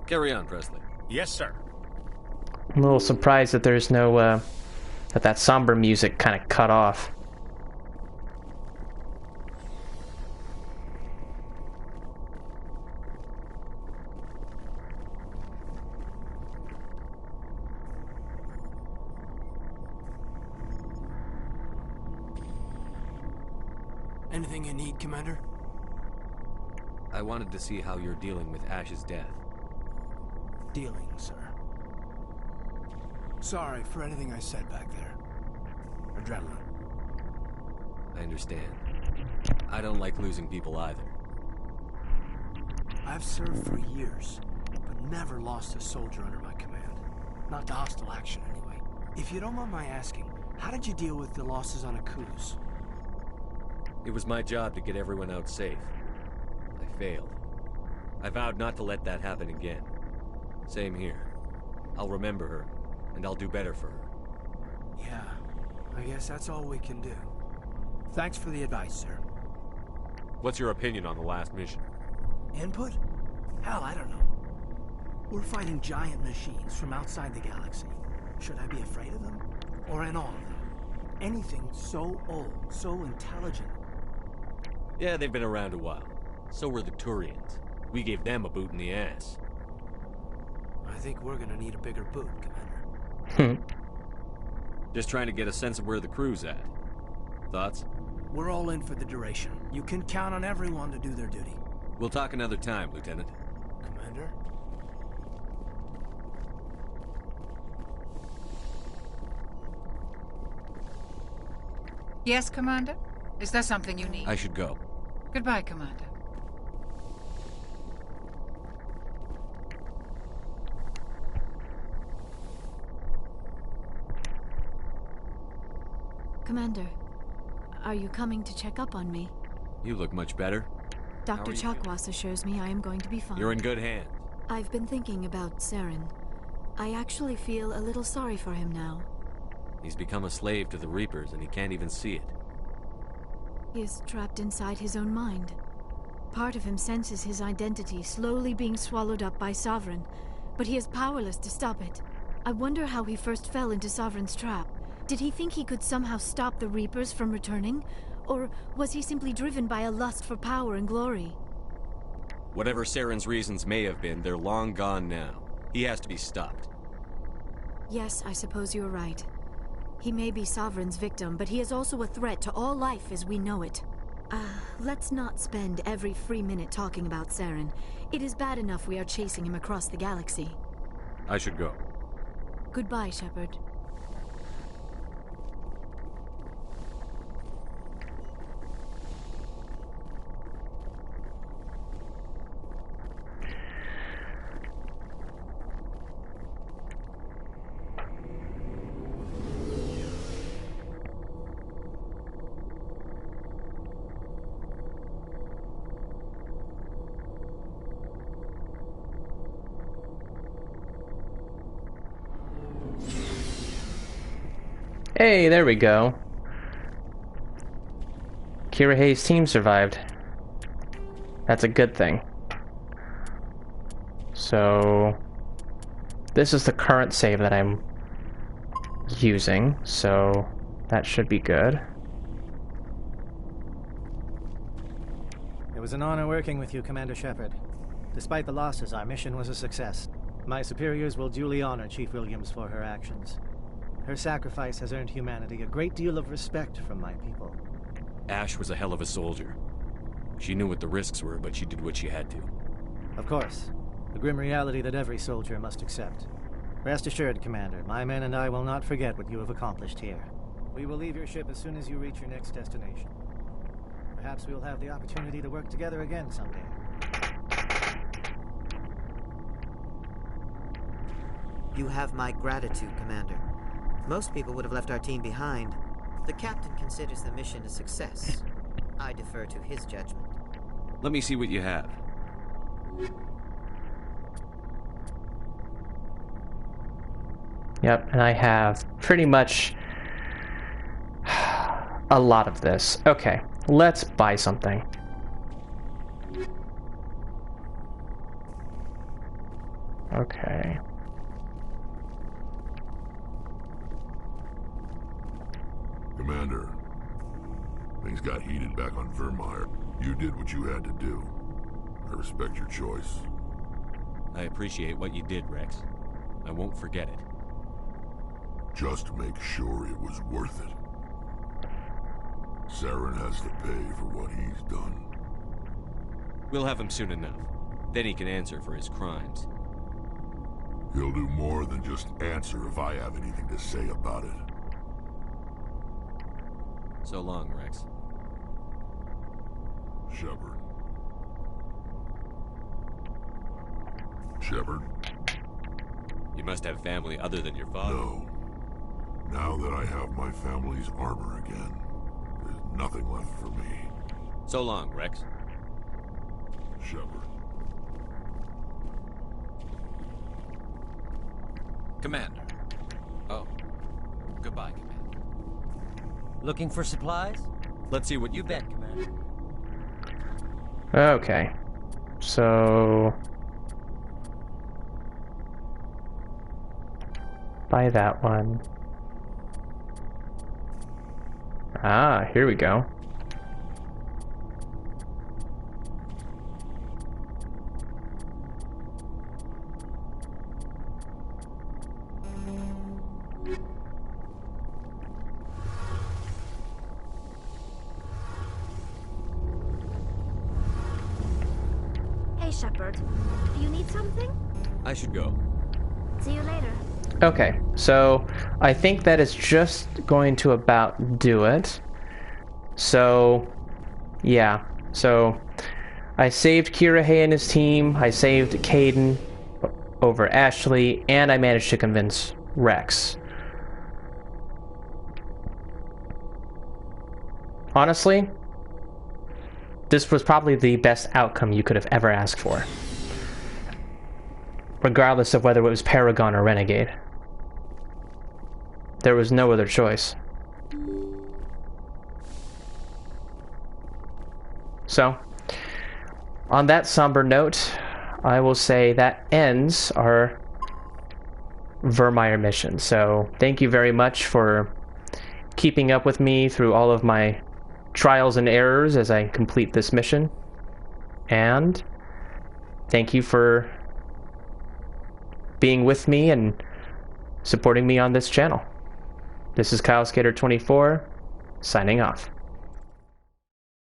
Carry on, Presley. Yes, sir. I'm a little surprised that there's no, that somber music kind of cut off. Anything you need, Commander? I wanted to see how you're dealing with Ash's death. Dealing, sir. Sorry for anything I said back there. Adrenaline. I understand. I don't like losing people either. I've served for years, but never lost a soldier under my command. Not to hostile action, anyway. If you don't mind my asking, how did you deal with the losses on Akuz? It was my job to get everyone out safe. I failed. I vowed not to let that happen again. Same here. I'll remember her, and I'll do better for her. Yeah, I guess that's all we can do. Thanks for the advice, sir. What's your opinion on the last mission? Input? Hell, I don't know. We're fighting giant machines from outside the galaxy. Should I be afraid of them? Or in awe of them? Anything so old, so intelligent. Yeah, they've been around a while. So were the Turians. We gave them a boot in the ass. I think we're gonna need a bigger boot, Commander. Just trying to get a sense of where the crew's at. Thoughts? We're all in for the duration. You can count on everyone to do their duty. We'll talk another time, Lieutenant. Commander? Yes, Commander? Is there something you need? I should go. Goodbye, Commander. Commander, are you coming to check up on me? You look much better. Dr. Chakwas assures me I am going to be fine. You're in good hands. I've been thinking about Saren. I actually feel a little sorry for him now. He's become a slave to the Reapers, and he can't even see it. He is trapped inside his own mind. Part of him senses his identity slowly being swallowed up by Sovereign, but he is powerless to stop it. I wonder how he first fell into Sovereign's trap. Did he think he could somehow stop the Reapers from returning? Or was he simply driven by a lust for power and glory? Whatever Saren's reasons may have been, they're long gone now. He has to be stopped. Yes, I suppose you're right. He may be Sovereign's victim, but he is also a threat to all life as we know it. Let's not spend every free minute talking about Saren. It is bad enough we are chasing him across the galaxy. I should go. Goodbye, Shepard. Hey, there we go. Kira Hayes' team survived. That's a good thing. So, this is the current save that I'm using, so that should be good. It was an honor working with you, Commander Shepard. Despite the losses, our mission was a success. My superiors will duly honor Chief Williams for her actions. Her sacrifice has earned humanity a great deal of respect from my people. Ash was a hell of a soldier. She knew what the risks were, but she did what she had to. Of course. The grim reality that every soldier must accept. Rest assured, Commander, my men and I will not forget what you have accomplished here. We will leave your ship as soon as you reach your next destination. Perhaps we will have the opportunity to work together again someday. You have my gratitude, Commander. Most people would have left our team behind. The captain considers the mission a success. I defer to his judgment. Let me see what you have. Yep, and I have pretty much a lot of this. Okay, let's buy something. Okay. Commander, things got heated back on Virmire. You did what you had to do. I respect your choice. I appreciate what you did, Rex. I won't forget it. Just make sure it was worth it. Saren has to pay for what he's done. We'll have him soon enough. Then he can answer for his crimes. He'll do more than just answer if I have anything to say about it. So long, Rex. Shepard. Shepard? You must have family other than your father. No. Now that I have my family's armor again, there's nothing left for me. So long, Rex. Shepard. Commander. Oh. Goodbye, Commander. Looking for supplies? Let's see what you bet, Commander. Okay. So... buy that one. Ah, here we go. Hey, Shepard. Do you need something? I should go. See you later. Okay, so I think that is just going to about do it. So, yeah. So, I saved Kirahei and his team, I saved Kaidan over Ashley, and I managed to convince Rex. Honestly, this was probably the best outcome you could have ever asked for. Regardless of whether it was Paragon or Renegade. There was no other choice. So, on that somber note, I will say that ends our Virmire mission. So, thank you very much for keeping up with me through all of my trials and errors as I complete this mission. And thank you for being with me and supporting me on this channel. This is Kylesk8r24, signing off.